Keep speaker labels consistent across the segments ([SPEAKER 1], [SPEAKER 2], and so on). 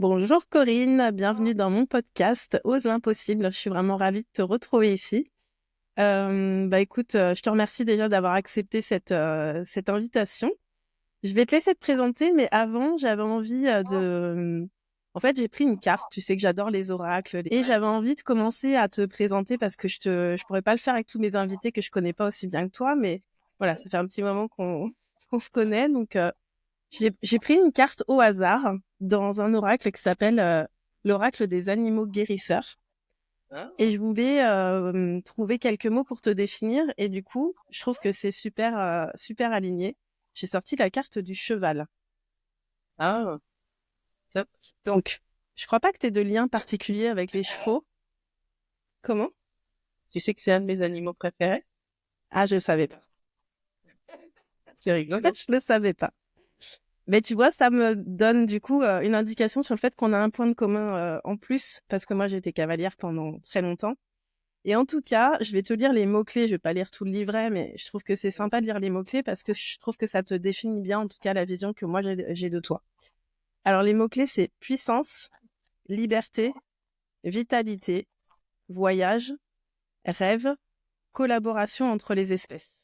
[SPEAKER 1] Bonjour Corinne, bienvenue dans mon podcast Ose l'impossible. Je suis vraiment ravie de te retrouver ici. Écoute, je te remercie déjà d'avoir accepté cette invitation. Je vais te laisser te présenter, mais avant, j'avais envie En fait, j'ai pris une carte, tu sais que j'adore les oracles, et j'avais envie de commencer à te présenter parce que je pourrais pas le faire avec tous mes invités que je connais pas aussi bien que toi, mais voilà, ça fait un petit moment qu'on se connaît, donc j'ai pris une carte au hasard dans un oracle qui s'appelle l'oracle des animaux guérisseurs.
[SPEAKER 2] Ah,
[SPEAKER 1] Et je voulais trouver quelques mots pour te définir. Et du coup, je trouve que c'est super aligné. J'ai sorti la carte du cheval.
[SPEAKER 2] ah, top.
[SPEAKER 1] Donc, je crois pas que tu aies de lien particulier avec les chevaux. Comment?
[SPEAKER 2] Tu sais que c'est un de mes animaux préférés?
[SPEAKER 1] Ah, je savais pas.
[SPEAKER 2] C'est rigolo.
[SPEAKER 1] Je le savais pas. Mais tu vois, ça me donne du coup une indication sur le fait qu'on a un point de commun en plus, parce que moi j'étais cavalière pendant très longtemps. Et en tout cas, je vais te lire les mots-clés. Je vais pas lire tout le livret, mais je trouve que c'est sympa de lire les mots-clés parce que je trouve que ça te définit bien, en tout cas, la vision que moi j'ai de toi. Alors, les mots-clés, c'est puissance, liberté, vitalité, voyage, rêve, collaboration entre les espèces.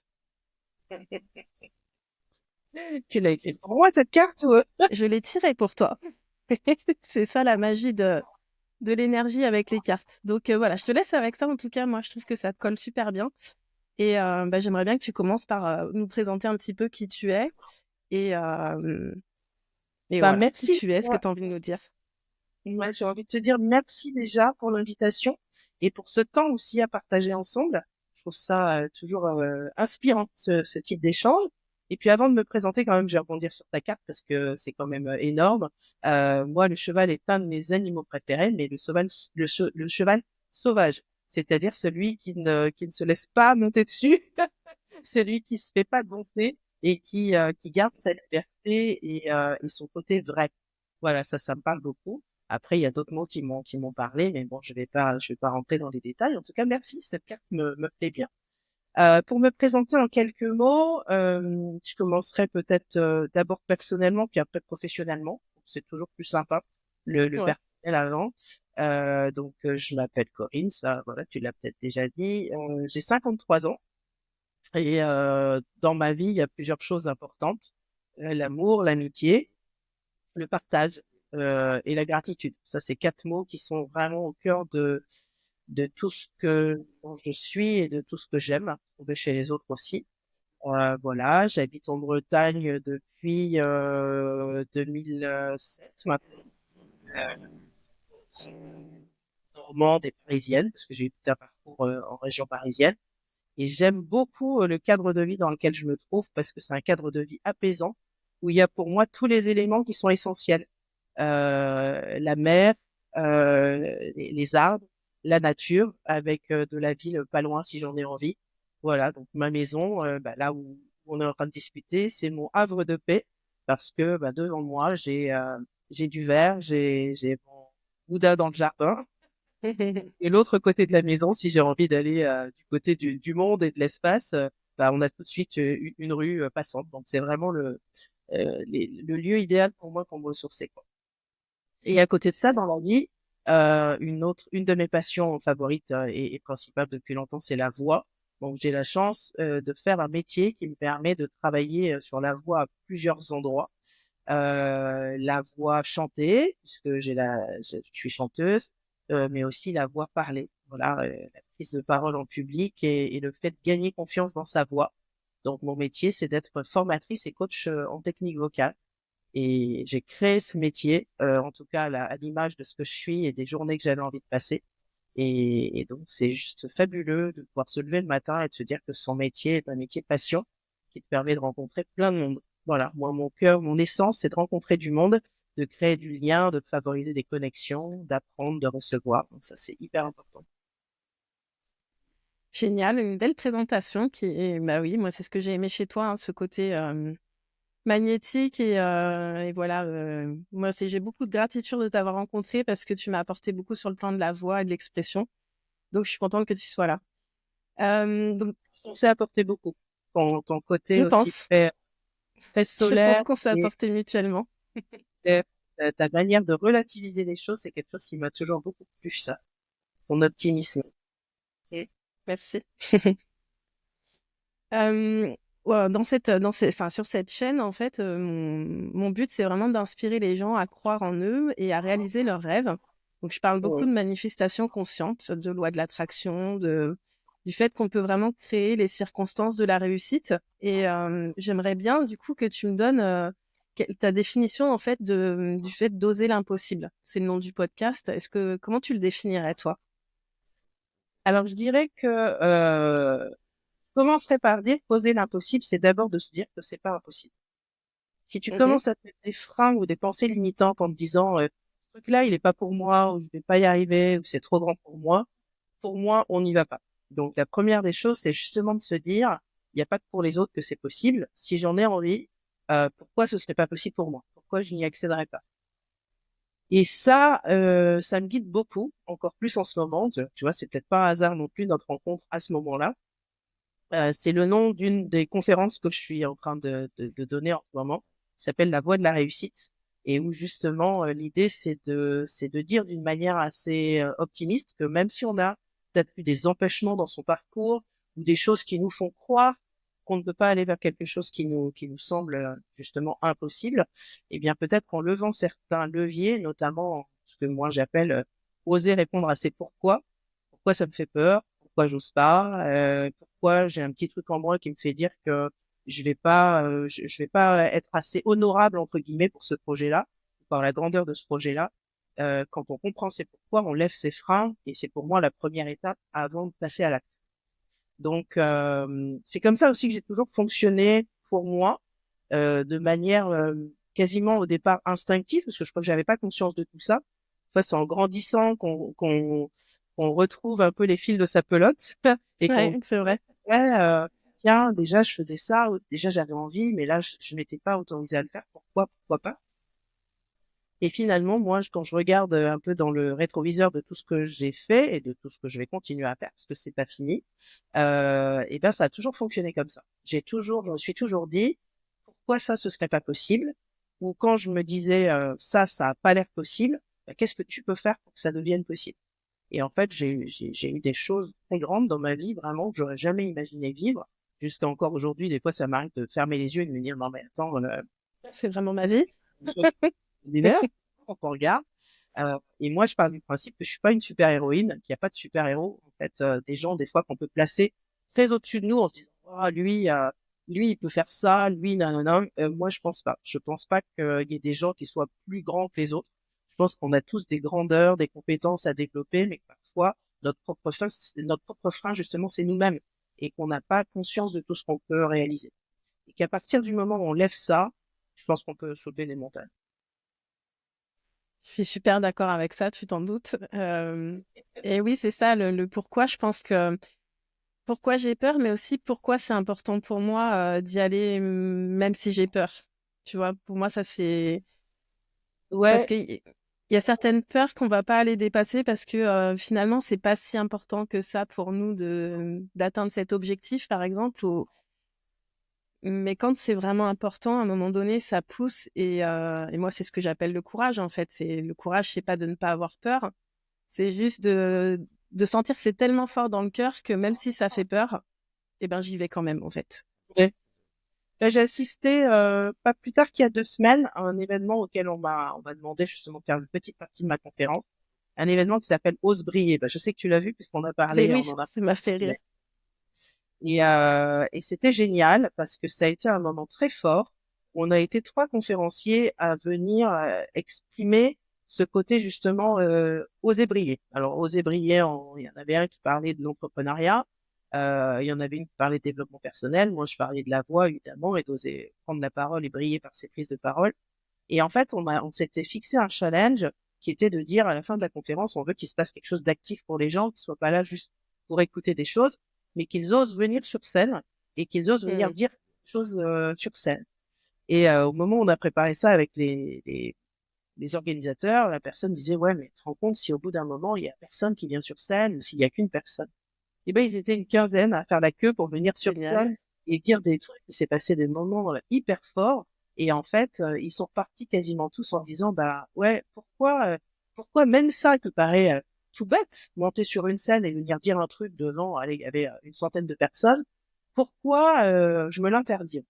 [SPEAKER 2] Tu l'as été pour moi, cette carte, ou...
[SPEAKER 1] Je l'ai tiré pour toi. C'est ça la magie de l'énergie avec les cartes. Donc voilà, je te laisse avec ça. En tout cas, moi, je trouve que ça te colle super bien. Et j'aimerais bien que tu commences par nous présenter un petit peu qui tu es. Et, euh, et
[SPEAKER 2] Bah,
[SPEAKER 1] voilà, qui
[SPEAKER 2] merci.
[SPEAKER 1] tu es, ce que tu as envie de nous dire.
[SPEAKER 2] Ouais, j'ai envie de te dire merci déjà pour l'invitation et pour ce temps aussi à partager ensemble. Je trouve ça toujours inspirant, ce type d'échange. Et puis avant de me présenter, quand même, je vais rebondir sur ta carte parce que c'est quand même énorme. Moi, le cheval est un de mes animaux préférés, mais le cheval sauvage, c'est-à-dire celui qui ne se laisse pas monter dessus, celui qui se fait pas dompter et qui garde sa liberté et son côté vrai. Voilà, ça me parle beaucoup. Après, il y a d'autres mots qui m'ont parlé, mais bon, je vais pas rentrer dans les détails. En tout cas, merci, cette carte me plaît bien. Pour me présenter en quelques mots, je commencerai peut-être d'abord personnellement, puis après professionnellement. C'est toujours plus sympa, le
[SPEAKER 1] Ouais.
[SPEAKER 2] personnel avant. Je m'appelle Corinne, ça, voilà, tu l'as peut-être déjà dit. J'ai 53 ans et dans ma vie, il y a plusieurs choses importantes. L'amour, l'amitié, le partage et la gratitude. Ça, c'est quatre mots qui sont vraiment au cœur de tout ce que dont je suis et de tout ce que j'aime trouver chez les autres aussi. Voilà, j'habite en Bretagne depuis 2007 maintenant. Normande et parisienne, parce que j'ai eu tout un parcours en région parisienne. Et j'aime beaucoup le cadre de vie dans lequel je me trouve parce que c'est un cadre de vie apaisant où il y a pour moi tous les éléments qui sont essentiels. La mer, les arbres, la nature avec de la ville pas loin si j'en ai envie. Voilà, donc ma maison, là où on est en train de discuter, c'est mon havre de paix parce que devant moi, j'ai du verre, j'ai mon Bouddha dans le jardin et l'autre côté de la maison, si j'ai envie d'aller du côté du monde et de l'espace, on a tout de suite une rue passante. Donc c'est vraiment le lieu idéal pour moi pour me ressourcer, quoi. Et à côté de ça, dans la vie, une de mes passions favorites et principales depuis longtemps, c'est la voix. Donc j'ai la chance de faire un métier qui me permet de travailler sur la voix à plusieurs endroits. La voix chantée, puisque je suis chanteuse, mais aussi la voix parlée. Voilà, la prise de parole en public et le fait de gagner confiance dans sa voix. Donc mon métier, c'est d'être formatrice et coach en technique vocale. Et j'ai créé ce métier, en tout cas à l'image de ce que je suis et des journées que j'avais envie de passer. Et donc c'est juste fabuleux de pouvoir se lever le matin et de se dire que son métier est un métier passion qui te permet de rencontrer plein de monde. Voilà, moi mon cœur, mon essence, c'est de rencontrer du monde, de créer du lien, de favoriser des connexions, d'apprendre, de recevoir. Donc ça c'est hyper important.
[SPEAKER 1] Génial, une belle présentation qui est, bah oui, moi c'est ce que j'ai aimé chez toi, hein, ce côté magnétique et voilà. Moi j'ai beaucoup de gratitude de t'avoir rencontré parce que tu m'as apporté beaucoup sur le plan de la voix et de l'expression. Donc je suis contente que tu sois là. Donc
[SPEAKER 2] On s'est apporté beaucoup. Ton
[SPEAKER 1] je
[SPEAKER 2] côté aussi
[SPEAKER 1] pense,
[SPEAKER 2] très
[SPEAKER 1] je pense
[SPEAKER 2] solaire
[SPEAKER 1] qu'on s'est
[SPEAKER 2] et
[SPEAKER 1] apporté mutuellement.
[SPEAKER 2] clair. ta manière de relativiser les choses, c'est quelque chose qui m'a toujours beaucoup plu, ça. Ton optimisme.
[SPEAKER 1] Et merci. Euh, ouais, enfin, sur cette chaîne, en fait, mon but, c'est vraiment d'inspirer les gens à croire en eux et à réaliser leurs rêves. Donc, je parle beaucoup
[SPEAKER 2] Oui.
[SPEAKER 1] de manifestation consciente, de loi de l'attraction, du fait qu'on peut vraiment créer les circonstances de la réussite. Et j'aimerais bien, du coup, que tu me donnes ta définition, en fait, du fait d'oser l'impossible. C'est le nom du podcast. Comment tu le définirais, toi?
[SPEAKER 2] Alors, je dirais que commencerait par dire poser l'impossible, c'est d'abord de se dire que c'est pas impossible. Si tu
[SPEAKER 1] Mhm.
[SPEAKER 2] commences à te mettre des freins ou des pensées limitantes en te disant ce truc-là, il est pas pour moi, ou je vais pas y arriver, ou c'est trop grand pour moi, on n'y va pas. Donc la première des choses, c'est justement de se dire, il n'y a pas que pour les autres que c'est possible. Si j'en ai envie, pourquoi ce serait pas possible pour moi? Pourquoi je n'y accéderais pas? Et ça me guide beaucoup, encore plus en ce moment. Tu vois, c'est peut-être pas un hasard non plus notre rencontre à ce moment-là. C'est le nom d'une des conférences que je suis en train de donner en ce moment, qui s'appelle La Voie de la réussite, et où justement l'idée c'est de dire d'une manière assez optimiste que même si on a peut-être eu des empêchements dans son parcours ou des choses qui nous font croire qu'on ne peut pas aller vers quelque chose qui nous semble justement impossible, eh bien peut-être qu'en levant certains leviers, notamment ce que moi j'appelle oser répondre à ces pourquoi ça me fait peur, pourquoi j'ose pas, pourquoi j'ai un petit truc en moi qui me fait dire que je vais pas être assez honorable entre guillemets pour ce projet-là, par la grandeur de ce projet-là. Quand on comprend ses pourquoi, on lève ses freins et c'est pour moi la première étape avant de passer à l'acte. Donc c'est comme ça aussi que j'ai toujours fonctionné pour moi, de manière quasiment au départ instinctive, parce que je crois que j'avais pas conscience de tout ça. Enfin, c'est en grandissant qu'on retrouve un peu les fils de sa pelote et qu'on
[SPEAKER 1] Ouais, c'est vrai.
[SPEAKER 2] ouais, tiens, déjà je faisais ça, ou déjà j'avais envie, mais là je m'étais pas autorisée à le faire. Pourquoi pas? Et finalement, moi, quand je regarde un peu dans le rétroviseur de tout ce que j'ai fait et de tout ce que je vais continuer à faire, parce que c'est pas fini, et ben ça a toujours fonctionné comme ça. Je me suis toujours dit, pourquoi ça, ce serait pas possible? Ou quand je me disais, ça a pas l'air possible, ben, qu'est-ce que tu peux faire pour que ça devienne possible? Et en fait, j'ai eu des choses très grandes dans ma vie, vraiment, que j'aurais jamais imaginé vivre. Jusqu'à encore aujourd'hui, des fois, ça m'arrive de fermer les yeux et de me dire, non mais attends,
[SPEAKER 1] C'est vraiment ma vie.
[SPEAKER 2] ordinaire quand on regarde. Et moi, je pars du principe que je suis pas une super-héroïne, qu'il n'y a pas de super-héros. En fait, des gens, des fois, qu'on peut placer très au-dessus de nous en se disant, ah, lui, il peut faire ça, lui, non, non, non. Moi, je pense pas. Je pense pas qu'il y ait des gens qui soient plus grands que les autres. Je pense qu'on a tous des grandeurs, des compétences à développer, mais que parfois, notre propre frein, justement, c'est nous-mêmes. Et qu'on n'a pas conscience de tout ce qu'on peut réaliser. Et qu'à partir du moment où on lève ça, je pense qu'on peut sauver les montagnes.
[SPEAKER 1] Je suis super d'accord avec ça, tu t'en doutes. Et oui, c'est ça le pourquoi. Je pense que pourquoi j'ai peur, mais aussi pourquoi c'est important pour moi d'y aller même si j'ai peur. Tu vois, pour moi, ça c'est parce
[SPEAKER 2] Ouais,
[SPEAKER 1] que il y a certaines peurs qu'on va pas aller dépasser parce que finalement c'est pas si important que ça pour nous de d'atteindre cet objectif, par exemple. Mais quand c'est vraiment important, à un moment donné, ça pousse et moi c'est ce que j'appelle le courage en fait. C'est le courage, c'est pas de ne pas avoir peur, c'est juste de sentir que c'est tellement fort dans le cœur que même si ça fait peur, eh ben j'y vais quand même en fait.
[SPEAKER 2] ouais. Là, j'ai assisté pas plus tard qu'il y a 2 semaines à un événement auquel on m'a demandé justement de faire une petite partie de ma conférence. Un événement qui s'appelle Ose briller. Bah, je sais que tu l'as vu puisqu'on a
[SPEAKER 1] Et
[SPEAKER 2] parlé,
[SPEAKER 1] oui,
[SPEAKER 2] on en a
[SPEAKER 1] ça m'a fait rire.
[SPEAKER 2] parlé. Et c'était génial parce que ça a été un moment très fort où on a été 3 conférenciers à venir exprimer ce côté justement oser briller. Alors oser briller, il y en avait un qui parlait de l'entrepreneuriat, il y en avait une qui parlait de développement personnel. Moi, je parlais de la voix évidemment et d'oser prendre la parole et briller par ses prises de parole. Et en fait, on s'était fixé un challenge qui était de dire à la fin de la conférence, on veut qu'il se passe quelque chose d'actif pour les gens, qui soient pas là juste pour écouter des choses, mais qu'ils osent venir sur scène et qu'ils osent venir
[SPEAKER 1] Mm.
[SPEAKER 2] dire des choses sur scène. Et au moment où on a préparé ça avec les organisateurs, la personne disait ouais, mais tu te rends compte si au bout d'un moment il y a personne qui vient sur scène ou s'il y a qu'une personne. Et ben ils étaient une quinzaine à faire la queue pour venir sur
[SPEAKER 1] Génial.
[SPEAKER 2] scène et dire des trucs. Il s'est passé des moments hyper forts Et en fait, ils sont repartis quasiment tous en disant, bah ouais, pourquoi même ça qui paraît tout bête, monter sur une scène et venir dire un truc devant, allez, il y avait une centaine de personnes, pourquoi je me l'interdis?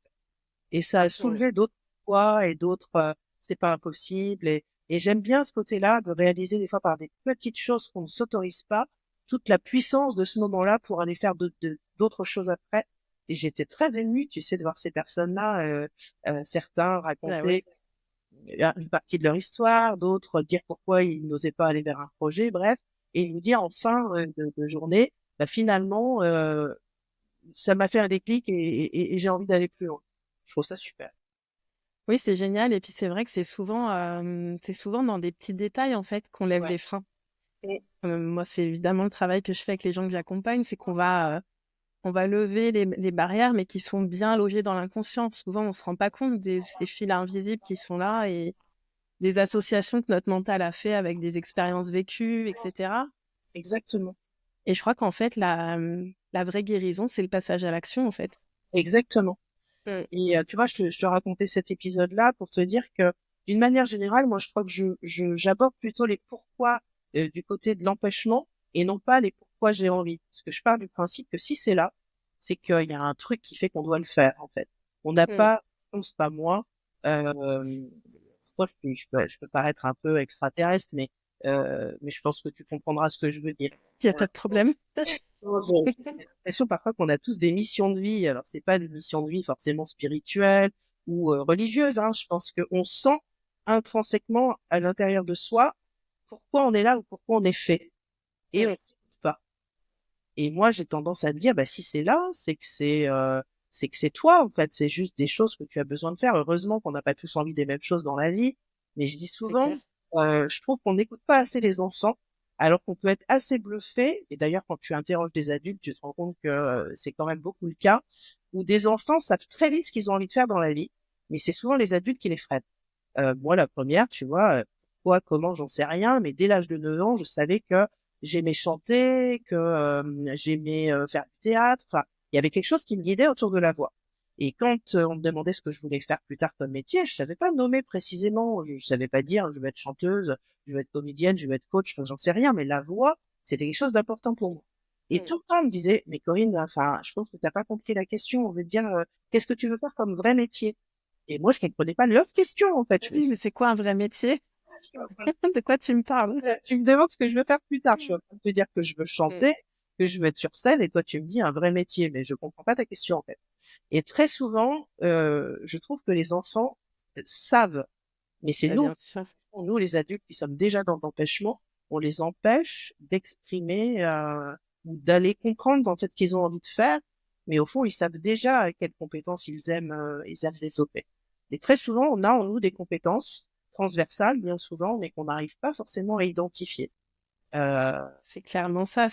[SPEAKER 2] Et ça a soulevé d'autres poids et d'autres, c'est pas impossible. Et j'aime bien ce côté-là de réaliser des fois par des petites choses qu'on ne s'autorise pas, toute la puissance de ce moment-là pour aller faire d'autres choses après. Et j'étais très émue, tu sais, de voir ces personnes-là, certains
[SPEAKER 1] Ah oui.
[SPEAKER 2] raconter une partie de leur histoire, d'autres dire pourquoi ils n'osaient pas aller vers un projet, bref, et nous dire en fin de journée, bah, finalement, ça m'a fait un déclic et j'ai envie d'aller plus loin. Je trouve ça super.
[SPEAKER 1] Oui, c'est génial. Et puis c'est vrai que c'est souvent dans des petits détails en fait qu'on lève
[SPEAKER 2] Ouais.
[SPEAKER 1] les freins.
[SPEAKER 2] Et
[SPEAKER 1] Moi, c'est évidemment le travail que je fais avec les gens que j'accompagne, c'est on va lever les barrières, mais qui sont bien logées dans l'inconscient. Souvent, on se rend pas compte ces fils invisibles qui sont là et des associations que notre mental a fait avec des expériences vécues, etc.
[SPEAKER 2] exactement.
[SPEAKER 1] Et je crois qu'en fait, la vraie guérison, c'est le passage à l'action, en fait.
[SPEAKER 2] Exactement.
[SPEAKER 1] Mm.
[SPEAKER 2] Et tu vois, je te racontais cet épisode-là pour te dire que, d'une manière générale, moi, je crois que j'aborde plutôt les pourquoi du côté de l'empêchement et non pas les pourquoi j'ai envie. Parce que je pars du principe que si c'est là, c'est qu'il y a un truc qui fait qu'on doit le faire, en fait. On n'a
[SPEAKER 1] Mm.
[SPEAKER 2] pas, je pense pas moi, moi, je peux paraître un peu extraterrestre, mais je pense que tu comprendras ce que je veux dire.
[SPEAKER 1] Il n'y a pas de problème.
[SPEAKER 2] J'ai l'impression parfois qu'on a tous des missions de vie. Alors, c'est pas des missions de vie forcément spirituelles ou religieuses, hein. Je pense qu'on sent intrinsèquement à l'intérieur de soi pourquoi on est là ou pourquoi on est fait. Et
[SPEAKER 1] Mm.
[SPEAKER 2] on s'y doute pas. Et moi, j'ai tendance à dire, bah, si c'est là, c'est que c'est toi, en fait. C'est juste des choses que tu as besoin de faire. Heureusement qu'on n'a pas tous envie des mêmes choses dans la vie. Mais je dis
[SPEAKER 1] C'est
[SPEAKER 2] souvent,
[SPEAKER 1] clair.
[SPEAKER 2] je trouve qu'on n'écoute pas assez les enfants, alors qu'on peut être assez bluffé. Et d'ailleurs, quand tu interroges des adultes, tu te rends compte que c'est quand même beaucoup le cas, où des enfants savent très vite ce qu'ils ont envie de faire dans la vie. Mais c'est souvent les adultes qui les freinent. Moi, la première, tu vois, quoi, comment, j'en sais rien, mais dès l'âge de 9 ans, je savais que j'aimais chanter, que j'aimais faire du théâtre. Enfin, il y avait quelque chose qui me guidait autour de la voix. Et quand on me demandait ce que je voulais faire plus tard comme métier, je savais pas nommer précisément. Je savais pas dire, je vais être chanteuse, je vais être comédienne, je vais être coach, enfin, j'en sais rien. Mais la voix, c'était quelque chose d'important pour moi. Et
[SPEAKER 1] Mm.
[SPEAKER 2] tout le temps, on me disait, mais Corinne, enfin, je pense que t'as pas compris la question. On veut te dire, qu'est-ce que tu veux faire comme vrai métier? Et moi, je comprenais pas leur question, en fait. Je me
[SPEAKER 1] Oui,
[SPEAKER 2] suis
[SPEAKER 1] mais c'est quoi un vrai métier?
[SPEAKER 2] dit,
[SPEAKER 1] De quoi tu me parles?
[SPEAKER 2] tu me demandes ce que je veux faire plus tard. Je suis en train de te dire que je veux
[SPEAKER 1] Mm.
[SPEAKER 2] chanter, que je veux être sur scène, et toi, tu me dis un vrai métier, mais je comprends pas ta question, en fait. Et très souvent, je trouve que les enfants savent, mais c'est
[SPEAKER 1] Bah, bien
[SPEAKER 2] nous,
[SPEAKER 1] sûr.
[SPEAKER 2] nous, les adultes qui sommes déjà dans l'empêchement, on les empêche d'exprimer ou d'aller comprendre, en fait, qu'ils ont envie de faire, mais au fond, ils savent déjà quelles compétences ils aiment développer. Et très souvent, on a en nous des compétences transversales, bien souvent, mais qu'on n'arrive pas forcément à identifier. Euh,
[SPEAKER 1] C'est clairement ça.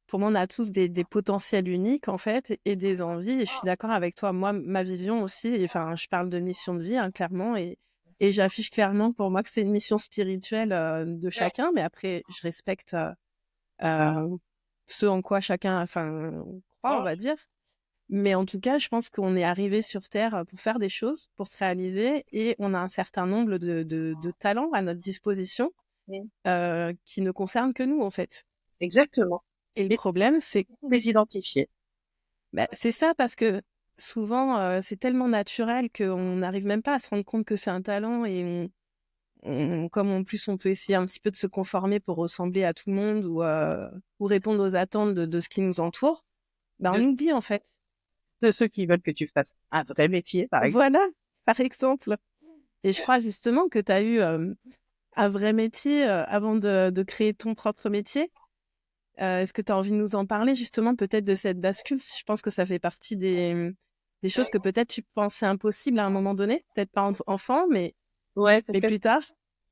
[SPEAKER 1] Pour moi, on a tous des potentiels uniques, en fait, et des envies. Et je suis d'accord avec toi. Moi, ma vision aussi, enfin, je parle de mission de vie, hein, clairement, et j'affiche clairement pour moi que c'est une mission spirituelle de chacun. Mais après, je respecte euh, ce en quoi chacun, enfin, croit, on va dire. Mais en tout cas, je pense qu'on est arrivé sur Terre pour faire des choses, pour se réaliser, et on a un certain nombre de talents à notre disposition qui ne concernent que nous, en fait.
[SPEAKER 2] exactement.
[SPEAKER 1] Et le
[SPEAKER 2] Mais
[SPEAKER 1] problème, c'est
[SPEAKER 2] pour les identifier.
[SPEAKER 1] bah, c'est ça parce que souvent, c'est tellement naturel qu'on n'arrive même pas à se rendre compte que c'est un talent et comme en plus on peut essayer un petit peu de se conformer pour ressembler à tout le monde ou répondre aux attentes de ce qui nous entoure, bah,
[SPEAKER 2] De,
[SPEAKER 1] on oublie en fait.
[SPEAKER 2] de ceux qui veulent que tu fasses un vrai métier, par exemple.
[SPEAKER 1] Voilà, par exemple. Et je crois justement que tu as eu un vrai métier avant de créer ton propre métier. Est-ce que tu as envie de nous en parler justement peut-être de cette bascule? Je pense que ça fait partie des choses que peut-être tu pensais impossibles à un moment donné, peut-être pas enfant,
[SPEAKER 2] Ouais,
[SPEAKER 1] mais
[SPEAKER 2] complètement.
[SPEAKER 1] plus tard.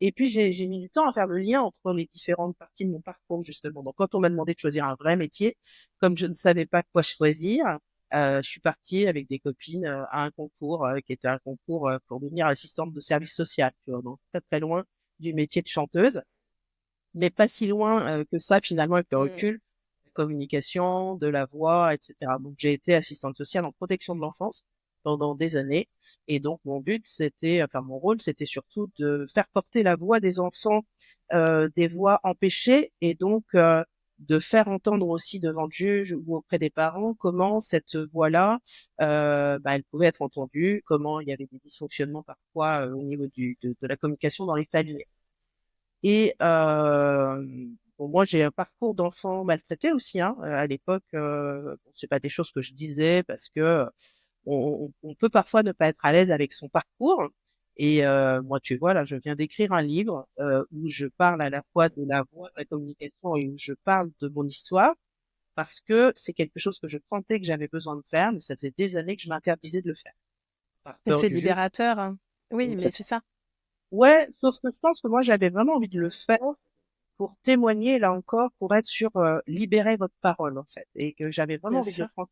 [SPEAKER 2] Et puis j'ai mis du temps à faire le lien entre les différentes parties de mon parcours justement. Donc quand on m'a demandé de choisir un vrai métier, comme je ne savais pas quoi choisir, je suis partie avec des copines à un concours qui était un concours pour devenir assistante de service social, tu vois, donc très très loin du métier de chanteuse, mais pas si loin que ça finalement avec le
[SPEAKER 1] Mm.
[SPEAKER 2] recul, de communication, de la voix, etc. Donc j'ai été assistante sociale en protection de l'enfance pendant des années. Et donc, mon rôle, c'était surtout de faire porter la voix des enfants, des voix empêchées, et donc de faire entendre aussi devant le juge ou auprès des parents comment cette voix-là, elle pouvait être entendue, comment il y avait des dysfonctionnements parfois au niveau de la communication dans les familles. Et bon, moi, j'ai un parcours d'enfant maltraité aussi, hein. À l'époque, bon, c'est pas des choses que je disais parce que on peut parfois ne pas être à l'aise avec son parcours. Et moi, tu vois, là, je viens d'écrire un livre où je parle à la fois de la voix, de la communication et où je parle de mon histoire parce que c'est quelque chose que je sentais que j'avais besoin de faire, mais ça faisait des années que je m'interdisais de le faire par
[SPEAKER 1] Et
[SPEAKER 2] peur
[SPEAKER 1] c'est
[SPEAKER 2] du juge.
[SPEAKER 1] libérateur, hein. Oui,
[SPEAKER 2] Donc,
[SPEAKER 1] mais c'est ça.
[SPEAKER 2] ouais, sauf que je pense que moi, j'avais vraiment envie de le faire pour témoigner, là encore, pour être sur libérer votre parole, en fait. Et que j'avais vraiment
[SPEAKER 1] Bien
[SPEAKER 2] envie de le
[SPEAKER 1] sûr.
[SPEAKER 2] prendre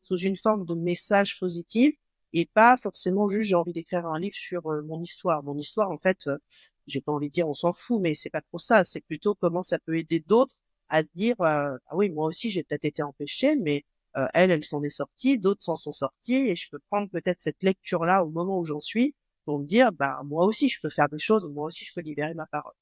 [SPEAKER 2] sous une forme de message positif et pas forcément juste j'ai envie d'écrire un livre sur mon histoire. Mon histoire, en fait, j'ai pas envie de dire on s'en fout, mais c'est pas trop ça. C'est plutôt comment ça peut aider d'autres à se dire ah oui, moi aussi j'ai peut-être été empêchée, mais elle s'en est sortie, d'autres s'en sont sortis et je peux prendre peut-être cette lecture-là au moment où j'en suis pour me dire bah moi aussi je peux faire des choses, moi aussi je peux libérer ma parole.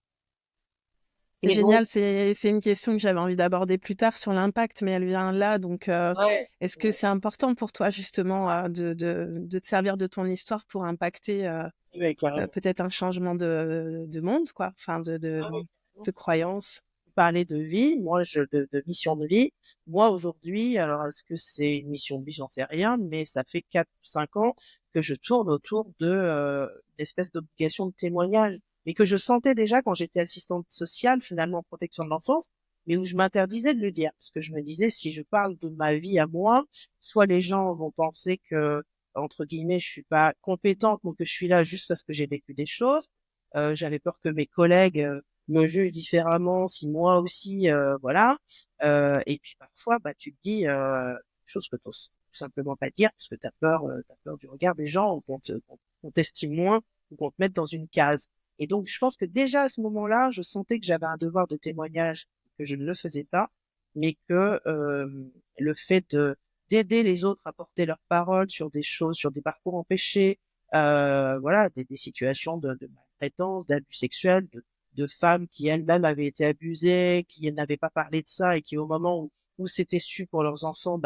[SPEAKER 1] C'est
[SPEAKER 2] Et donc
[SPEAKER 1] génial, c'est une question que j'avais envie d'aborder plus tard sur l'impact, mais elle vient là. Donc,
[SPEAKER 2] ouais,
[SPEAKER 1] est-ce que c'est important pour toi justement de te servir de ton histoire pour impacter
[SPEAKER 2] ouais, carrément.
[SPEAKER 1] peut-être un changement de monde, quoi, enfin de croyance?
[SPEAKER 2] Parler de vie, moi de mission de vie. Moi aujourd'hui, alors est-ce que c'est une mission de vie, j'en sais rien, mais ça fait 4 ou 5 ans que je tourne autour de d'espèces d'obligation de témoignage, mais que je sentais déjà quand j'étais assistante sociale finalement en protection de l'enfance, mais où je m'interdisais de le dire parce que je me disais si je parle de ma vie à moi, soit les gens vont penser que entre guillemets je suis pas compétente ou que je suis là juste parce que j'ai vécu des choses. J'avais peur que mes collègues me juge différemment, si moi aussi, voilà. Et puis parfois, bah, tu te dis choses que t'oses tout simplement pas dire parce que t'as peur du regard des gens ou qu'on t'estime moins ou qu'on te mette dans une case. Et donc, je pense que déjà à ce moment-là, je sentais que j'avais un devoir de témoignage, que je ne le faisais pas, mais que le fait de d'aider les autres à porter leurs paroles sur des choses, sur des parcours empêchés, voilà, des situations de maltraitance, d'abus sexuels, de femmes qui elles-mêmes avaient été abusées, qui n'avaient pas parlé de ça et qui au moment où c'était su pour leurs enfants,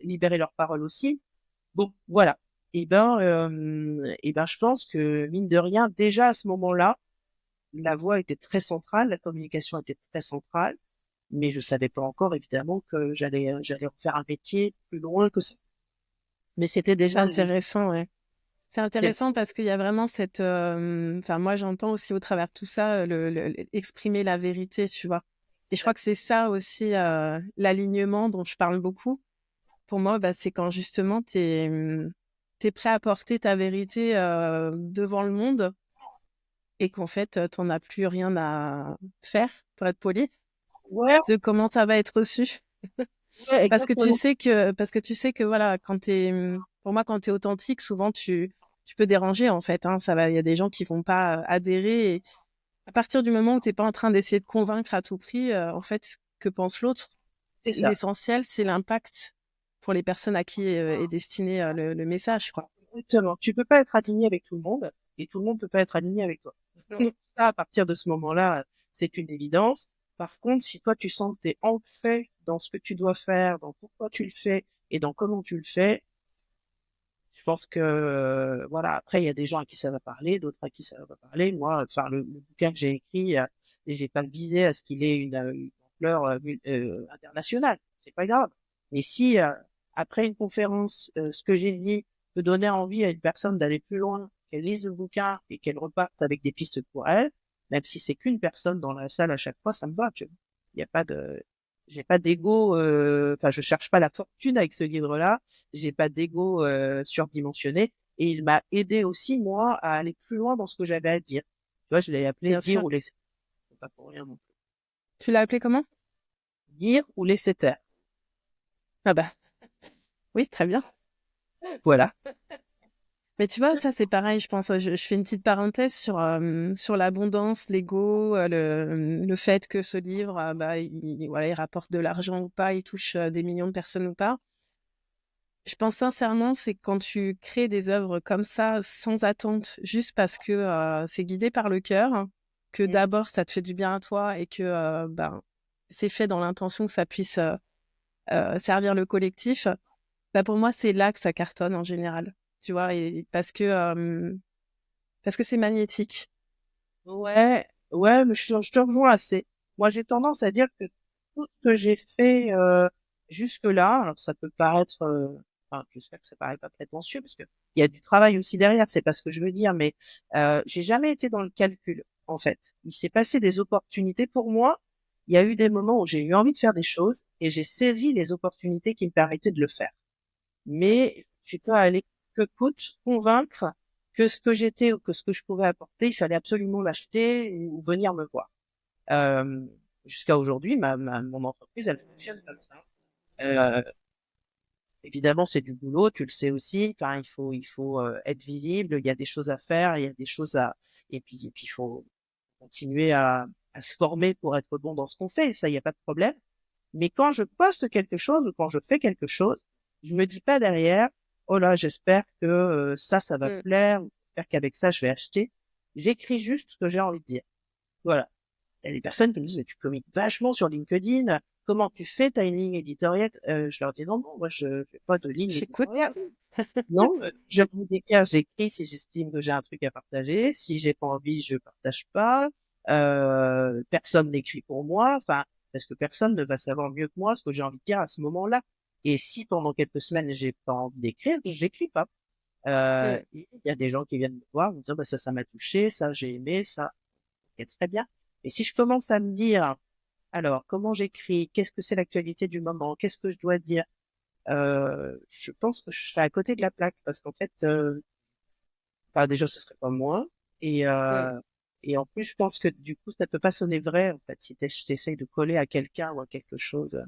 [SPEAKER 2] libérer leur parole aussi. Bon, voilà. Je pense que mine de rien, déjà à ce moment-là, la voix était très centrale, la communication était très centrale, mais je savais pas encore évidemment que j'allais en faire un métier plus loin que ça. Mais c'était
[SPEAKER 1] C'est
[SPEAKER 2] déjà
[SPEAKER 1] intéressant, ouais. C'est
[SPEAKER 2] quelque
[SPEAKER 1] intéressant
[SPEAKER 2] chose.
[SPEAKER 1] parce qu'il y a vraiment cette, enfin moi j'entends aussi au travers de tout ça exprimer la vérité, tu vois. Et je crois que c'est ça aussi l'alignement dont je parle beaucoup. Pour moi, bah, c'est quand justement t'es prêt à porter ta vérité devant le monde et qu'en fait t'en as plus rien à faire, pour être poli,
[SPEAKER 2] Ouais,
[SPEAKER 1] de comment ça va être reçu.
[SPEAKER 2] ouais, exactement.
[SPEAKER 1] Parce que tu sais que voilà, pour moi, quand t'es authentique, souvent tu peux déranger en fait. Hein, ça va, il y a des gens qui vont pas adhérer. Et à partir du moment où t'es pas en train d'essayer de convaincre à tout prix, en fait, ce que pense l'autre,
[SPEAKER 2] C'est ça.
[SPEAKER 1] l'essentiel, c'est l'impact pour les personnes à qui est destiné le message, quoi.
[SPEAKER 2] Exactement. Tu peux pas être aligné avec tout le monde et tout le monde peut pas être aligné avec toi. Ça, à partir de ce moment-là, c'est une évidence. Par contre, si toi tu sens que t'es ancré dans ce que tu dois faire, dans pourquoi tu le fais et dans comment tu le fais, je pense que voilà. Après, il y a des gens à qui ça va parler, d'autres à qui ça va pas parler. Moi, enfin le bouquin que j'ai écrit, et j'ai pas visé à ce qu'il ait une ampleur internationale. C'est pas grave. Mais si après une conférence, ce que j'ai dit peut donner envie à une personne d'aller plus loin, qu'elle lise le bouquin et qu'elle reparte avec des pistes pour elle, même si c'est qu'une personne dans la salle à chaque fois, ça me va. Tu vois. Il y a pas de, j'ai pas d'ego. Enfin, je cherche pas la fortune avec ce livre-là. J'ai pas d'ego surdimensionné et il m'a aidé aussi moi à aller plus loin dans ce que j'avais à dire. Tu vois, je l'ai appelé
[SPEAKER 1] Bien
[SPEAKER 2] dire
[SPEAKER 1] sûr.
[SPEAKER 2] ou laisser. C'est pas pour rien non plus.
[SPEAKER 1] Tu l'as appelé comment?
[SPEAKER 2] Dire ou laisser taire.
[SPEAKER 1] Ah bah oui, très bien.
[SPEAKER 2] Voilà.
[SPEAKER 1] Mais tu vois, ça c'est pareil, je pense. Je fais une petite parenthèse sur l'abondance, l'ego, le fait que ce livre, bah, voilà, il rapporte de l'argent ou pas, il touche des millions de personnes ou pas. Je pense sincèrement, c'est quand tu crées des œuvres comme ça, sans attente, juste parce que c'est guidé par le cœur, hein, que
[SPEAKER 2] Mm.
[SPEAKER 1] d'abord ça te fait du bien à toi et que c'est fait dans l'intention que ça puisse servir le collectif. Bah pour moi, c'est là que ça cartonne en général, tu vois, et parce que c'est magnétique.
[SPEAKER 2] Ouais, ouais, mais je te rejoins assez. Moi, j'ai tendance à dire que tout ce que j'ai fait jusque-là, alors ça peut paraître, enfin, j'espère que ça paraît pas prétentieux, parce que il y a du travail aussi derrière, c'est pas ce que je veux dire, mais j'ai jamais été dans le calcul, en fait. Il s'est passé des opportunités pour moi. Il y a eu des moments où j'ai eu envie de faire des choses et j'ai saisi les opportunités qui me permettaient de le faire. Mais je suis pas allée que coûte convaincre que ce que j'étais ou que ce que je pouvais apporter, il fallait absolument l'acheter ou venir me voir. Euh, Jusqu'à aujourd'hui, mon entreprise, elle fonctionne comme ça. Euh, Évidemment, c'est du boulot, tu le sais aussi. Enfin, il faut être visible. Il y a des choses à faire, il y a des choses à, et puis, il faut continuer à se former pour être bon dans ce qu'on fait. Ça, il n'y a pas de problème. Mais quand je poste quelque chose ou quand je fais quelque chose, je me dis pas derrière, oh là, j'espère que ça va
[SPEAKER 1] Mm.
[SPEAKER 2] plaire, ou j'espère qu'avec ça, je vais acheter. J'écris juste ce que j'ai envie de dire. Voilà. Il y a des personnes qui me disent, mais tu communiques vachement sur LinkedIn. Comment tu fais? T'as une ligne éditoriale? Je leur dis, non, non, moi, je fais pas de ligne
[SPEAKER 1] J'écoute.
[SPEAKER 2] éditoriale. Non, je vous déclare, j'écris si j'estime que j'ai un truc à partager. Si j'ai pas envie, je partage pas. Personne n'écrit pour moi. Enfin, parce que personne ne va savoir mieux que moi ce que j'ai envie de dire à ce moment-là. Et si pendant quelques semaines j'ai pas envie d'écrire, j'écris pas.
[SPEAKER 1] Mm.
[SPEAKER 2] Il y a des gens qui viennent me voir, me dire bah ça m'a touché, ça j'ai aimé, ça c'est très bien. Et si je commence à me dire alors comment j'écris, qu'est-ce que c'est l'actualité du moment, qu'est-ce que je dois dire, je pense que je serais à côté de la plaque parce qu'en fait, enfin, déjà ce serait pas moi et
[SPEAKER 1] Mm.
[SPEAKER 2] euh, et en plus je pense que du coup ça peut pas sonner vrai en fait si t'essayes de coller à quelqu'un ou à quelque chose.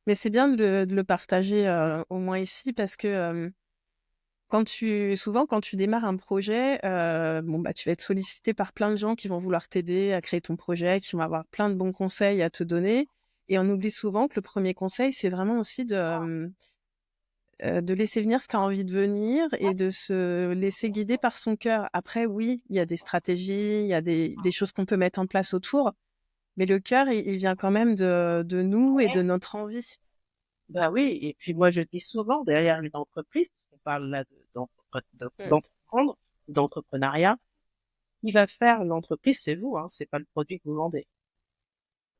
[SPEAKER 1] Mais c'est bien de le partager au moins ici parce que souvent quand tu démarres un projet, bon bah tu vas être sollicité par plein de gens qui vont vouloir t'aider à créer ton projet, qui vont avoir plein de bons conseils à te donner. Et on oublie souvent que le premier conseil, c'est vraiment aussi de laisser venir ce qu'a envie de venir et de se laisser guider par son cœur. Après, oui, il y a des stratégies, il y a des choses qu'on peut mettre en place autour, mais le cœur, il vient quand même de nous et de notre envie.
[SPEAKER 2] Bah oui, et puis moi je dis souvent derrière une entreprise, parce qu'on parle là
[SPEAKER 1] Mm.
[SPEAKER 2] d'entreprendre, d'entrepreneuriat, qui va faire l'entreprise, c'est vous, hein, c'est pas le produit que vous vendez.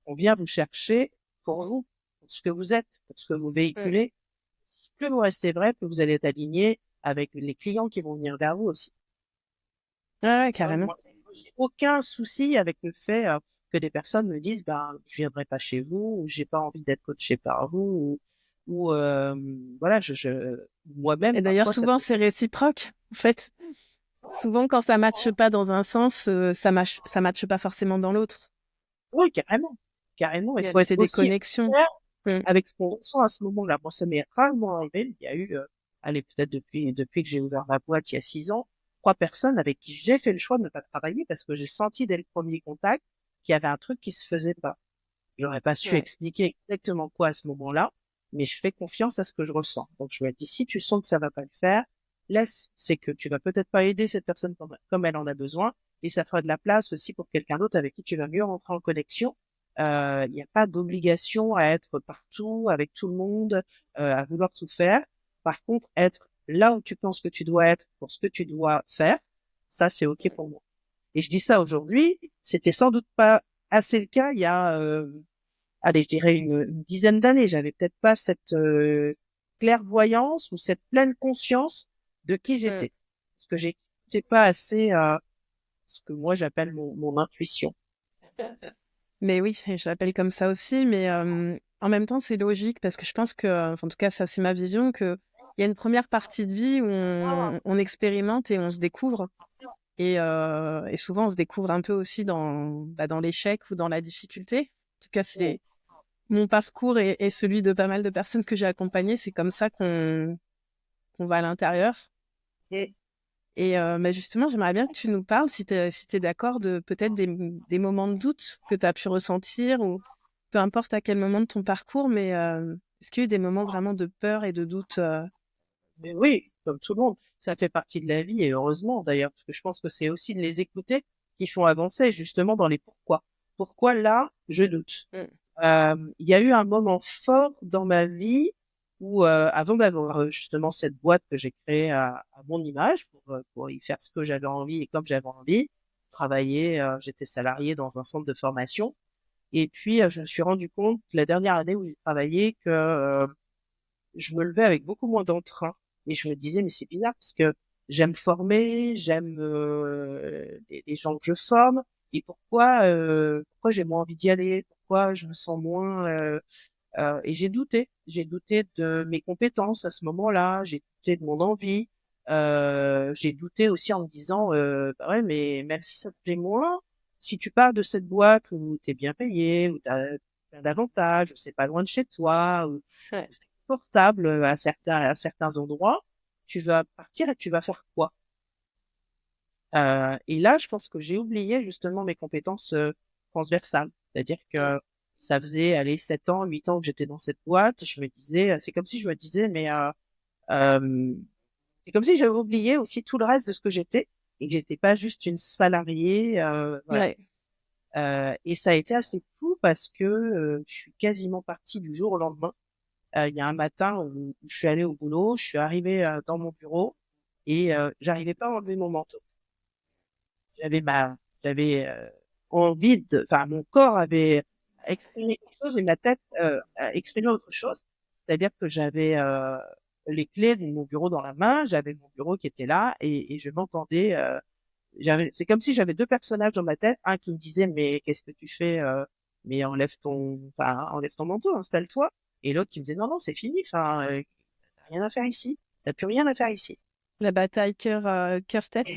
[SPEAKER 2] On vient vous chercher pour vous, pour ce que vous êtes, pour ce que vous
[SPEAKER 1] Mm.
[SPEAKER 2] véhiculez. Plus vous restez vrai, plus vous allez être aligné avec les clients qui vont venir vers vous aussi.
[SPEAKER 1] Ouais, ouais,
[SPEAKER 2] Tu vois,
[SPEAKER 1] carrément.
[SPEAKER 2] moi, j'ai aucun souci avec le fait que des personnes me disent, bah, je viendrai pas chez vous, ou j'ai pas envie d'être coaché par vous, ou voilà, moi-même
[SPEAKER 1] Et d'ailleurs,
[SPEAKER 2] parfois ça
[SPEAKER 1] souvent,
[SPEAKER 2] peut.
[SPEAKER 1] c'est réciproque. En fait, souvent, quand ça matche pas dans un sens, ça matche pas forcément dans l'autre.
[SPEAKER 2] Oui, carrément, carrément. Il faut être
[SPEAKER 1] C'est des
[SPEAKER 2] aussi
[SPEAKER 1] connexions.
[SPEAKER 2] clair
[SPEAKER 1] Mm.
[SPEAKER 2] avec ce qu'on ressent à ce moment-là. Moi, ça m'est rarement arrivé. Il y a eu, allez, peut-être depuis que j'ai ouvert ma boîte il y a 6 ans, 3 personnes avec qui j'ai fait le choix de ne pas travailler parce que j'ai senti dès le premier contact qu'il y avait un truc qui se faisait pas. J'aurais pas su
[SPEAKER 1] Ouais.
[SPEAKER 2] expliquer exactement quoi à ce moment-là, mais je fais confiance à ce que je ressens. Donc je me dis, si tu sens que ça va pas le faire, laisse, c'est que tu vas peut-être pas aider cette personne comme elle en a besoin, et ça fera de la place aussi pour quelqu'un d'autre avec qui tu vas mieux rentrer en connexion. Il n'y a pas d'obligation à être partout, avec tout le monde, à vouloir tout faire. Par contre, être là où tu penses que tu dois être pour ce que tu dois faire, ça c'est OK pour moi. Et je dis ça aujourd'hui, c'était sans doute pas assez le cas il y a allez, je dirais une dizaine d'années. J'avais peut-être pas cette clairvoyance ou cette pleine conscience de qui
[SPEAKER 1] Mm.
[SPEAKER 2] j'étais. Parce que j'écoutais pas assez ce que moi j'appelle mon intuition.
[SPEAKER 1] Mais oui, je l'appelle comme ça aussi. Mais en même temps, c'est logique parce que je pense que, enfin, en tout cas, ça, c'est ma vision, que il y a une première partie de vie où on expérimente et on se découvre. Et souvent, on se découvre un peu aussi dans l'échec ou dans la difficulté. En tout cas, c'est mon parcours et celui de pas mal de personnes que j'ai accompagnées. C'est comme ça qu'on va à l'intérieur.
[SPEAKER 2] Et
[SPEAKER 1] Et mais justement, j'aimerais bien que tu nous parles, si t'es d'accord, de peut-être moments de doute que tu as pu ressentir, ou peu importe à quel moment de ton parcours, mais Est-ce qu'il y a eu des moments vraiment de peur et de doute
[SPEAKER 2] Mais oui, comme tout le monde, ça fait partie de la vie et heureusement d'ailleurs, parce que je pense que c'est aussi de les écouter qui font avancer justement dans les pourquoi. Pourquoi là, je doute.
[SPEAKER 1] Mm.
[SPEAKER 2] Il y a eu un moment fort dans ma vie où, avant d'avoir justement cette boîte que j'ai créée à mon image pour y faire ce que j'avais envie et comme j'avais envie, travailler, j'étais salarié dans un centre de formation. Et puis, je me suis rendu compte la dernière année où j'ai travaillé que je me levais avec beaucoup moins d'entrain. Et je me disais, mais c'est bizarre parce que j'aime former, j'aime les gens que je forme. Et pourquoi j'ai moins envie d'y aller? Pourquoi je me sens moins... et j'ai douté de mes compétences à ce moment-là, j'ai douté de mon envie. J'ai douté aussi en me disant, bah ouais, mais même si ça te plaît moins, si tu pars de cette boîte où t'es bien payé, où t'as plein d'avantages, c'est pas loin de chez toi, où
[SPEAKER 1] Ouais.
[SPEAKER 2] c'est confortable à certains endroits, tu vas partir et tu vas faire quoi? Et là, je pense que j'ai oublié justement mes compétences transversales. C'est-à-dire que ça faisait, allez, 7 ans, 8 ans que j'étais dans cette boîte. Je me disais, c'est comme si je me disais, mais euh, c'est comme si j'avais oublié aussi tout le reste de ce que j'étais et que j'étais pas juste une salariée. Voilà.
[SPEAKER 1] Ouais.
[SPEAKER 2] Et ça a été assez fou parce que je suis quasiment partie du jour au lendemain. Il y a un matin où je suis allée au boulot, je suis arrivée dans mon bureau et j'arrivais pas à enlever mon manteau. J'avais j'avais envie enfin, mon corps avait exprimé quelque chose et ma tête a exprimé autre chose. C'est-à-dire que j'avais les clés de mon bureau dans la main, j'avais mon bureau qui était là et je m'entendais. C'est comme si j'avais deux personnages dans ma tête, un qui me disait mais qu'est-ce que tu fais mais enlève ton manteau, installe-toi. Et l'autre qui me disait non non c'est fini, t'as rien à faire ici, t'as plus rien à faire ici.
[SPEAKER 1] La bataille cœur-tête,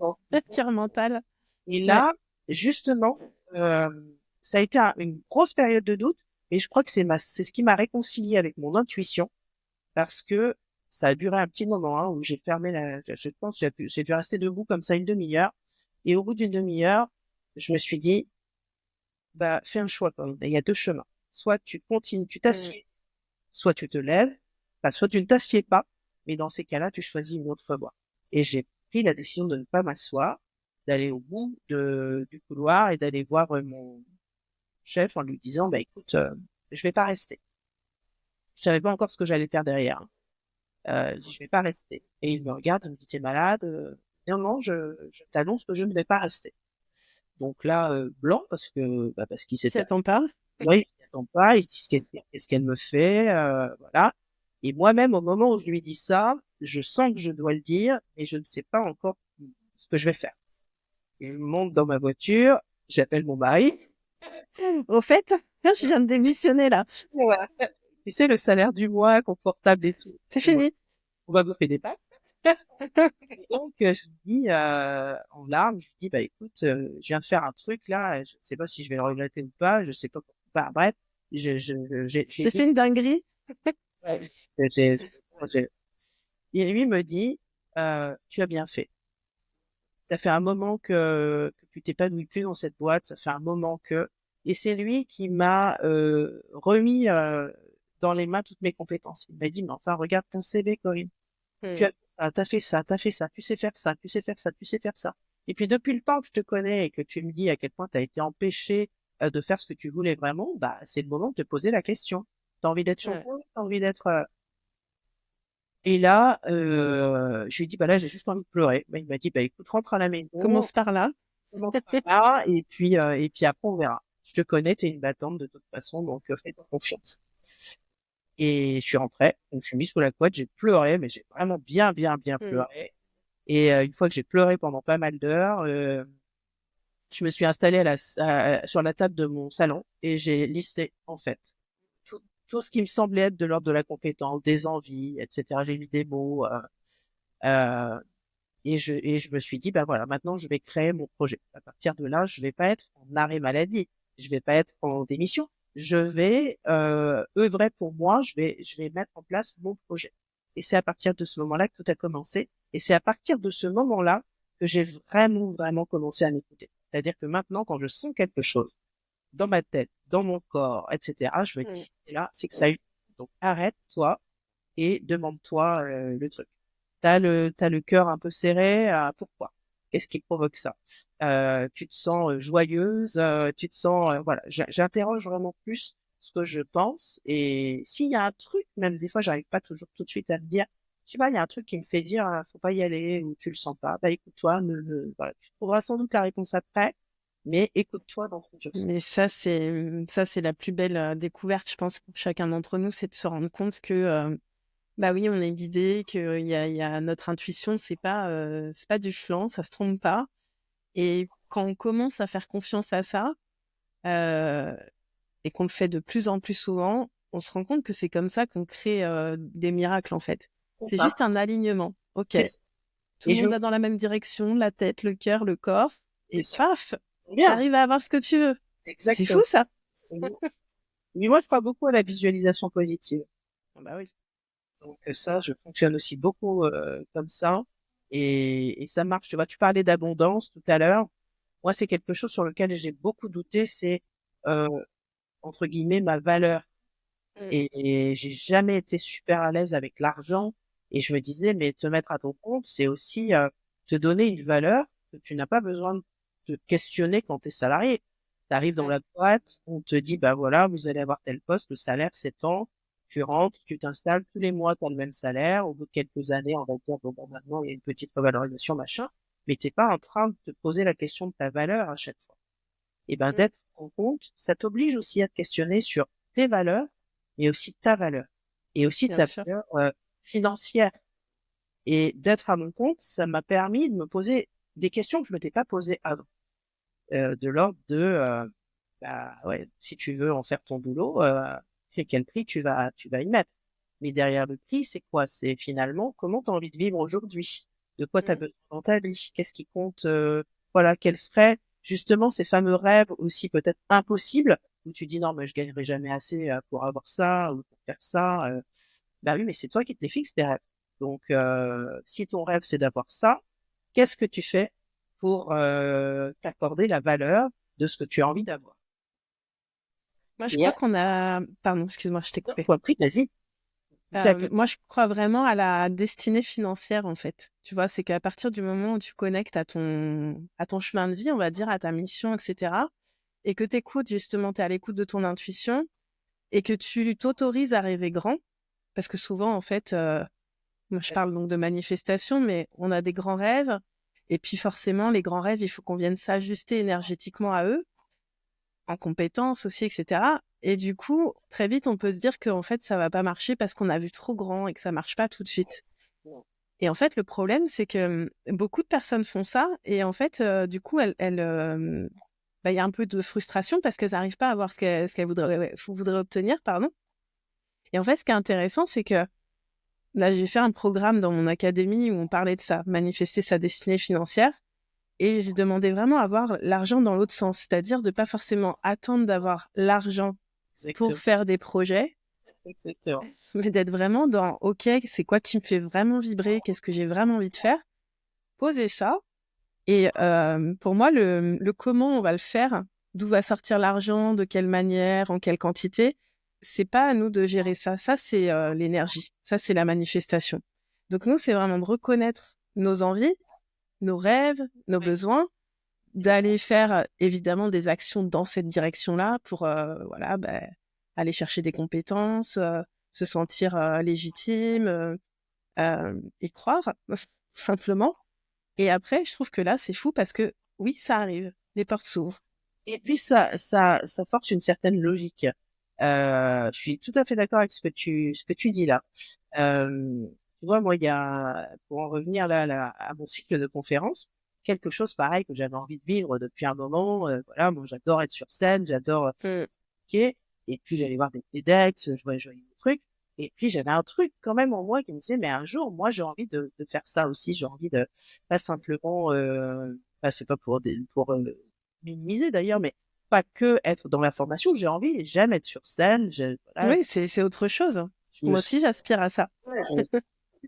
[SPEAKER 2] Bon.
[SPEAKER 1] cœur mental.
[SPEAKER 2] Et
[SPEAKER 1] Ouais.
[SPEAKER 2] là, justement, euh, ça a été une grosse période de doute, mais je crois que c'est ce qui m'a réconcilié avec mon intuition, parce que ça a duré un petit moment, où j'ai fermé je pense, que j'ai dû rester debout comme ça une demi-heure, et au bout d'une demi-heure, je me suis dit, bah, fais un choix quand même. Il y a deux chemins. Soit tu continues, tu
[SPEAKER 1] Mm.
[SPEAKER 2] t'assieds, soit tu te lèves, enfin, soit tu ne t'assieds pas, mais dans ces cas-là, tu choisis une autre voie. Et j'ai pris la décision de ne pas m'asseoir, d'aller au bout du couloir et d'aller voir mon chef en lui disant, bah écoute, je vais pas rester. Je savais pas encore ce que j'allais faire derrière. Hein. Je dis, je vais pas rester. Et il me regarde, il me dit, t'es malade? Non, non, je t'annonce que je ne vais pas rester. Donc là, blanc, parce qu'il
[SPEAKER 1] T'y
[SPEAKER 2] s'était
[SPEAKER 1] attends pas?
[SPEAKER 2] ouais, il s'y attend pas, il se dit qu'est-ce qu'elle me fait, voilà. Et moi-même, au moment où je lui dis ça, je sens que je dois le dire, mais je ne sais pas encore ce que je vais faire. Et je monte dans ma voiture, j'appelle mon mari.
[SPEAKER 1] Au fait, je viens de démissionner là.
[SPEAKER 2] Voilà. Tu sais, le salaire du mois, confortable et tout.
[SPEAKER 1] C'est fini.
[SPEAKER 2] On va bouffer des pâtes. Et donc, je lui dis, en larmes, je lui dis, bah écoute, je viens de faire un truc là, je sais pas si je vais le regretter ou pas, je sais pas. Enfin, bref, j'ai
[SPEAKER 1] J'ai
[SPEAKER 2] dit,
[SPEAKER 1] fait une dinguerie.
[SPEAKER 2] ouais, j'ai, j'ai- et lui me dit, tu as bien fait. Ça fait un moment que tu t'épanouis plus dans cette boîte, ça fait un moment que... Et c'est lui qui m'a remis dans les mains toutes mes compétences. Il m'a dit, mais enfin, regarde ton CV, Corinne. Tu
[SPEAKER 1] Mm.
[SPEAKER 2] as fait ça, t'as fait ça, t'as fait ça, tu sais faire ça, tu sais faire ça, tu sais faire ça. Et puis depuis le temps que je te connais et que tu me dis à quel point tu as été empêché de faire ce que tu voulais vraiment, bah c'est le moment de te poser la question. T'as envie d'être
[SPEAKER 1] Ouais.
[SPEAKER 2] champion, t'as envie d'être... Et là, je lui ai dit, bah là, j'ai juste envie de pleurer. Bah, il m'a dit, bah écoute, rentre à la maison,
[SPEAKER 1] Commence par là.
[SPEAKER 2] commence par là, et puis après, on verra. Je te connais, t'es une battante de toute façon, donc fais-toi confiance. Et je suis rentré, donc je suis mis sous la couette, j'ai pleuré, mais j'ai vraiment bien, bien, bien
[SPEAKER 1] Mm.
[SPEAKER 2] pleuré. Et une fois que j'ai pleuré pendant pas mal d'heures, je me suis installée sur la table de mon salon et j'ai listé, en fait, tout, tout ce qui me semblait être de l'ordre de la compétence, des envies, etc. J'ai mis des mots, euh, et je me suis dit, bah voilà, maintenant je vais créer mon projet. À partir de là, je vais pas être en arrêt maladie, je vais pas être en démission, je vais œuvrer pour moi, je vais mettre en place mon projet. Et c'est à partir de ce moment-là que tout a commencé. Et c'est à partir de ce moment-là que j'ai vraiment, vraiment commencé à m'écouter. C'est-à-dire que maintenant, quand je sens quelque chose dans ma tête, dans mon corps, etc., je me
[SPEAKER 1] Mm.
[SPEAKER 2] dis, et là, c'est que ça a eu. Donc arrête-toi et demande-toi le truc. T'as le cœur un peu serré, pourquoi? Qu'est-ce qui provoque ça? Tu te sens joyeuse, tu te sens voilà. J'interroge vraiment plus ce que je pense, et s'il y a un truc, même des fois j'arrive pas toujours tout de suite à me dire, je sais pas, il y a un truc qui me fait dire faut pas y aller, ou tu le sens pas, bah écoute-toi, voilà, tu trouveras sans doute la réponse après, mais écoute-toi dans ton cursus.
[SPEAKER 1] Mais ça c'est la plus belle découverte, je pense, pour chacun d'entre nous, c'est de se rendre compte que bah oui, on est guidé, qu'il y a notre intuition, c'est pas du flan, ça se trompe pas. Et quand on commence à faire confiance à ça, euh, et qu'on le fait de plus en plus souvent, on se rend compte que c'est comme ça qu'on crée des miracles, en fait.
[SPEAKER 2] C'est
[SPEAKER 1] C'est
[SPEAKER 2] ça.
[SPEAKER 1] juste un alignement. Ok,
[SPEAKER 2] C'est ça.
[SPEAKER 1] tout
[SPEAKER 2] Et
[SPEAKER 1] le
[SPEAKER 2] je
[SPEAKER 1] monde va dans la même direction, la tête, le cœur, le corps,
[SPEAKER 2] c'est
[SPEAKER 1] et
[SPEAKER 2] ça.
[SPEAKER 1] paf,
[SPEAKER 2] Bien,
[SPEAKER 1] t'arrives à avoir ce que tu veux. C'est fou,
[SPEAKER 2] exactement.
[SPEAKER 1] ça.
[SPEAKER 2] Mhm. Mais moi, je crois beaucoup à la visualisation positive.
[SPEAKER 1] Ah bah oui.
[SPEAKER 2] Donc ça, je fonctionne aussi beaucoup comme ça, et ça marche. Tu vois, tu parlais d'abondance tout à l'heure. Moi, c'est quelque chose sur lequel j'ai beaucoup douté, c'est euh, entre guillemets ma valeur.
[SPEAKER 1] Mm.
[SPEAKER 2] Et j'ai jamais été super à l'aise avec l'argent. Et je me disais, mais te mettre à ton compte, c'est aussi te donner une valeur que tu n'as pas besoin de te questionner quand tu es salarié. Tu arrives dans
[SPEAKER 1] Ouais.
[SPEAKER 2] la boîte, on te dit, bah voilà, vous allez avoir tel poste, le salaire c'est tant, tu rentres, tu t'installes, tous les mois tu as le même salaire, au bout de quelques années, on va te dire, bon, bah, maintenant il y a une petite revalorisation, machin, mais t'es pas en train de te poser la question de ta valeur à chaque fois. Et ben
[SPEAKER 1] Mm.
[SPEAKER 2] d'être en compte, ça t'oblige aussi à te questionner sur tes valeurs, mais aussi ta valeur, et aussi
[SPEAKER 1] Bien
[SPEAKER 2] ta
[SPEAKER 1] sûr.
[SPEAKER 2] valeur financière. Et d'être à mon compte, ça m'a permis de me poser des questions que je m'étais pas posées avant, de l'ordre de bah ouais, si tu veux en faire ton boulot, c'est quel prix tu vas y mettre. Mais derrière le prix, c'est quoi? C'est finalement comment tu as envie de vivre aujourd'hui, de quoi tu as
[SPEAKER 1] Mm.
[SPEAKER 2] besoin dans ta vie, qu'est-ce qui compte, voilà, quels seraient justement ces fameux rêves aussi peut-être impossibles où tu dis non mais je gagnerai jamais assez pour avoir ça ou pour faire ça. Bah oui, mais c'est toi qui te les fixes tes rêves. Donc si ton rêve c'est d'avoir ça, qu'est-ce que tu fais pour t'accorder la valeur de ce que tu as envie d'avoir?
[SPEAKER 1] Moi, je
[SPEAKER 2] Et
[SPEAKER 1] crois qu'on a... Pardon, excuse-moi, je t'ai
[SPEAKER 2] non,
[SPEAKER 1] coupé.
[SPEAKER 2] faut appris, vas-y. Dis à quel
[SPEAKER 1] Moi, je crois vraiment à la destinée financière, en fait. Tu vois, c'est qu'à partir du moment où tu connectes à ton chemin de vie, on va dire, à ta mission, etc., et que tu écoutes, justement, tu es à l'écoute de ton intuition, et que tu t'autorises à rêver grand, parce que souvent, en fait, moi, je parle donc de manifestation, mais on a des grands rêves, et puis forcément, les grands rêves, il faut qu'on vienne s'ajuster énergétiquement à eux, en compétences aussi, etc. Et du coup, très vite, on peut se dire qu'en fait, ça va pas marcher parce qu'on a vu trop grand et que ça marche pas tout de suite. Et en fait, le problème, c'est que beaucoup de personnes font ça et en fait, du coup, bah, il y a un peu de frustration parce qu'elles n'arrivent pas à avoir ce qu'elles voudraient obtenir, pardon. Et en fait, ce qui est intéressant, c'est que là, j'ai fait un programme dans mon académie où on parlait de ça, manifester sa destinée financière. Et j'ai demandé vraiment à avoir l'argent dans l'autre sens, c'est-à-dire de pas forcément attendre d'avoir l'argent pour
[SPEAKER 2] Exactement.
[SPEAKER 1] faire des projets,
[SPEAKER 2] Exactement.
[SPEAKER 1] mais d'être vraiment dans OK, c'est quoi qui me fait vraiment vibrer, qu'est-ce que j'ai vraiment envie de faire, poser ça. Et pour moi, le comment on va le faire, d'où va sortir l'argent, de quelle manière, en quelle quantité, c'est pas à nous de gérer ça. Ça, c'est l'énergie. Ça, c'est la manifestation. Donc nous, c'est vraiment de reconnaître nos envies, nos rêves, nos
[SPEAKER 2] Oui.
[SPEAKER 1] besoins, d'aller faire évidemment des actions dans cette direction-là pour voilà aller chercher des compétences, se sentir légitime, y croire tout simplement. Et après, je trouve que là, c'est fou parce que oui, ça arrive, les portes s'ouvrent.
[SPEAKER 2] Et puis ça force une certaine logique. Je suis tout à fait d'accord avec ce que tu dis là. Tu vois, moi, il y a, pour en revenir là à mon cycle de conférences, quelque chose pareil que j'avais envie de vivre depuis un moment. Voilà, moi, j'adore être sur scène, j'adore
[SPEAKER 1] Mm.
[SPEAKER 2] communiquer. Et puis j'allais voir des TEDx, je voyais des trucs. Et puis j'avais un truc quand même en moi qui me disait, mais un jour, moi, j'ai envie de faire ça aussi. J'ai envie de pas simplement, bah, c'est pas pour minimiser d'ailleurs, mais pas que être dans la formation. J'ai envie, j'aime être sur scène. Voilà,
[SPEAKER 1] Oui, c'est autre chose.
[SPEAKER 2] je me
[SPEAKER 1] Moi
[SPEAKER 2] sens,
[SPEAKER 1] aussi, j'aspire à ça.
[SPEAKER 2] ouais, je me sens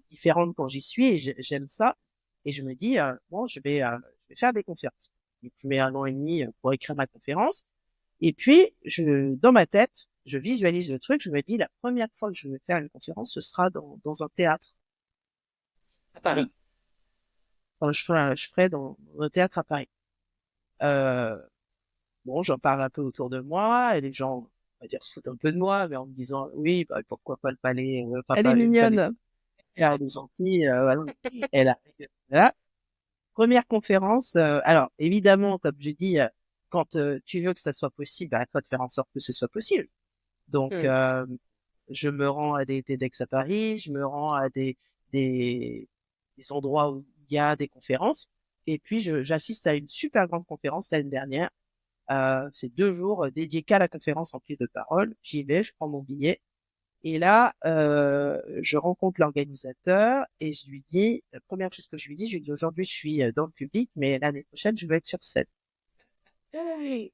[SPEAKER 2] différente quand j'y suis, et j'aime ça. Et je me dis, bon, je vais faire des conférences. Donc, je mets 1 an et demi pour écrire ma conférence. Et puis, dans ma tête, je visualise le truc, je me dis, la première fois que je vais faire une conférence, ce sera dans un théâtre à Paris. Enfin, je ferai dans un théâtre à Paris. Euh, bon, j'en parle un peu autour de moi, et les gens, on va dire, se foutent un peu de moi, mais en me disant, oui, bah, pourquoi pas le palais,
[SPEAKER 1] Elle est
[SPEAKER 2] le palais,
[SPEAKER 1] mignonne.
[SPEAKER 2] elle est gentille, voilà. Elle a, voilà. Première conférence, alors, évidemment, comme je dis, quand tu veux que ça soit possible, bah, à toi de faire en sorte que ce soit possible. Donc,
[SPEAKER 1] Mm.
[SPEAKER 2] je me rends à des TEDx à Paris, je me rends à des, des endroits où il y a des conférences. Et puis, j'assiste à une super grande conférence l'année dernière. C'est 2 jours dédiés qu'à la conférence en prise de parole. J'y vais, je prends mon billet. Et là, je rencontre l'organisateur et je lui dis, la première chose que je lui dis aujourd'hui, je suis dans le public, mais l'année prochaine, je vais être sur scène.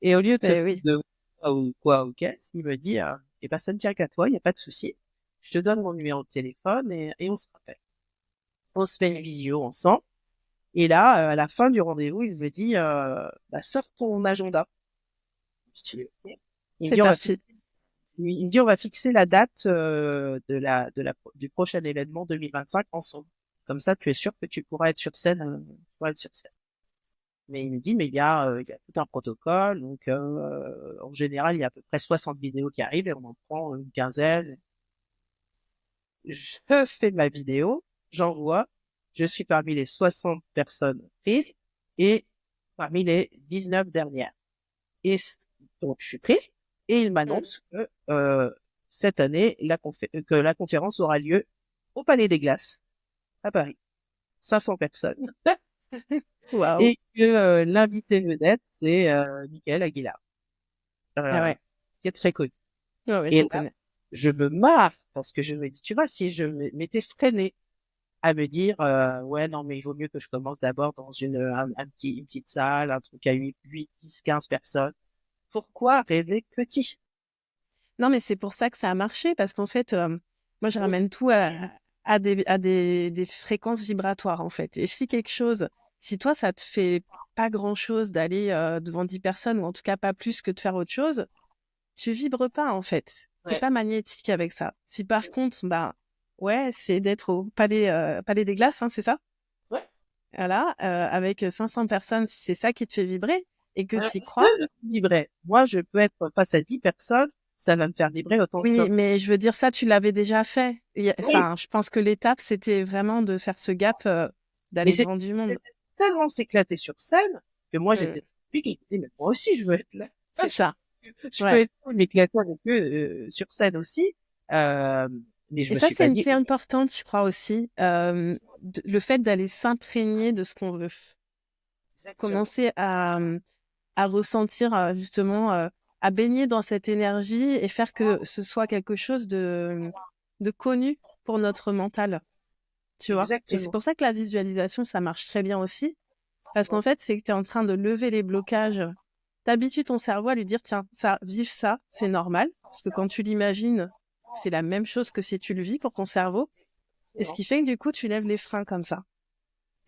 [SPEAKER 2] Et au lieu de se
[SPEAKER 1] Eh
[SPEAKER 2] foutre
[SPEAKER 1] oui,
[SPEAKER 2] de moi ou quoi ou qu'est-ce, il me dit, eh ben, ça ne tient qu'à toi, il n'y a pas de souci. Je te donne mon numéro de téléphone et on se rappelle. On se fait une visio ensemble. Et là, à la fin du rendez-vous, il me dit, bah, sors ton agenda. Je dis, ok. Il me
[SPEAKER 1] c'est
[SPEAKER 2] dit,
[SPEAKER 1] parti.
[SPEAKER 2] il me dit, on va fixer la date du prochain événement 2025 ensemble. Comme ça, tu es sûr que tu pourras être sur scène. Tu pourras être sur scène. Mais il me dit, mais il y a tout un protocole. Donc, en général, il y a à peu près 60 vidéos qui arrivent et on en prend une quinzaine. Je fais ma vidéo, j'envoie. Je suis parmi les 60 personnes prises et parmi les 19 dernières. Et donc, je suis prise et il
[SPEAKER 1] Mm.
[SPEAKER 2] m'annonce que cette année, que la conférence aura lieu au Palais des Glaces à Paris. 500 personnes.
[SPEAKER 1] Waouh.
[SPEAKER 2] Et que l'invité vedette, c'est Michael Aguilar,
[SPEAKER 1] Ah
[SPEAKER 2] euh,
[SPEAKER 1] ouais,
[SPEAKER 2] qui est très connu.
[SPEAKER 1] ouais, ouais,
[SPEAKER 2] Et
[SPEAKER 1] je
[SPEAKER 2] là,
[SPEAKER 1] connais.
[SPEAKER 2] je me marre parce que je me dis, tu vois, si je m'étais freinée à me dire, ouais, non, mais il vaut mieux que je commence d'abord dans une petite salle, un truc à 8, 10, 15 personnes. Pourquoi rêver petit?
[SPEAKER 1] Non, mais c'est pour ça que ça a marché, parce qu'en fait, moi, je
[SPEAKER 2] Oui,
[SPEAKER 1] ramène tout des fréquences vibratoires, en fait. Et si quelque chose, si toi, ça te fait pas grand-chose d'aller devant 10 personnes, ou en tout cas pas plus que de faire autre chose, tu vibres pas, en fait. T'es
[SPEAKER 2] ouais,
[SPEAKER 1] pas magnétique avec ça. Si par contre, bah, ouais, c'est d'être au Palais des Glaces, hein, c'est ça?
[SPEAKER 2] ouais,
[SPEAKER 1] Voilà, avec 500 personnes, si c'est ça qui te fait vibrer et que
[SPEAKER 2] ouais.
[SPEAKER 1] tu y crois.
[SPEAKER 2] Je vibrer. Moi, je peux être face à 10 personnes, ça va me faire vibrer autant que
[SPEAKER 1] Oui,
[SPEAKER 2] 500.
[SPEAKER 1] mais je veux dire ça, tu l'avais déjà fait.
[SPEAKER 2] Oui,
[SPEAKER 1] Enfin, je pense que l'étape, c'était vraiment de faire ce gap,
[SPEAKER 2] mais
[SPEAKER 1] d'aller devant du monde.
[SPEAKER 2] c'était tellement s'éclater sur scène que moi,
[SPEAKER 1] Mm.
[SPEAKER 2] j'étais puis qui me dit, mais moi aussi, je veux être là.
[SPEAKER 1] C'est ça.
[SPEAKER 2] Je peux
[SPEAKER 1] Ouais.
[SPEAKER 2] être cool, m'éclater avec eux sur scène aussi. Euh, mais je
[SPEAKER 1] Et
[SPEAKER 2] me
[SPEAKER 1] ça,
[SPEAKER 2] suis
[SPEAKER 1] c'est
[SPEAKER 2] pas
[SPEAKER 1] une
[SPEAKER 2] dit,
[SPEAKER 1] clé importante, je crois aussi. Le fait d'aller s'imprégner de ce qu'on veut.
[SPEAKER 2] exactement.
[SPEAKER 1] Commencer à ressentir, justement, à baigner dans cette énergie et faire que ce soit quelque chose de connu pour notre mental. Tu vois? Et c'est
[SPEAKER 2] Exactement.
[SPEAKER 1] pour ça que la visualisation, ça marche très bien aussi. Parce qu'en fait, c'est que tu es en train de lever les blocages. T'habitues ton cerveau à lui dire, tiens, ça, vivre ça, c'est normal. Parce que quand tu l'imagines, c'est la même chose que si tu le vis pour ton cerveau. Et ce qui fait que du coup, tu lèves les freins comme ça.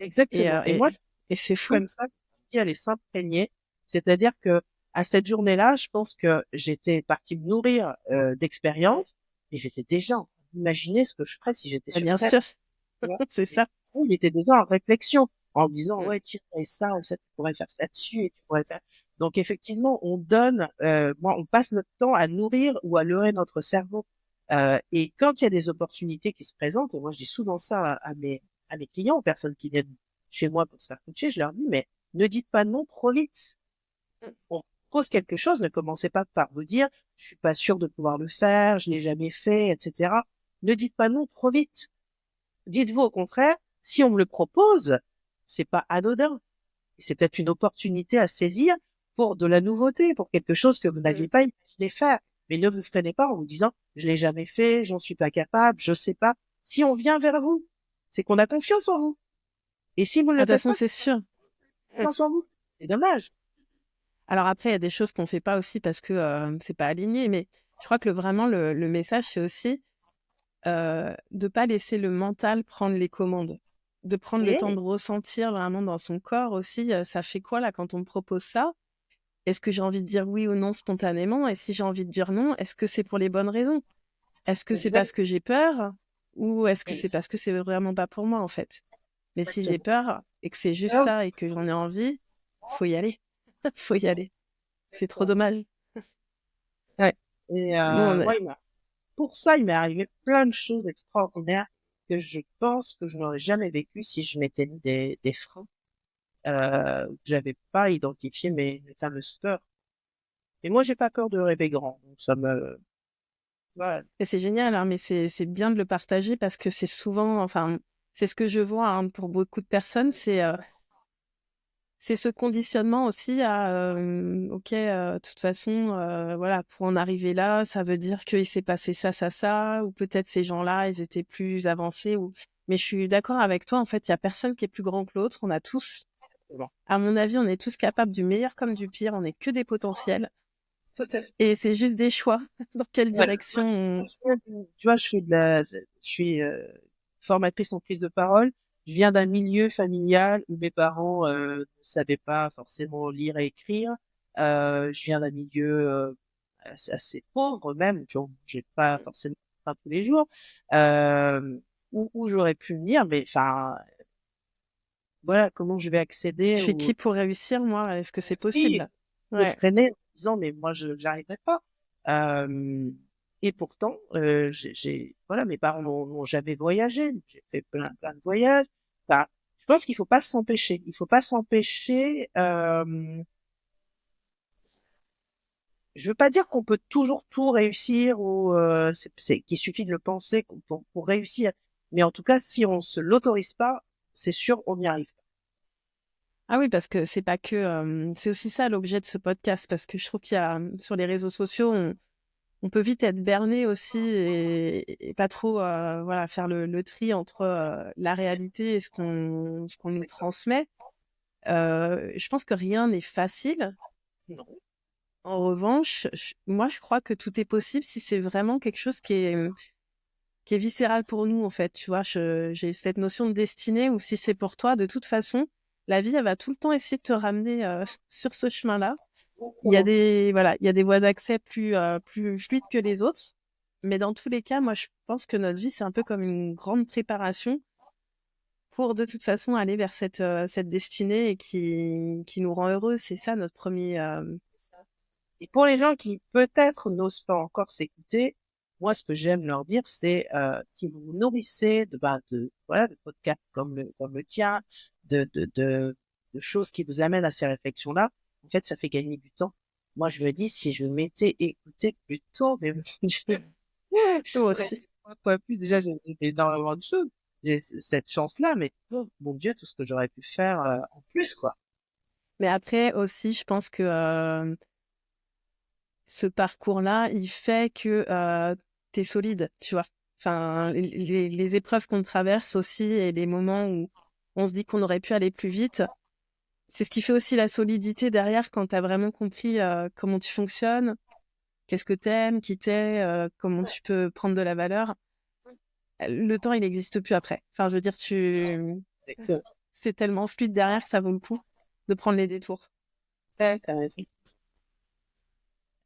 [SPEAKER 1] Et,
[SPEAKER 2] Exactement.
[SPEAKER 1] euh,
[SPEAKER 2] Et moi,
[SPEAKER 1] et,
[SPEAKER 2] je
[SPEAKER 1] et c'est
[SPEAKER 2] suis
[SPEAKER 1] fou.
[SPEAKER 2] comme ça, qui allait s'imprégner. C'est-à-dire que à cette journée-là, je pense que j'étais partie me nourrir d'expériences et j'étais déjà en train d'imaginer ce que je ferais si j'étais
[SPEAKER 1] Ah,
[SPEAKER 2] sur
[SPEAKER 1] bien
[SPEAKER 2] scène.
[SPEAKER 1] sûr,
[SPEAKER 2] Tu vois.
[SPEAKER 1] c'est
[SPEAKER 2] Et
[SPEAKER 1] ça.
[SPEAKER 2] il était déjà en réflexion, en se disant,
[SPEAKER 1] Mm.
[SPEAKER 2] ouais, tu ferais ça, ou ça, tu pourrais faire ça dessus, et tu pourrais faire. Donc, effectivement, on passe notre temps à nourrir ou à leurrer notre cerveau. Et quand il y a des opportunités qui se présentent, et moi, je dis souvent ça à mes clients, aux personnes qui viennent chez moi pour se faire coacher, je leur dis, mais ne dites pas non trop vite. On pose quelque chose, ne commencez pas par vous dire, je suis pas sûr de pouvoir le faire, je l'ai jamais fait, etc. Ne dites pas non trop vite. Dites-vous au contraire, si on me le propose, c'est pas anodin. C'est peut-être une opportunité à saisir pour de la nouveauté, pour quelque chose que vous
[SPEAKER 1] Mm.
[SPEAKER 2] n'aviez pas imaginé faire. Mais ne vous freinez pas en vous disant, je l'ai jamais fait, j'en suis pas capable, je sais pas. Si on vient vers vous, c'est qu'on a confiance en vous. Et si vous ne
[SPEAKER 1] Ah,
[SPEAKER 2] le
[SPEAKER 1] de toute
[SPEAKER 2] faites
[SPEAKER 1] façon,
[SPEAKER 2] pas,
[SPEAKER 1] c'est sûr. Mm.
[SPEAKER 2] confiance en vous. C'est dommage.
[SPEAKER 1] Alors après, il y a des choses qu'on fait pas aussi parce que c'est pas aligné, mais je crois que vraiment le message, c'est aussi de pas laisser le mental prendre les commandes, de prendre le temps de
[SPEAKER 2] Oui,
[SPEAKER 1] ressentir vraiment dans son corps aussi, ça fait quoi là quand on me propose ça? est-ce que j'ai envie de dire oui ou non spontanément? Et si j'ai envie de dire non, est-ce que c'est pour les bonnes raisons? Est-ce que c'est parce que j'ai peur ou est-ce que c'est parce que c'est vraiment pas pour moi en fait? Mais si j'ai peur et que c'est juste ça et que j'en ai envie, faut y aller. Faut y aller. C'est trop dommage.
[SPEAKER 2] Ouais. Et
[SPEAKER 1] Bon,
[SPEAKER 2] moi, pour ça, il m'est arrivé plein de choses extraordinaires que je pense que je n'aurais jamais vécu si je m'étais mis des freins, que j'avais pas identifié mes fameuses peurs. Et moi, j'ai pas peur de rêver grand. Donc ça me, voilà.
[SPEAKER 1] et c'est génial, hein, mais c'est bien de le partager parce que c'est souvent, enfin, c'est ce que je vois hein, pour beaucoup de personnes, c'est ce conditionnement aussi à ok, de toute façon, voilà, pour en arriver là, ça veut dire qu'il s'est passé ça, ou peut-être ces gens-là, ils étaient plus avancés. Ou... Mais je suis d'accord avec toi, en fait, il y a personne qui est plus grand que l'autre. On a tous,
[SPEAKER 2] Bon.
[SPEAKER 1] à mon avis, on est tous capables du meilleur comme du pire. On n'est que des potentiels.
[SPEAKER 2] Tout à fait.
[SPEAKER 1] Et c'est juste des choix. Dans quelle
[SPEAKER 2] Ouais.
[SPEAKER 1] direction
[SPEAKER 2] Tu vois, je suis formatrice en prise de parole. Je viens d'un milieu familial où mes parents ne savaient pas forcément lire et écrire. Je viens d'un milieu assez pauvre même. Tu vois, j'ai pas forcément faim tous les jours. Où j'aurais pu me dire, mais enfin, voilà, comment je vais
[SPEAKER 1] je
[SPEAKER 2] accéder
[SPEAKER 1] suis
[SPEAKER 2] au
[SPEAKER 1] qui pour réussir, moi? Est-ce que c'est
[SPEAKER 2] oui,
[SPEAKER 1] possible?
[SPEAKER 2] me
[SPEAKER 1] Ouais.
[SPEAKER 2] freiner en disant mais moi je j'arriverai pas. Euh, et pourtant, voilà, mes parents n'ont jamais voyagé. J'ai fait plein de voyages. Enfin, je pense qu'il faut pas s'empêcher. Il faut pas s'empêcher. Je veux pas dire qu'on peut toujours tout réussir ou qu'il suffit de le penser pour réussir. Mais en tout cas, si on se l'autorise pas, c'est sûr on n'y arrive pas.
[SPEAKER 1] Ah oui, parce que c'est pas que... c'est aussi ça l'objet de ce podcast, parce que je trouve qu'il y a, sur les réseaux sociaux, on peut vite être berné aussi et pas trop voilà, faire le tri entre la réalité et ce qu'on nous transmet. Je pense que rien n'est facile.
[SPEAKER 2] Non.
[SPEAKER 1] En revanche, moi, je crois que tout est possible si c'est vraiment quelque chose qui est viscéral pour nous, en fait. Tu vois, j'ai cette notion de destinée où si c'est pour toi, de toute façon, la vie, elle va tout le temps essayer de te ramener sur ce chemin-là. Il y a des voies d'accès plus fluides que les autres. Mais dans tous les cas, moi, je pense que notre vie, c'est un peu comme une grande préparation pour, de toute façon, aller vers cette destinée et qui nous rend heureux. C'est ça, notre premier...
[SPEAKER 2] Et pour les gens qui peut-être n'osent pas encore s'écouter, moi ce que j'aime leur dire c'est si vous vous nourrissez de podcasts comme le tien, de choses qui vous amènent à ces réflexions-là, en fait ça fait gagner du temps. Moi je me dis si je m'étais écouté plus tôt, mais je
[SPEAKER 1] Moi
[SPEAKER 2] pourrais
[SPEAKER 1] aussi.
[SPEAKER 2] pas plus déjà j'ai énormément de choses. J'ai cette chance-là, mais oh, mon Dieu tout ce que j'aurais pu faire en plus quoi.
[SPEAKER 1] Mais après aussi, je pense que ce parcours-là, il fait que t'es solide, tu vois. Enfin, les épreuves qu'on traverse aussi et les moments où on se dit qu'on aurait pu aller plus vite, c'est ce qui fait aussi la solidité derrière quand t'as vraiment compris comment tu fonctionnes, qu'est-ce que t'aimes, qui t'es, comment tu peux prendre de la valeur. Le temps, il n'existe plus après. Enfin, je veux dire, c'est tellement fluide derrière que ça vaut le coup de prendre les détours.
[SPEAKER 2] T'as raison.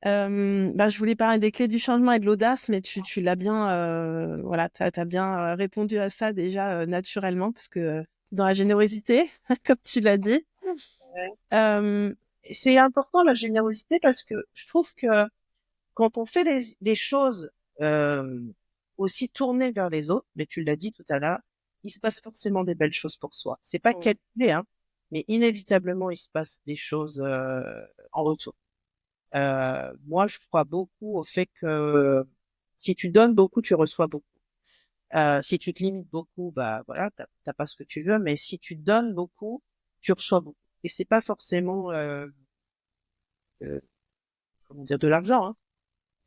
[SPEAKER 1] Je voulais parler des clés du changement et de l'audace, mais tu l'as bien, voilà, t'as bien répondu à ça déjà naturellement, parce que dans la générosité, comme tu l'as dit. Euh,
[SPEAKER 2] C'est important la générosité parce que je trouve que quand on fait des choses euh, aussi tournées vers les autres, mais tu l'as dit tout à l'heure, il se passe forcément des belles choses pour soi. C'est pas calculé, hein, mais inévitablement il se passe des choses en retour. Moi, je crois beaucoup au fait que si tu donnes beaucoup, tu reçois beaucoup. Si tu te limites beaucoup, bah voilà, t'as pas ce que tu veux, mais si tu donnes beaucoup, tu reçois beaucoup. Et c'est pas forcément euh, comment dire de l'argent,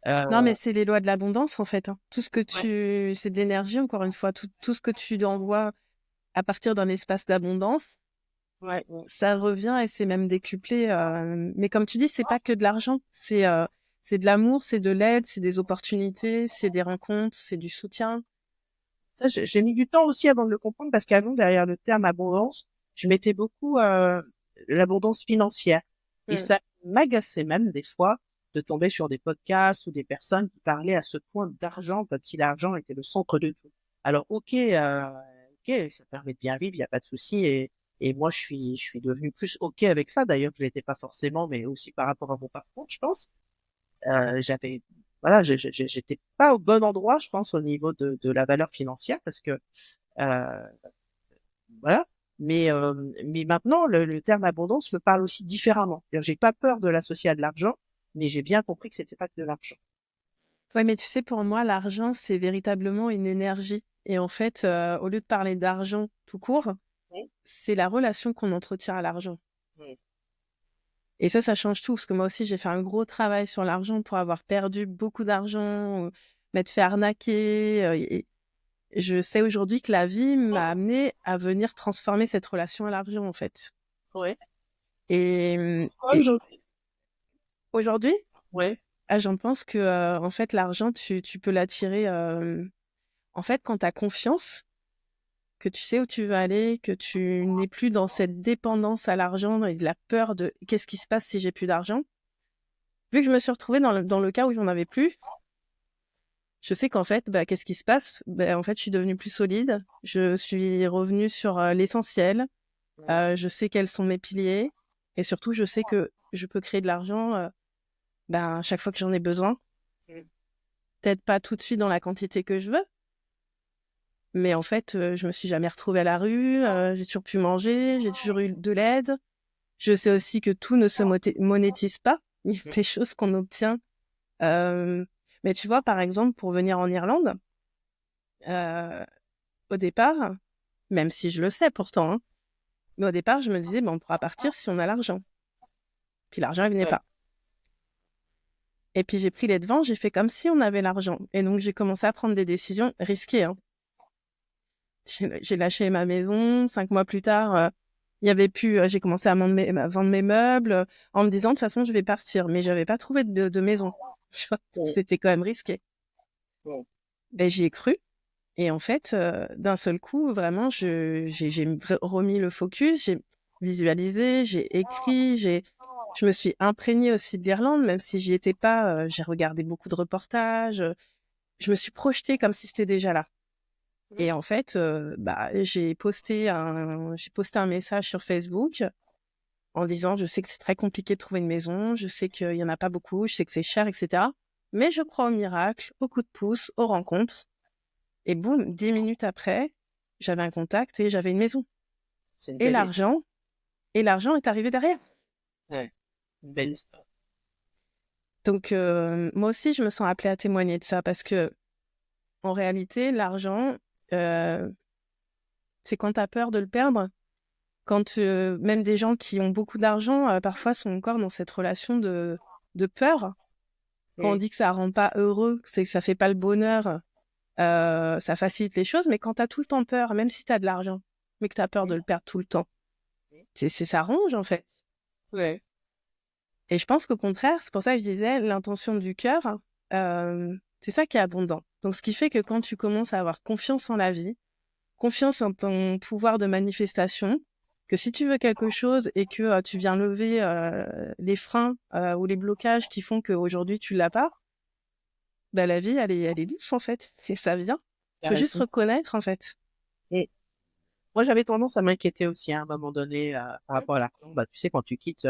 [SPEAKER 2] hein.
[SPEAKER 1] non, mais
[SPEAKER 2] Euh,
[SPEAKER 1] c'est les lois de l'abondance en fait, hein. Tout ce que
[SPEAKER 2] ouais,
[SPEAKER 1] c'est de l'énergie encore une fois, tout ce que tu envoies à partir d'un espace d'abondance,
[SPEAKER 2] ouais.
[SPEAKER 1] ça revient et c'est même décuplé. Mais comme tu dis, c'est pas que de l'argent, c'est de l'amour, c'est de l'aide, c'est des opportunités, c'est des rencontres, c'est du soutien.
[SPEAKER 2] Ça, j'ai mis du temps aussi avant de le comprendre parce qu'avant, derrière le terme abondance, je mettais beaucoup l'abondance financière. Et
[SPEAKER 1] Mm.
[SPEAKER 2] ça, m'agaçait même des fois de tomber sur des podcasts ou des personnes qui parlaient à ce point d'argent, comme si l'argent était le centre de tout. Alors ok, ça permet de bien vivre, il y a pas de souci, et moi je suis devenu plus ok avec ça. D'ailleurs, je l'étais pas forcément, mais aussi par rapport à mon parcours, je pense. J'avais voilà, j'étais pas au bon endroit, je pense, au niveau de la valeur financière, parce que euh, voilà. Mais maintenant, le terme abondance me parle aussi différemment. C'est-à-dire, j'ai pas peur de l'associer à de l'argent, mais j'ai bien compris que c'était pas que de l'argent.
[SPEAKER 1] Ouais, mais tu sais, pour moi, l'argent, c'est véritablement une énergie. Et en fait, au lieu de parler d'argent tout court,
[SPEAKER 2] Oui,
[SPEAKER 1] c'est la relation qu'on entretient à l'argent.
[SPEAKER 2] oui,
[SPEAKER 1] Et ça change tout, parce que moi aussi, j'ai fait un gros travail sur l'argent pour avoir perdu beaucoup d'argent, m'être fait arnaquer. Et je sais aujourd'hui que la vie m'a amené à venir transformer cette relation à l'argent, en fait.
[SPEAKER 2] ouais.
[SPEAKER 1] Et,
[SPEAKER 2] C'est quoi
[SPEAKER 1] et
[SPEAKER 2] aujourd'hui?
[SPEAKER 1] aujourd'hui,
[SPEAKER 2] Ouais.
[SPEAKER 1] j'en pense que, en fait, l'argent, tu peux l'attirer, en fait, quand tu as confiance, que tu sais où tu veux aller, que tu n'es plus dans cette dépendance à l'argent et de la peur de qu'est-ce qui se passe si j'ai plus d'argent. Vu que je me suis retrouvée dans le cas où j'en avais plus, je sais qu'en fait, bah, qu'est-ce qui se passe? Bah, en fait, je suis devenue plus solide. Je suis revenue sur l'essentiel.
[SPEAKER 2] Ouais.
[SPEAKER 1] Je sais quels sont mes piliers. Et surtout, je sais que je peux créer de l'argent ben, chaque fois que j'en ai besoin.
[SPEAKER 2] Mm.
[SPEAKER 1] Peut-être pas tout de suite dans la quantité que je veux, mais en fait, je me suis jamais retrouvée à la rue. J'ai toujours pu manger. J'ai toujours eu de l'aide. Je sais aussi que tout ne se monétise pas. Il y a des choses qu'on obtient. Euh, mais tu vois, par exemple, pour venir en Irlande, euh, au départ, même si je le sais pourtant, hein, mais au départ, je me disais, on pourra partir si on a l'argent. Puis l'argent, il venait
[SPEAKER 2] Ouais.
[SPEAKER 1] pas. Et puis j'ai pris les devants, j'ai fait comme si on avait l'argent. Et donc j'ai commencé à prendre des décisions risquées. Hein. J'ai lâché ma maison. 5 mois plus tard, il y avait plus. J'ai commencé à vendre mes meubles en me disant de toute façon je vais partir. Mais j'avais pas trouvé de maison. Tu vois,
[SPEAKER 2] Ouais.
[SPEAKER 1] c'était quand même risqué.
[SPEAKER 2] Ouais.
[SPEAKER 1] Ben j'y ai cru. Et en fait, d'un seul coup, vraiment, j'ai remis le focus, j'ai visualisé, j'ai écrit, je me suis imprégnée aussi de l'Irlande, même si j'y étais pas. J'ai regardé beaucoup de reportages. Je me suis projetée comme si c'était déjà là.
[SPEAKER 2] Mm.
[SPEAKER 1] Et en fait, bah, j'ai posté un message sur Facebook en disant, je sais que c'est très compliqué de trouver une maison, je sais qu'il y en a pas beaucoup, je sais que c'est cher, etc. Mais je crois au miracle, au coup de pouce, aux rencontres. Et boum, 10 minutes après, j'avais un contact et j'avais une maison.
[SPEAKER 2] C'est une
[SPEAKER 1] Et
[SPEAKER 2] belle histoire.
[SPEAKER 1] l'argent, et l'argent est arrivé derrière.
[SPEAKER 2] Ouais. Une belle histoire.
[SPEAKER 1] Donc, moi aussi, je me sens appelée à témoigner de ça parce que, en réalité, l'argent, euh, c'est quand tu as peur de le perdre. Quand même des gens qui ont beaucoup d'argent, parfois sont encore dans cette relation de peur. Quand on
[SPEAKER 2] Mm.
[SPEAKER 1] dit que ça rend pas heureux, c'est que ça fait pas le bonheur, ça facilite les choses. Mais quand tu as tout le temps peur, même si tu as de l'argent, mais que tu as peur de le perdre tout le temps, ça ronge en fait.
[SPEAKER 2] Ouais.
[SPEAKER 1] Et je pense qu'au contraire, c'est pour ça que je disais, l'intention du cœur, c'est ça qui est abondant. Donc, ce qui fait que quand tu commences à avoir confiance en la vie, confiance en ton pouvoir de manifestation, que si tu veux quelque chose et que tu viens lever les freins ou les blocages qui font qu'aujourd'hui tu l'as pas, bah, la vie, elle est douce en fait. Et ça vient.
[SPEAKER 2] T'as
[SPEAKER 1] Faut juste
[SPEAKER 2] raison.
[SPEAKER 1] reconnaître en fait.
[SPEAKER 2] Et moi, j'avais tendance à m'inquiéter aussi hein, à un moment donné par rapport à l'argent. Bah, tu sais, quand tu quittes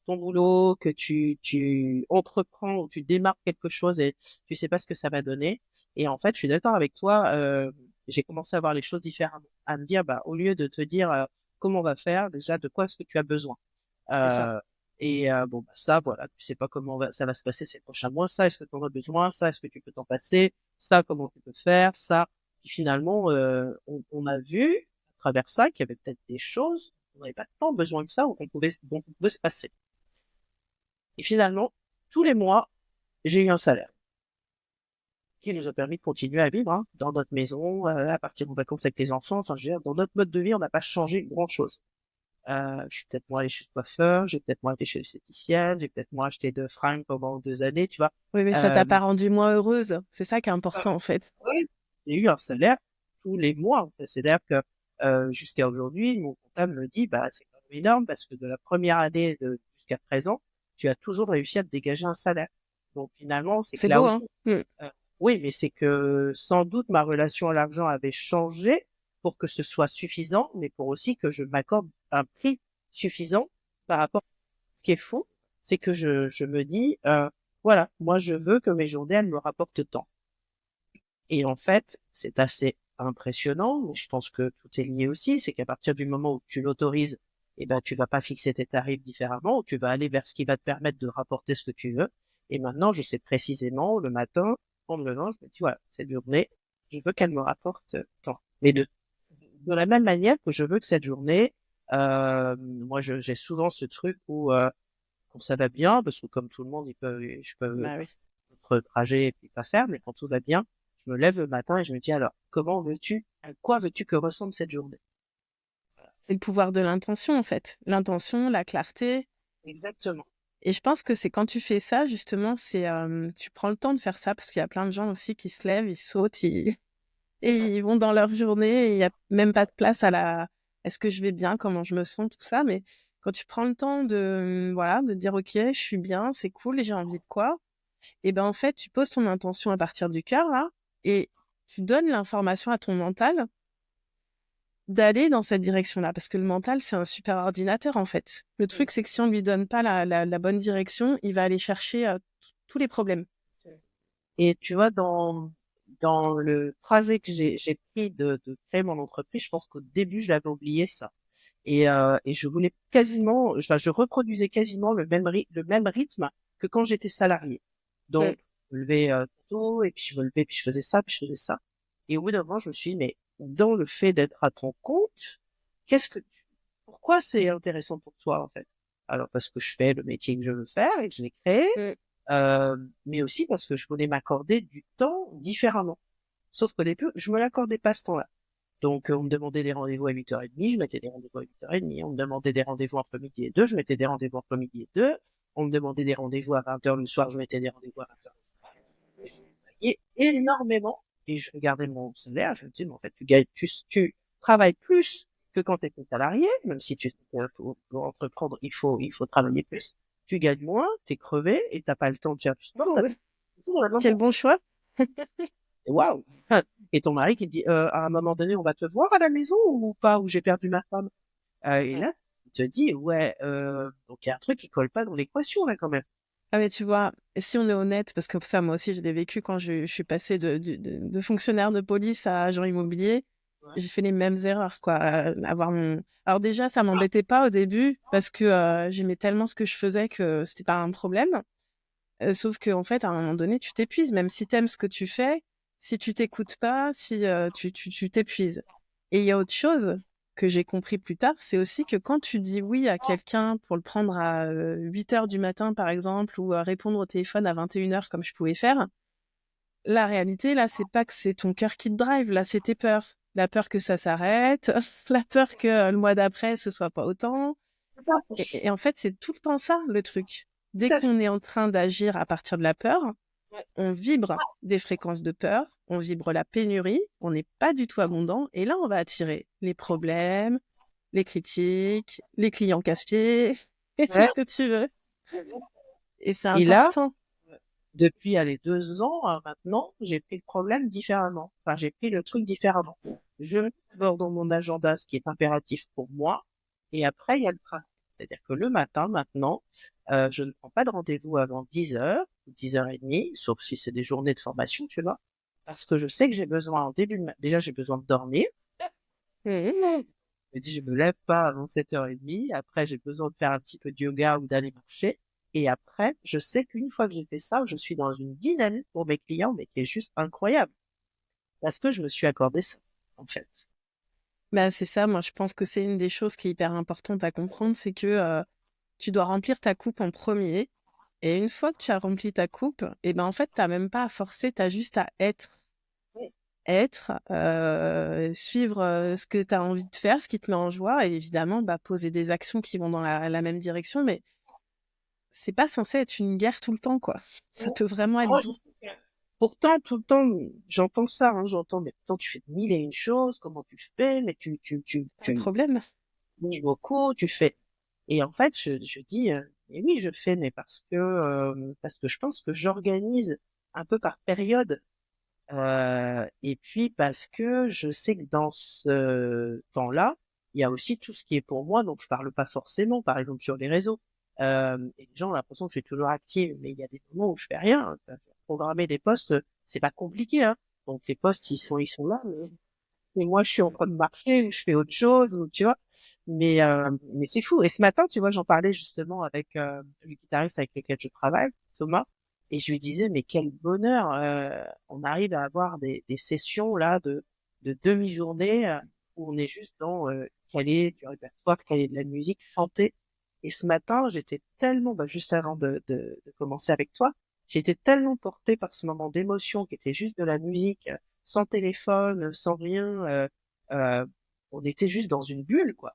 [SPEAKER 2] ton boulot, que tu entreprends ou tu démarres quelque chose et tu sais pas ce que ça va donner. Et en fait, je suis d'accord avec toi. J'ai commencé à voir les choses différemment, à me dire, bah, au lieu de te dire comment on va faire, déjà, de quoi est-ce que tu as besoin.
[SPEAKER 1] C'est ça.
[SPEAKER 2] Euh, bon, bah, ça, voilà, tu sais pas comment ça va se passer ces prochains mois. Ça, est-ce que tu en as besoin? Ça, est-ce que tu peux t'en passer? Ça, comment tu peux faire? Ça. Puis finalement, on a vu à travers ça qu'il y avait peut-être des choses on n'avait pas tant besoin que ça ou dont on pouvait se passer. Et finalement, tous les mois, j'ai eu un salaire qui nous a permis de continuer à vivre hein, dans notre maison, à partir en vacances avec les enfants. Enfin, je veux dire, dans notre mode de vie, on n'a pas changé grand-chose. Je suis peut-être moins allé chez le coiffeur, j'ai peut-être moins été chez l'esthéticienne, j'ai peut-être moins acheté de fringues pendant 2 années, tu vois.
[SPEAKER 1] Oui, mais ça t'a
[SPEAKER 2] Euh,
[SPEAKER 1] pas rendue moins heureuse. C'est ça qui est
[SPEAKER 2] euh,
[SPEAKER 1] important en fait.
[SPEAKER 2] ouais, j'ai eu un salaire tous les mois. C'est-à-dire que jusqu'à aujourd'hui, mon comptable me dit, bah c'est quand même énorme parce que de la première année jusqu'à présent, tu as toujours réussi à te dégager un salaire. Donc finalement, c'est que
[SPEAKER 1] C'est
[SPEAKER 2] là
[SPEAKER 1] beau,
[SPEAKER 2] aussi,
[SPEAKER 1] hein?
[SPEAKER 2] euh, oui, mais c'est que sans doute ma relation à l'argent avait changé pour que ce soit suffisant, mais pour aussi que je m'accorde un prix suffisant par rapport à ce qui est faux, c'est que je me dis, voilà, moi je veux que mes journées, elles me rapportent tant. Et en fait, c'est assez impressionnant, mais je pense que tout est lié aussi, c'est qu'à partir du moment où tu l'autorises, eh ben, tu vas pas fixer tes tarifs différemment, ou tu vas aller vers ce qui va te permettre de rapporter ce que tu veux. Et maintenant, je sais précisément, le matin, en me levant, je me dis, voilà, cette journée, je veux qu'elle me rapporte tant. Mais de la même manière que je veux que cette journée, moi, j'ai souvent ce truc où, quand ça va bien, parce que comme tout le monde, je peux
[SPEAKER 1] Bah oui.
[SPEAKER 2] notre trajet et puis pas faire, mais quand tout va bien, je me lève le matin et je me dis alors, à quoi veux-tu que ressemble cette journée?
[SPEAKER 1] C'est le pouvoir de l'intention, en fait. L'intention, la clarté.
[SPEAKER 2] Exactement.
[SPEAKER 1] Et je pense que c'est quand tu fais ça, justement, tu prends le temps de faire ça parce qu'il y a plein de gens aussi qui se lèvent, ils sautent, et ils vont dans leur journée et il n'y a même pas de place est-ce que je vais bien, comment je me sens, tout ça. Mais quand tu prends le temps voilà, de dire, OK, je suis bien, c'est cool et j'ai envie de quoi? Et ben, en fait, tu poses ton intention à partir du cœur, là, et tu donnes l'information à ton mental d'aller dans cette direction-là. Parce que le mental, c'est un super ordinateur, en fait. Le truc, c'est que si on lui donne pas la bonne direction, il va aller chercher tous les problèmes.
[SPEAKER 2] Et tu vois, dans le trajet que j'ai pris de créer mon entreprise, je pense qu'au début, je l'avais oublié ça. Et je voulais quasiment, enfin, je reproduisais quasiment le même rythme que quand j'étais salarié.
[SPEAKER 1] Mm.
[SPEAKER 2] Donc, je me levais tôt, et puis je me levais, puis je faisais ça, puis je faisais ça. Et au bout d'un moment, je me suis dit, mais dans le fait d'être à ton compte, pourquoi c'est intéressant pour toi, en fait? Alors, parce que je fais le métier que je veux faire et que je l'ai créé,
[SPEAKER 1] Mm.
[SPEAKER 2] mais aussi parce que je voulais m'accorder du temps différemment. Sauf qu'au début, je me l'accordais pas ce temps-là. Donc, on me demandait des rendez-vous à 8h30, je mettais des rendez-vous à 8h30. On me demandait des rendez-vous entre midi et 2, je mettais des rendez-vous entre midi et 2. On me demandait des rendez-vous à 20h le soir, je mettais des rendez-vous à 20h le soir. Et je travaillais énormément. Et je regardais mon salaire, je me disais, mais en fait, tu travailles plus que quand tu étais salarié, même si pour entreprendre, il faut travailler plus. Tu gagnes moins, t'es crevé et t'as pas le temps de faire du sport.
[SPEAKER 1] Quel bon choix.
[SPEAKER 2] Waouh! Et ton mari qui te dit, à un moment donné, on va te voir à la maison ou pas, où j'ai perdu ma femme? Et
[SPEAKER 1] Mm.
[SPEAKER 2] là, tu te dis, ouais, donc il y a un truc qui colle pas dans l'équation, là, quand même.
[SPEAKER 1] Ah mais tu vois, si on est honnête, parce que ça, moi aussi, je l'ai vécu quand je suis passée de fonctionnaire de police à agent immobilier,
[SPEAKER 2] Ouais.
[SPEAKER 1] j'ai fait les mêmes erreurs, quoi. Alors déjà, ça m'embêtait pas au début, parce que j'aimais tellement ce que je faisais que c'était pas un problème. Sauf que en fait, à un moment donné, tu t'épuises, même si t'aimes ce que tu fais, si tu t'écoutes pas, si tu t'épuises. Et il y a autre chose que j'ai compris plus tard, c'est aussi que quand tu dis oui à quelqu'un pour le prendre à 8 heures du matin, par exemple, ou répondre au téléphone à 21 heures, comme je pouvais faire, la réalité, là, c'est pas que c'est ton cœur qui te drive, là, c'est tes peurs. La peur que ça s'arrête, la peur que le mois d'après, ce soit pas autant. Et en fait, c'est tout le temps ça, le truc. Dès
[SPEAKER 2] Tout à fait.
[SPEAKER 1] qu'on est en train d'agir à partir de la peur, on vibre des fréquences de peur, on vibre la pénurie, on n'est pas du tout abondant, et là, on va attirer les problèmes, les critiques, les clients casse-pieds, et tout
[SPEAKER 2] Ouais.
[SPEAKER 1] ce que tu veux. Et c'est
[SPEAKER 2] Et là,
[SPEAKER 1] important.
[SPEAKER 2] depuis, allez, 2 ans, maintenant, j'ai pris le problème différemment. Enfin, j'ai pris le truc différemment. Je mets d'abord dans mon agenda ce qui est impératif pour moi, et après, il y a le train. C'est-à-dire que le matin, maintenant, je ne prends pas de rendez-vous avant 10h, ou 10h30, sauf si c'est des journées de formation, tu vois, parce que je sais que j'ai besoin, déjà, j'ai besoin de dormir.
[SPEAKER 1] Mhm.
[SPEAKER 2] Je me dis, je me lève pas avant 7h30. Après, j'ai besoin de faire un petit peu de yoga ou d'aller marcher. Et après, je sais qu'une fois que j'ai fait ça, je suis dans une dynamique pour mes clients, mais qui est juste incroyable. Parce que je me suis accordé ça, en fait.
[SPEAKER 1] Bah, c'est ça, moi je pense que c'est une des choses qui est hyper importante à comprendre, c'est que tu dois remplir ta coupe en premier. Et une fois que tu as rempli ta coupe, et ben en fait, t'as même pas à forcer, t'as juste à être. Être, suivre ce que tu as envie de faire, ce qui te met en joie, et évidemment, bah, poser des actions qui vont dans la même direction, mais c'est pas censé être une guerre tout le temps, quoi. Ça peut vraiment être
[SPEAKER 2] Oh,
[SPEAKER 1] doux.
[SPEAKER 2] pourtant, tout le temps, j'entends ça, hein, j'entends, mais pourtant, tu fais mille et une choses, comment tu fais, mais
[SPEAKER 1] Pas de problème.
[SPEAKER 2] niveau cours, tu fais. Et en fait, je dis, Et oui, je le fais, mais parce que je pense que j'organise un peu par période. Et puis parce que je sais que dans ce temps-là, il y a aussi tout ce qui est pour moi, donc je parle pas forcément, par exemple sur les réseaux. Et les gens ont l'impression que je suis toujours active, mais il y a des moments où je fais rien. Enfin, programmer des posts, c'est pas compliqué, hein. Donc les posts, ils sont là, mais moi je suis en train de marcher, ou je fais autre chose, ou tu vois. Mais c'est fou. Et ce matin, tu vois, j'en parlais justement avec le guitariste avec lequel je travaille, Thomas. Et je lui disais, mais quel bonheur, on arrive à avoir des sessions là de demi-journée où on est juste dans caler du répertoire, caler de la musique, chanter. Et ce matin, j'étais tellement, juste avant de commencer avec toi, j'étais tellement portée par ce moment d'émotion qui était juste de la musique, sans téléphone, sans rien. Euh, on était juste dans une bulle, quoi.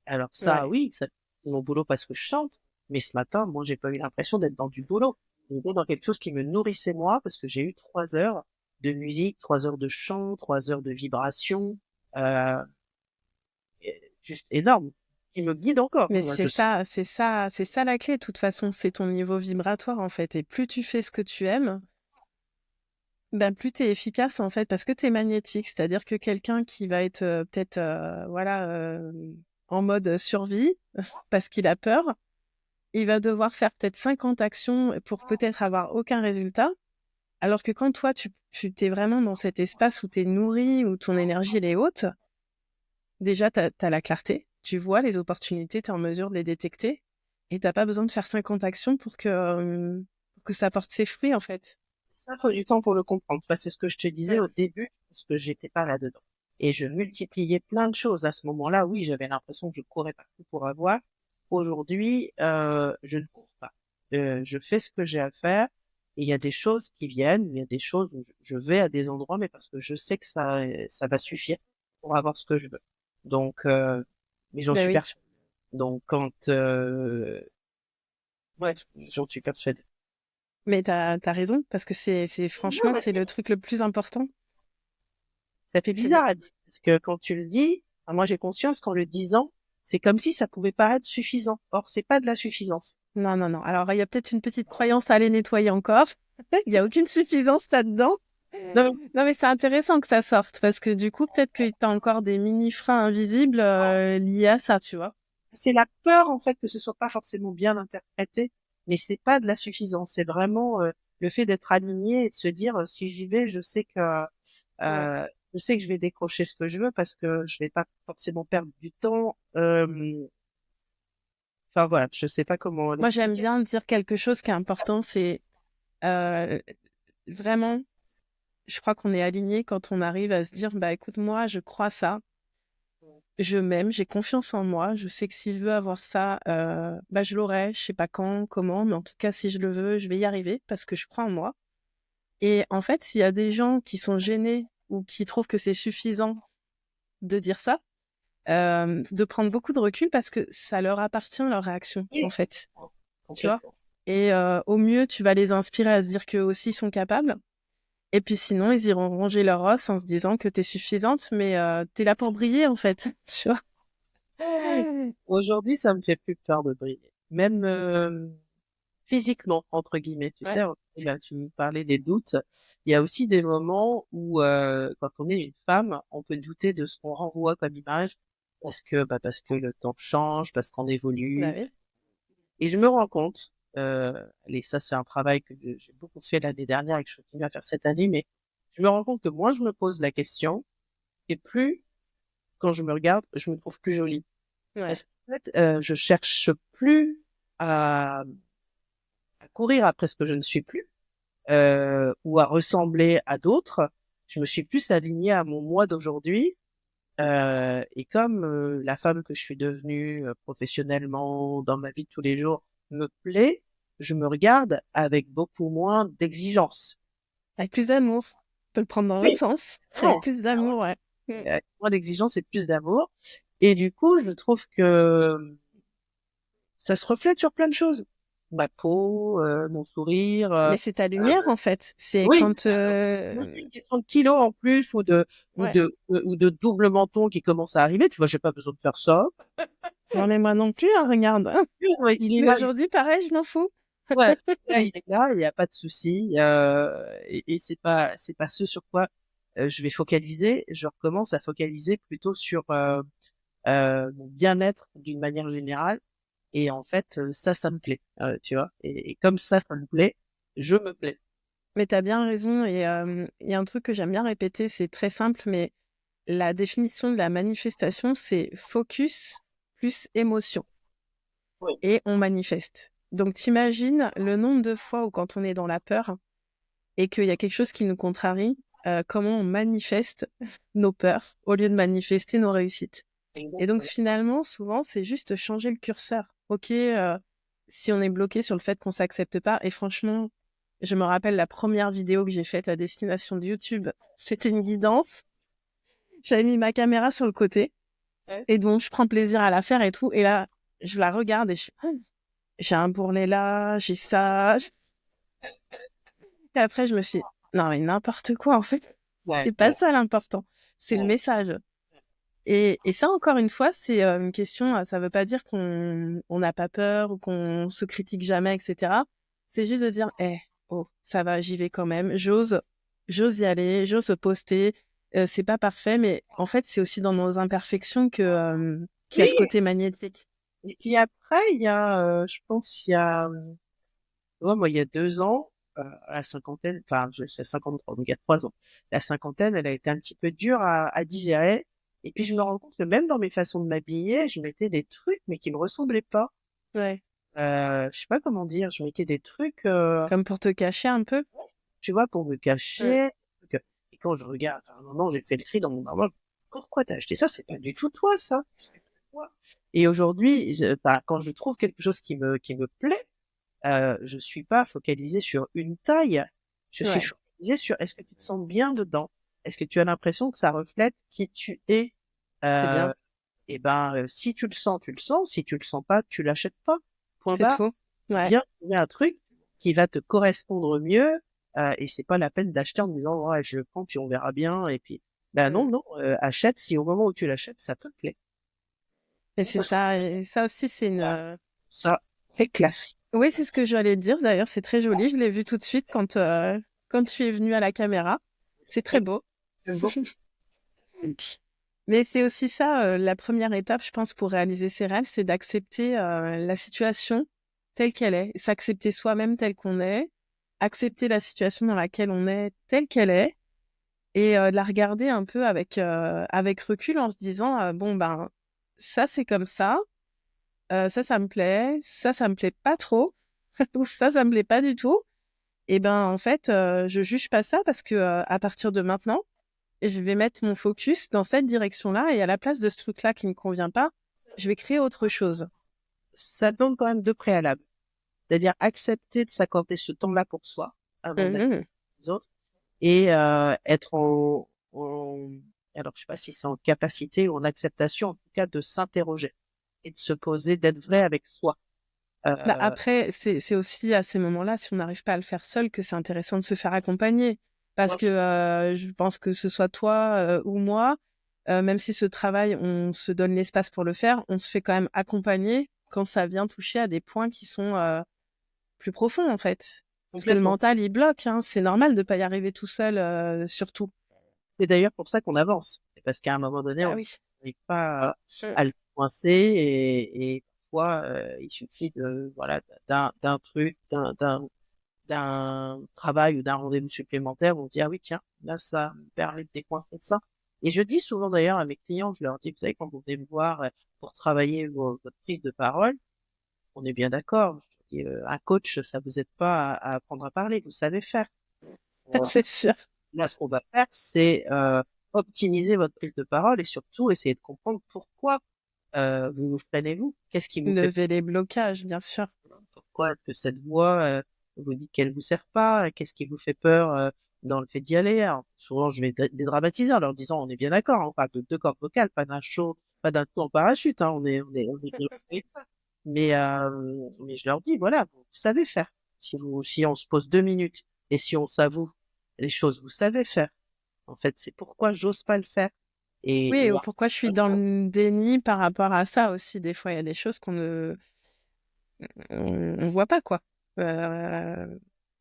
[SPEAKER 2] Alors ça,
[SPEAKER 1] Ouais.
[SPEAKER 2] oui, ça, c'est mon boulot parce que je chante. Mais ce matin, moi, j'ai pas eu l'impression d'être dans du boulot. J'étais dans quelque chose qui me nourrissait moi parce que j'ai eu 3 heures de musique, 3 heures de chant, 3 heures de vibration, euh, juste énorme, qui me guide encore.
[SPEAKER 1] Mais
[SPEAKER 2] Moi, je sais.
[SPEAKER 1] c'est ça la clé. De toute façon, c'est ton niveau vibratoire, en fait. Et plus tu fais ce que tu aimes, ben plus t'es efficace, en fait, parce que t'es magnétique. C'est-à-dire que quelqu'un qui va être peut-être, voilà, en mode survie, parce qu'il a peur, il va devoir faire peut-être 50 actions pour peut-être avoir aucun résultat. Alors que quand toi, tu t'es vraiment dans cet espace où t'es nourri, où ton énergie elle est haute, déjà, t'as la clarté, tu vois les opportunités, t'es en mesure de les détecter, et t'as pas besoin de faire 50 actions pour que ça porte ses fruits, en fait.
[SPEAKER 2] Ça, faut du temps pour le comprendre. Enfin, c'est ce que je te disais
[SPEAKER 1] Ouais.
[SPEAKER 2] au début, parce que j'étais pas là-dedans. Et je multipliais plein de choses. À ce moment-là, oui, j'avais l'impression que je courais partout pour avoir. Aujourd'hui, je ne cours pas. Je fais ce que j'ai à faire. Et il y a des choses qui viennent, il y a des choses où je vais à des endroits, mais parce que je sais que ça va suffire pour avoir ce que je veux. Donc, mais j'en
[SPEAKER 1] Ben
[SPEAKER 2] suis
[SPEAKER 1] oui.
[SPEAKER 2] persuadée. Donc, ouais, j'en suis persuadée.
[SPEAKER 1] Mais t'as raison, parce que franchement, c'est le truc le plus important.
[SPEAKER 2] Ça fait
[SPEAKER 1] C'est le-
[SPEAKER 2] bizarre à dire, parce que quand tu le dis, enfin, moi j'ai conscience qu'en le disant, c'est comme si ça pouvait paraître suffisant. Or, c'est pas de la suffisance.
[SPEAKER 1] Non, non, non. Alors, il y a peut-être une petite croyance à aller nettoyer encore. Il y a aucune suffisance là-dedans.
[SPEAKER 2] Non,
[SPEAKER 1] Non, mais c'est intéressant que ça sorte, parce que du coup, peut-être que t'as encore des mini-freins invisibles liés à ça, tu vois.
[SPEAKER 2] c'est la peur en fait que ce soit pas forcément bien interprété, mais c'est pas de la suffisance. C'est vraiment le fait d'être aligné et de se dire si j'y vais,
[SPEAKER 1] Ouais.
[SPEAKER 2] euh, je sais que je vais décrocher ce que je veux parce que je vais pas forcément perdre du temps. Enfin voilà, je sais pas comment
[SPEAKER 1] Moi, j'aime
[SPEAKER 2] l'expliquer.
[SPEAKER 1] bien dire quelque chose qui est important, c'est euh, vraiment, je crois qu'on est aligné quand on arrive à se dire, bah écoute, moi, je crois ça, je m'aime, j'ai confiance en moi, je sais que si je veux avoir ça, bah je l'aurai, je sais pas quand, comment, mais en tout cas, si je le veux, je vais y arriver parce que je crois en moi. Et en fait, s'il y a des gens qui sont gênés ou qui trouvent que c'est suffisant de dire ça, de prendre beaucoup de recul parce que ça leur appartient, leur réaction, en
[SPEAKER 2] Oui,
[SPEAKER 1] fait, tu vois.
[SPEAKER 2] complètement.
[SPEAKER 1] Et au mieux, tu vas les inspirer à se dire qu'eux aussi sont capables. Et puis sinon, ils iront ronger leur os en se disant que t'es suffisante, mais t'es là pour briller, en fait, tu vois.
[SPEAKER 2] Aujourd'hui, ça me fait plus peur de briller. Même physiquement, entre guillemets, tu
[SPEAKER 1] Ouais,
[SPEAKER 2] sais, là, tu me parlais des doutes. Il y a aussi des moments où, quand on est une femme, on peut douter de ce qu'on renvoie comme image parce que le temps change, parce qu'on
[SPEAKER 1] bah
[SPEAKER 2] évolue.
[SPEAKER 1] oui.
[SPEAKER 2] Et je me rends compte, et ça, c'est un travail que j'ai beaucoup fait l'année dernière et que je continue à faire cette année, mais je me rends compte que moins je me pose la question, et plus, quand je me regarde, je me trouve plus jolie.
[SPEAKER 1] Ouais.
[SPEAKER 2] Parce qu'en fait, je cherche plus à courir après ce que je ne suis plus, ou à ressembler à d'autres. Je me suis plus alignée à mon moi d'aujourd'hui. Et comme la femme que je suis devenue professionnellement dans ma vie de tous les jours me plaît, je me regarde avec beaucoup moins d'exigence.
[SPEAKER 1] Avec plus d'amour. On peut le prendre dans l'autre
[SPEAKER 2] Oui,
[SPEAKER 1] sens. Avec
[SPEAKER 2] vraiment.
[SPEAKER 1] plus d'amour, ouais. Mm.
[SPEAKER 2] Moins d'exigence et plus d'amour. Et du coup, je trouve que ça se reflète sur plein de choses. Ma peau, mon sourire.
[SPEAKER 1] Mais c'est ta lumière, en fait. C'est
[SPEAKER 2] Oui,
[SPEAKER 1] quand...
[SPEAKER 2] même une question de kilos en plus
[SPEAKER 1] Ouais.
[SPEAKER 2] ou de double menton qui commence à arriver. Tu vois, j'ai pas besoin de faire ça.
[SPEAKER 1] Non, mais moi non plus, hein, regarde.
[SPEAKER 2] Ouais, il est
[SPEAKER 1] Mais
[SPEAKER 2] là.
[SPEAKER 1] aujourd'hui, pareil, je m'en fous.
[SPEAKER 2] Ouais, là, il est là, il n'y a pas de souci. Et c'est pas ce sur quoi je vais focaliser. Je recommence à focaliser plutôt sur mon bien-être d'une manière générale. Et en fait, ça me plaît, tu vois. Et comme ça me plaît, je me plais.
[SPEAKER 1] Mais t'as bien raison. Et il y a un truc que j'aime bien répéter, c'est très simple, mais la définition de la manifestation, c'est focus plus émotion.
[SPEAKER 2] Oui.
[SPEAKER 1] Et on manifeste. Donc t'imagines le nombre de fois où quand on est dans la peur et qu'il y a quelque chose qui nous contrarie, comment on manifeste nos peurs au lieu de manifester nos réussites. Et donc
[SPEAKER 2] Exactement.
[SPEAKER 1] finalement, souvent, c'est juste changer le curseur. Ok, si on est bloqué sur le fait qu'on s'accepte pas, et franchement, je me rappelle la première vidéo que j'ai faite à destination de YouTube, c'était une guidance. J'avais mis ma caméra sur le côté,
[SPEAKER 2] Ouais.
[SPEAKER 1] et donc je prends plaisir à la faire et tout, et là, je la regarde et j'ai un bourrelet là, j'ai ça. Et après, je me suis dit, non mais n'importe quoi en fait.
[SPEAKER 2] Ouais,
[SPEAKER 1] C'est pas
[SPEAKER 2] ouais,
[SPEAKER 1] ça l'important, c'est le
[SPEAKER 2] ouais.
[SPEAKER 1] message. Et ça, encore une fois, c'est une question, ça veut pas dire qu'on n'a pas peur ou qu'on se critique jamais, etc. C'est juste de dire, oh, ça va, j'y vais quand même, j'ose y aller, j'ose poster. C'est pas parfait, mais en fait, c'est aussi dans nos imperfections qu'il y a
[SPEAKER 2] Oui,
[SPEAKER 1] ce côté magnétique.
[SPEAKER 2] et puis après, il y a, je pense, il y a, ouais, moi, il y a 2 ans, à la cinquantaine, enfin, je suis à 53, donc il y a 3 ans. La cinquantaine, elle a été un petit peu dure à digérer. Et puis, je me rends compte que même dans mes façons de m'habiller, je mettais des trucs, mais qui me ressemblaient pas.
[SPEAKER 1] Ouais.
[SPEAKER 2] Je sais pas comment dire, je mettais des trucs,
[SPEAKER 1] Comme pour te cacher un peu.
[SPEAKER 2] tu vois, pour me
[SPEAKER 1] Mm.
[SPEAKER 2] cacher. Et quand je regarde, à un moment, j'ai fait le tri dans mon armoire. Pourquoi t'as acheté ça? C'est pas du tout toi, ça. C'est pas toi. Et aujourd'hui, enfin, quand je trouve quelque chose qui me plaît, je suis pas focalisé sur une taille. Je suis
[SPEAKER 1] Ouais,
[SPEAKER 2] focalisé sur est-ce que tu te sens bien dedans? Est-ce que tu as l'impression que ça reflète qui tu es?
[SPEAKER 1] c'est
[SPEAKER 2] Euh,
[SPEAKER 1] bien,
[SPEAKER 2] et ben, si tu le sens, tu le sens. Si tu le sens pas, tu l'achètes pas. Point
[SPEAKER 1] c'est
[SPEAKER 2] barre.
[SPEAKER 1] tout. Ouais.
[SPEAKER 2] Bien trouver un truc qui va te correspondre mieux, et c'est pas la peine d'acheter en disant ouais je le prends puis on verra bien et puis ben
[SPEAKER 1] Mm.
[SPEAKER 2] non, achète si au moment où tu l'achètes ça te plaît.
[SPEAKER 1] Et c'est
[SPEAKER 2] Moi, je trouve
[SPEAKER 1] ça, et ça aussi, c'est une,
[SPEAKER 2] ça très classique.
[SPEAKER 1] oui, c'est ce que j'allais dire. D'ailleurs, c'est très joli. Je l'ai vu tout de suite quand tu es venu à la caméra. C'est très
[SPEAKER 2] Oui,
[SPEAKER 1] beau.
[SPEAKER 2] j'aime beaucoup.
[SPEAKER 1] Mais c'est aussi ça, la première étape, je pense, pour réaliser ses rêves, c'est d'accepter la situation telle qu'elle est, s'accepter soi-même tel qu'on est, accepter la situation dans laquelle on est telle qu'elle est, et la regarder un peu avec recul en se disant, bon ben, ça c'est comme ça ça me plaît pas trop, ou ça me plaît pas du tout. Et ben en fait, je juge pas ça parce que à partir de maintenant, je vais mettre mon focus dans cette direction-là et à la place de ce truc-là qui me convient pas, je vais créer autre chose.
[SPEAKER 2] Ça demande quand même deux préalables, c'est-à-dire accepter de s'accorder ce temps-là pour soi avant d'être
[SPEAKER 1] Mhm.
[SPEAKER 2] les autres et être alors je sais pas si c'est en capacité ou en acceptation en tout cas de s'interroger et de se poser, d'être vrai avec soi.
[SPEAKER 1] Bah
[SPEAKER 2] Euh,
[SPEAKER 1] après, c'est aussi à ces moments-là, si on n'arrive pas à le faire seul, que c'est intéressant de se faire accompagner. Parce que je pense que ce soit toi ou moi, même si ce travail, on se donne l'espace pour le faire, on se fait quand même accompagner quand ça vient toucher à des points qui sont plus profonds, en fait. Parce que le
[SPEAKER 2] Complètement.
[SPEAKER 1] mental, il bloque, hein. C'est normal de pas y arriver tout seul, surtout.
[SPEAKER 2] C'est d'ailleurs pour ça qu'on avance. C'est parce qu'à un moment donné,
[SPEAKER 1] Bah
[SPEAKER 2] on
[SPEAKER 1] oui.
[SPEAKER 2] n'arrive pas
[SPEAKER 1] Mm.
[SPEAKER 2] à le coincer et parfois, il suffit de, voilà, d'un truc, d'un travail ou d'un rendez-vous supplémentaire où on dit, ah oui, tiens, là, ça me permet de décoincer ça. Et je dis souvent d'ailleurs à mes clients, je leur dis, vous savez, quand vous venez me voir pour travailler votre prise de parole, on est bien d'accord. Je dis, un coach, ça vous aide pas à apprendre à parler, vous savez faire.
[SPEAKER 1] C'est sûr.
[SPEAKER 2] Là, ce qu'on va faire, c'est optimiser votre prise de parole et surtout essayer de comprendre pourquoi vous vous freinez vous. Qu'est-ce qui vous fait
[SPEAKER 1] Lever les blocages, bien sûr.
[SPEAKER 2] peur? Pourquoi est-ce que cette voix vous dit qu'elle vous sert pas? Qu'est-ce qui vous fait peur dans le fait d'y aller? Alors, souvent, je vais dédramatiser en leur disant, on est bien d'accord, hein, on parle de deux cordes vocales, pas d'un show, pas d'un tour en parachute, hein, on est bien mais je leur dis, voilà, vous savez faire. Si on se pose 2 minutes et si on s'avoue les choses, vous savez faire. En fait, c'est pourquoi j'ose pas le faire.
[SPEAKER 1] Oui,
[SPEAKER 2] Et
[SPEAKER 1] ou pourquoi je suis dans le déni par rapport à ça aussi. Des fois, il y a des choses on voit pas, quoi. Euh,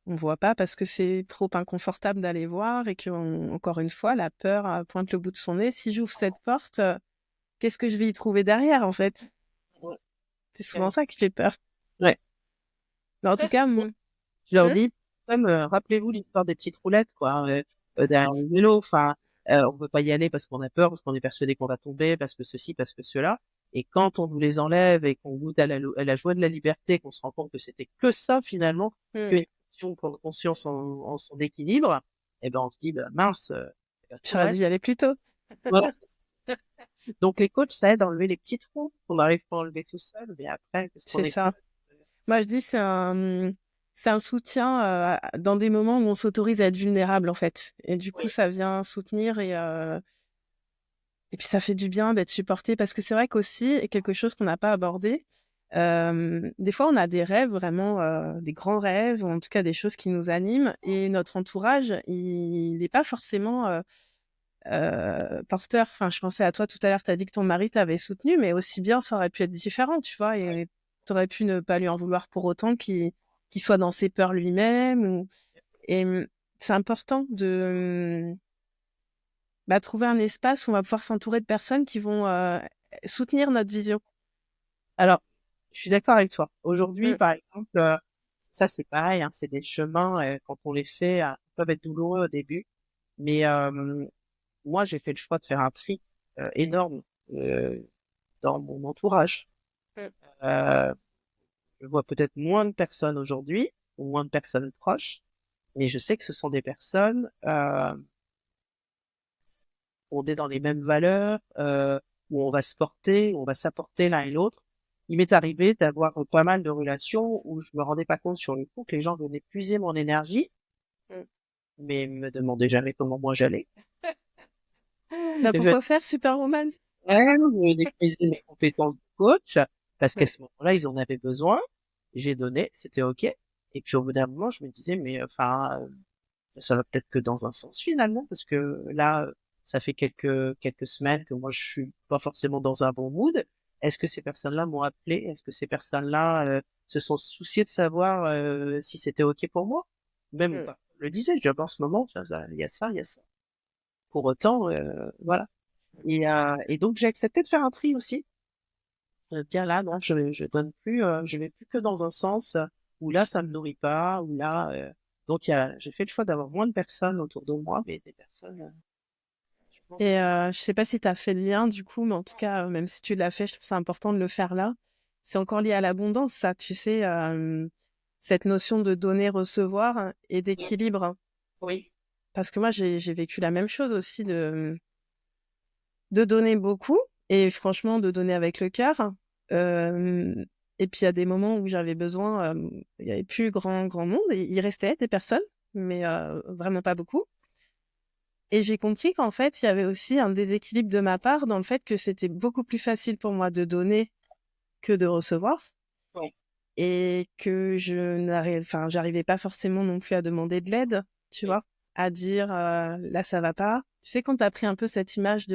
[SPEAKER 1] on voit pas parce que c'est trop inconfortable d'aller voir et que, encore une fois, la peur pointe le bout de son nez. Si j'ouvre cette porte, qu'est-ce que je vais y trouver derrière, en fait?
[SPEAKER 2] ouais,
[SPEAKER 1] C'est souvent ça qui fait peur.
[SPEAKER 2] ouais.
[SPEAKER 1] Mais en tout
[SPEAKER 2] Très
[SPEAKER 1] cas,
[SPEAKER 2] souvent, je leur
[SPEAKER 1] hein,
[SPEAKER 2] dis, même, rappelez-vous l'histoire des petites roulettes, quoi, derrière le vélo. Enfin, on peut pas y aller parce qu'on a peur, parce qu'on est persuadé qu'on va tomber, parce que ceci, parce que cela. Et quand on nous les enlève et qu'on goûte à la joie de la liberté, qu'on se rend compte que c'était que ça finalement, que une question de prendre conscience en son équilibre, eh ben on se dit, bah, mince, tout le
[SPEAKER 1] j'aurais dû
[SPEAKER 2] reste.
[SPEAKER 1] y aller plus tôt.
[SPEAKER 2] Voilà. Donc les coachs, ça aide à enlever les petits trous qu'on n'arrive pas à enlever tout seul. Mais après, qu'est-ce qu'on
[SPEAKER 1] C'est
[SPEAKER 2] est
[SPEAKER 1] ça. Moi, je dis c'est un soutien dans des moments où on s'autorise à être vulnérable, en fait. Et du coup,
[SPEAKER 2] Oui,
[SPEAKER 1] ça vient soutenir et puis ça fait du bien d'être supporté parce que c'est vrai qu'aussi, et quelque chose qu'on n'a pas abordé, des fois, on a des rêves vraiment, des grands rêves, ou en tout cas des choses qui nous animent, et notre entourage, il n'est pas forcément porteur. Enfin, je pensais à toi tout à l'heure, tu as dit que ton mari t'avait soutenu, mais aussi bien, ça aurait pu être différent, tu vois, et tu aurais pu ne pas lui en vouloir pour autant qu'il soit dans ses peurs lui-même. Et c'est important de trouver un espace où on va pouvoir s'entourer de personnes qui vont soutenir notre vision.
[SPEAKER 2] alors, je suis d'accord avec toi. Aujourd'hui,
[SPEAKER 1] Mm.
[SPEAKER 2] par exemple, ça c'est pareil, hein, c'est des chemins, quand on les fait, peuvent être douloureux au début. Mais moi, j'ai fait le choix de faire un tri énorme euh, dans mon entourage.
[SPEAKER 1] Mm.
[SPEAKER 2] Euh, je vois peut-être moins de personnes aujourd'hui, ou moins de personnes proches, mais je sais que ce sont des personnes où on est dans les mêmes valeurs, où on va se porter, où on va s'apporter l'un et l'autre. Il m'est arrivé d'avoir pas mal de relations où je me rendais pas compte sur le coup que les gens venaient puiser mon énergie,
[SPEAKER 1] Mm.
[SPEAKER 2] mais me demandaient jamais comment moi j'allais.
[SPEAKER 1] Bah,
[SPEAKER 2] Ils venaient
[SPEAKER 1] pourquoi faire Superwoman?
[SPEAKER 2] puiser mes compétences de coach, parce qu'à
[SPEAKER 1] Ouais.
[SPEAKER 2] ce moment-là, ils en avaient besoin. J'ai donné, c'était OK. Et puis au bout d'un moment, je me disais, mais enfin, ça va peut-être que dans un sens finalement, parce que là, ça fait quelques semaines que moi je suis pas forcément dans un bon mood. Est-ce que ces personnes-là m'ont appelé? Est-ce que ces personnes-là se sont souciées de savoir si c'était ok pour moi? Même
[SPEAKER 1] Mm.
[SPEAKER 2] pas. Je le disais, je dis, ah ben, en ce moment, il y a ça, il y a ça. Pour autant, voilà. Et donc j'ai accepté de faire un tri aussi. Dire là, non, je donne plus, je vais plus que dans un sens où là, ça me nourrit pas, où là, donc j'ai fait le choix d'avoir moins de personnes autour de moi, mais des personnes, je pense,
[SPEAKER 1] Et je sais pas si tu as fait le lien du coup, mais en tout cas, même si tu l'as fait, je trouve ça important de le faire là. C'est encore lié à l'abondance, ça, tu sais, cette notion de donner, recevoir et d'équilibre.
[SPEAKER 2] oui,
[SPEAKER 1] Parce que moi, j'ai vécu la même chose aussi de donner beaucoup et franchement de donner avec le cœur. Euh, et puis il y a des moments où j'avais besoin, il y avait plus grand monde, et il restait des personnes, mais vraiment pas beaucoup. Et j'ai compris qu'en fait, il y avait aussi un déséquilibre de ma part dans le fait que c'était beaucoup plus facile pour moi de donner que de recevoir.
[SPEAKER 2] oui,
[SPEAKER 1] Et que j'arrivais pas forcément non plus à demander de l'aide, tu
[SPEAKER 2] oui,
[SPEAKER 1] vois, à dire là ça va pas. Tu sais, quand t'as pris un peu cette image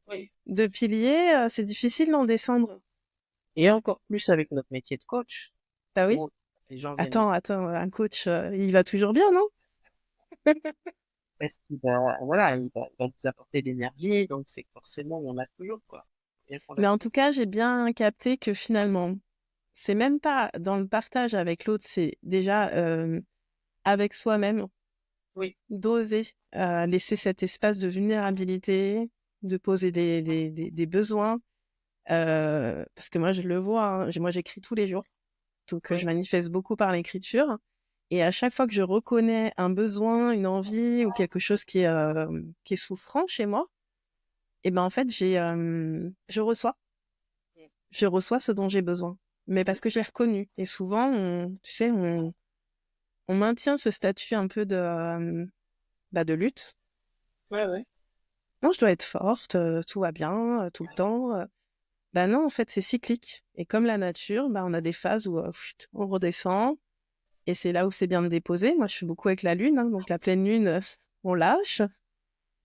[SPEAKER 2] oui.
[SPEAKER 1] de pilier, c'est difficile d'en descendre.
[SPEAKER 2] Et encore plus avec notre métier de coach,
[SPEAKER 1] Bah oui.
[SPEAKER 2] où les gens viennent
[SPEAKER 1] Attends, un coach, il va toujours bien, non?
[SPEAKER 2] parce qu'il va, voilà, il va nous apporter de l'énergie, donc c'est que forcément, on a toujours, quoi. Bien qu'on
[SPEAKER 1] Mais
[SPEAKER 2] a
[SPEAKER 1] en tout
[SPEAKER 2] plus.
[SPEAKER 1] cas, j'ai bien capté que finalement, c'est même pas dans le partage avec l'autre, c'est déjà avec soi-même,
[SPEAKER 2] Oui,
[SPEAKER 1] d'oser laisser cet espace de vulnérabilité, de poser des besoins. Parce que moi, je le vois, hein, moi, j'écris tous les jours. Donc, je
[SPEAKER 2] oui,
[SPEAKER 1] manifeste beaucoup par l'écriture. Et à chaque fois que je reconnais un besoin, une envie ou quelque chose qui est souffrant chez moi, et ben en fait, je reçois. Je reçois ce dont j'ai besoin. Mais parce que je l'ai reconnu. Et souvent, tu sais, on maintient ce statut un peu de lutte.
[SPEAKER 2] ouais, ouais.
[SPEAKER 1] Non, je dois être forte, tout va bien, tout le temps. Bah non, en fait, c'est cyclique. Et comme la nature, bah, on a des phases où on redescend. Et c'est là où c'est bien de déposer. Moi, je suis beaucoup avec la lune, hein, donc la pleine lune, on lâche.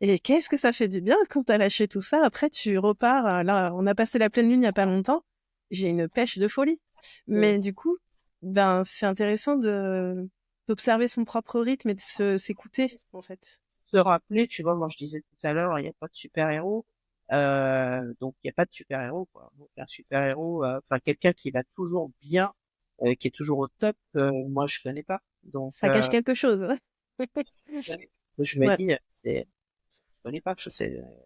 [SPEAKER 1] Et qu'est-ce que ça fait du bien quand t'as lâché tout ça. Après, tu repars. Là, on a passé la pleine lune il y a pas longtemps. J'ai une pêche de folie.
[SPEAKER 2] Mm.
[SPEAKER 1] Mais du coup, ben, c'est intéressant d'observer son propre rythme et de s'écouter, en fait.
[SPEAKER 2] Se rappeler, tu vois, moi je disais tout à l'heure, il n'y a pas de super-héros, donc il n'y a pas de super-héros, quoi. Donc un super-héros, enfin quelqu'un qui va toujours bien, qui est toujours au top, moi je connais pas. Donc
[SPEAKER 1] Ça cache quelque chose.
[SPEAKER 2] je me
[SPEAKER 1] Ouais.
[SPEAKER 2] dis, je connais pas,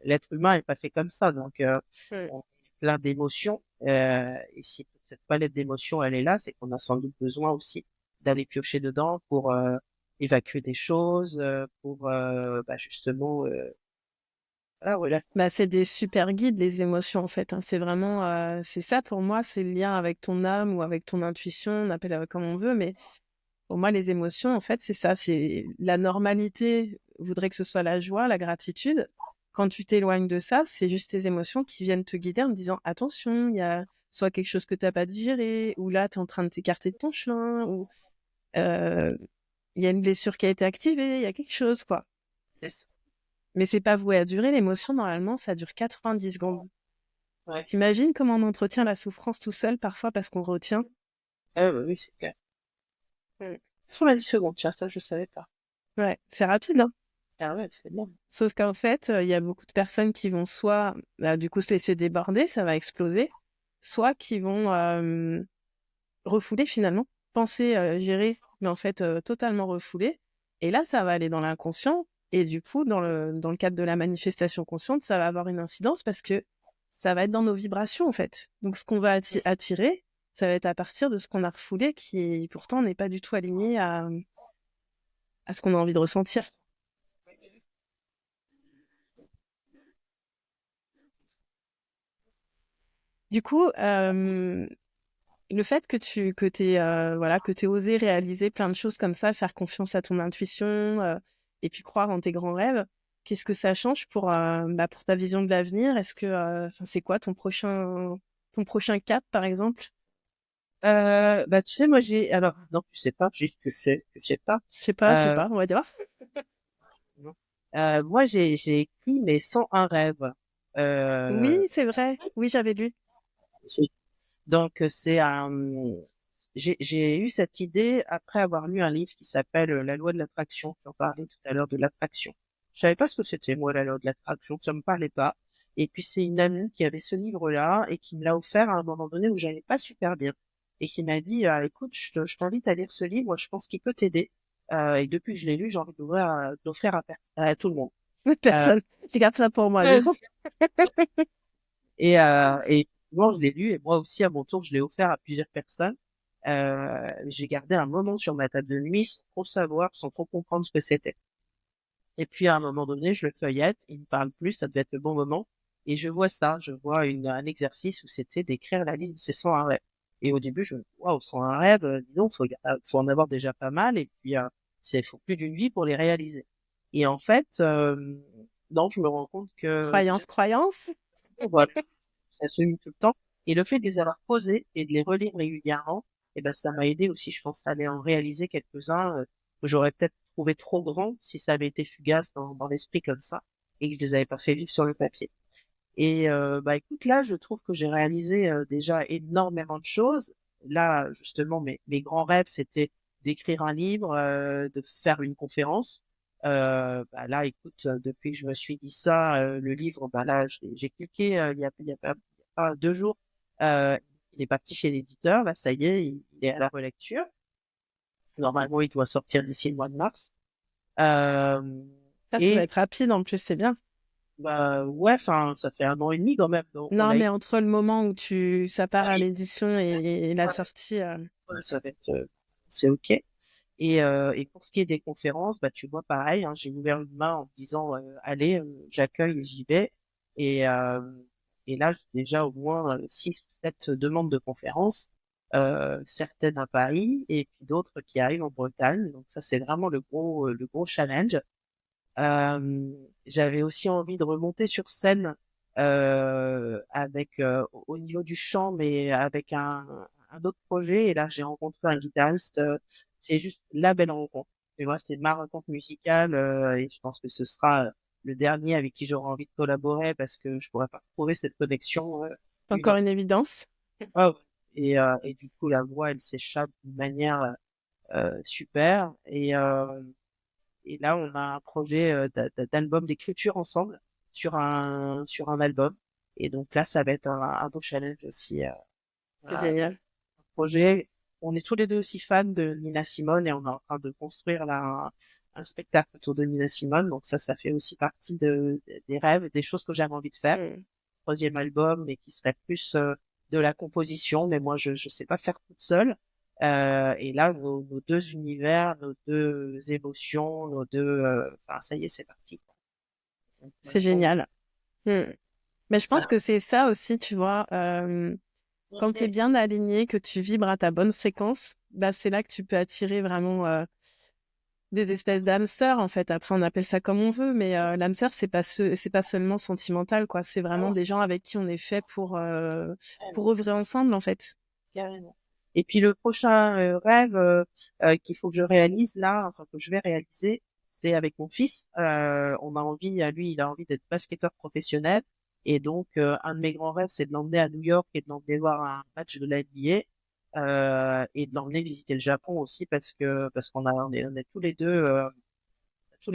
[SPEAKER 2] l'être humain est pas fait comme ça, donc
[SPEAKER 1] Ouais.
[SPEAKER 2] on a plein d'émotions, et si toute cette palette d'émotions elle est là, c'est qu'on a sans doute besoin aussi d'aller piocher dedans pour évacuer des choses, pour bah, justement voilà.
[SPEAKER 1] Bah, c'est des super guides, les émotions, en fait, hein. C'est vraiment, c'est ça pour moi, c'est le lien avec ton âme ou avec ton intuition, on appelle comme on veut, mais pour moi, les émotions, en fait, c'est ça, c'est la normalité voudrait que ce soit la joie, la gratitude. Quand tu t'éloignes de ça, c'est juste tes émotions qui viennent te guider en te disant attention, il y a soit quelque chose que t'as pas digéré, ou là, tu es en train de t'écarter de ton chemin, ou euh, il y a une blessure qui a été activée, il y a quelque chose, quoi.
[SPEAKER 2] C'est ça.
[SPEAKER 1] Mais c'est pas voué à durer, l'émotion, normalement, ça dure 90 secondes.
[SPEAKER 2] Ouais.
[SPEAKER 1] T'imagines comment on entretient la souffrance tout seul parfois parce qu'on retient?
[SPEAKER 2] Ah, bah oui, c'est clair.
[SPEAKER 1] Mm.
[SPEAKER 2] 90 secondes, tiens, ça, je savais pas.
[SPEAKER 1] Ouais, c'est rapide, hein.
[SPEAKER 2] Ah ouais, c'est bien.
[SPEAKER 1] Sauf qu'en fait, il y a beaucoup de personnes qui vont soit, bah, du coup, se laisser déborder, ça va exploser, soit qui vont refouler finalement, penser gérer, mais en fait totalement refouler. Et là, ça va aller dans l'inconscient. Et du coup, dans le cadre de la manifestation consciente, ça va avoir une incidence parce que ça va être dans nos vibrations en fait. Donc, ce qu'on va attirer, ça va être à partir de ce qu'on a refoulé, qui pourtant n'est pas du tout aligné à ce qu'on a envie de ressentir. Du coup, le fait que t'aies voilà que t'aies osé réaliser plein de choses comme ça, faire confiance à ton intuition et puis croire en tes grands rêves, qu'est-ce que ça change pour bah, pour ta vision de l'avenir? Est-ce que enfin, c'est quoi ton prochain cap par exemple?
[SPEAKER 2] Bah, tu sais, moi, alors, non, tu sais pas, juste que je sais pas.
[SPEAKER 1] Je sais
[SPEAKER 2] Euh,
[SPEAKER 1] pas, on va dire.
[SPEAKER 2] non. Moi, j'ai écrit mes 101 rêves.
[SPEAKER 1] Oui,
[SPEAKER 2] Euh,
[SPEAKER 1] c'est vrai. Oui, j'avais lu.
[SPEAKER 2] donc, c'est un, j'ai eu cette idée après avoir lu un livre qui s'appelle La loi de l'attraction. J'en parlais tout à l'heure de l'attraction. Je savais pas ce que c'était, moi, la loi de l'attraction. Ça me parlait pas. Et puis, c'est une amie qui avait ce livre-là et qui me l'a offert à un moment donné où j'allais pas super bien. Et qui m'a dit, écoute, je t'invite à lire ce livre. Je pense qu'il peut t'aider. Et depuis que je l'ai lu, j'ai envie d'offrir à tout le monde. Euh,
[SPEAKER 1] Personne. Je garde ça pour moi du coup.
[SPEAKER 2] et moi, je l'ai lu et moi aussi, à mon tour, je l'ai offert à plusieurs personnes. J'ai gardé un moment sur ma table de nuit sans trop savoir, sans trop comprendre ce que c'était. Et puis, à un moment donné, je le feuillette, il me parle plus, ça devait être le bon moment. Et je vois ça, je vois un exercice où c'était d'écrire la liste de ses 101 rêves. Et au début, je me dis, waouh, 101 rêves, dis donc, faut en avoir déjà pas mal. Et puis, faut plus d'une vie pour les réaliser. Et en fait, non, je me rends compte que déjà,
[SPEAKER 1] Croyance, croyance.
[SPEAKER 2] voilà, ça se met tout le temps. Et le fait de les avoir posés et de les relire régulièrement, eh ben, ça m'a aidé aussi, je pense, à aller en réaliser quelques-uns que j'aurais peut-être trouvé trop grands si ça avait été fugace dans l'esprit comme ça et que je les avais pas fait vivre sur le papier. Et bah écoute, là, je trouve que j'ai réalisé déjà énormément de choses. Là, justement, mes grands rêves, c'était d'écrire un livre, de faire une conférence. Bah là, écoute, depuis que je me suis dit ça, le livre, bah là, j'ai cliqué il y a pas 2 jours. Il est parti chez l'éditeur. Là, ça y est, il est à la relecture. Normalement, il doit sortir d'ici le mois de mars. Euh,
[SPEAKER 1] Ça va
[SPEAKER 2] et
[SPEAKER 1] être rapide en plus, c'est bien.
[SPEAKER 2] bah ouais, enfin, ça fait 1 an et demi quand même. Donc, on
[SPEAKER 1] Non,
[SPEAKER 2] a
[SPEAKER 1] mais entre le moment où ça part à
[SPEAKER 2] écrit.
[SPEAKER 1] l'édition et la sortie,
[SPEAKER 2] Ouais, ça va être, c'est ok. Et pour ce qui est des conférences, bah tu vois pareil, hein, j'ai ouvert une main en me disant allez, j'accueille, j'y vais. Et euh, et là j'ai déjà au moins 6 ou 7 demandes de conférences, certaines à Paris et puis d'autres qui arrivent en Bretagne. Donc ça c'est vraiment le gros challenge. J'avais aussi envie de remonter sur scène avec au niveau du chant, mais avec un autre projet. Et là, j'ai rencontré un guitariste. C'est juste la belle rencontre. Et moi, c'est ma rencontre musicale et je pense que ce sera le dernier avec qui j'aurais envie de collaborer parce que je pourrais pas retrouver cette connexion d'une
[SPEAKER 1] Encore
[SPEAKER 2] autre.
[SPEAKER 1] une évidence.
[SPEAKER 2] Ah ouais. Et du coup, la voix, elle s'échappe d'une manière super. Et là, on a un projet d'album d'écriture ensemble sur un album. Et donc là, ça va être un beau challenge aussi.
[SPEAKER 1] C'est
[SPEAKER 2] Un
[SPEAKER 1] génial.
[SPEAKER 2] projet. On est tous les deux aussi fans de Nina Simone et on est en train de construire là un spectacle autour de Nina Simone. Donc ça fait aussi partie des rêves, des choses que j'avais envie de faire.
[SPEAKER 1] Mm.
[SPEAKER 2] Troisième album, mais qui serait plus de la composition. Mais moi, je sais pas faire toute seule. Et là, nos deux univers, nos deux émotions, enfin, ça y est, c'est parti, quoi. Donc,
[SPEAKER 1] C'est
[SPEAKER 2] maintenant,
[SPEAKER 1] génial. Mm. Mais je pense
[SPEAKER 2] voilà.
[SPEAKER 1] que c'est ça aussi, tu vois. Quand tu es bien aligné, que tu vibres à ta bonne fréquence, bah, c'est là que tu peux attirer vraiment des espèces d'âmes sœurs, en fait. Après, on appelle ça comme on veut, mais l'âme sœur, c'est pas seulement sentimental, quoi. C'est
[SPEAKER 2] Ah
[SPEAKER 1] vraiment
[SPEAKER 2] ouais,
[SPEAKER 1] des gens avec qui on est fait pour œuvrer ensemble, en fait.
[SPEAKER 2] carrément. Et puis le prochain rêve qu'il faut que je réalise là, enfin que je vais réaliser, c'est avec mon fils. On a envie, lui, il a envie d'être basketteur professionnel. Et donc, un de mes grands rêves, c'est de l'emmener à New York et de l'emmener voir un match de la NBA et de l'emmener visiter le Japon aussi parce qu'on est tous les deux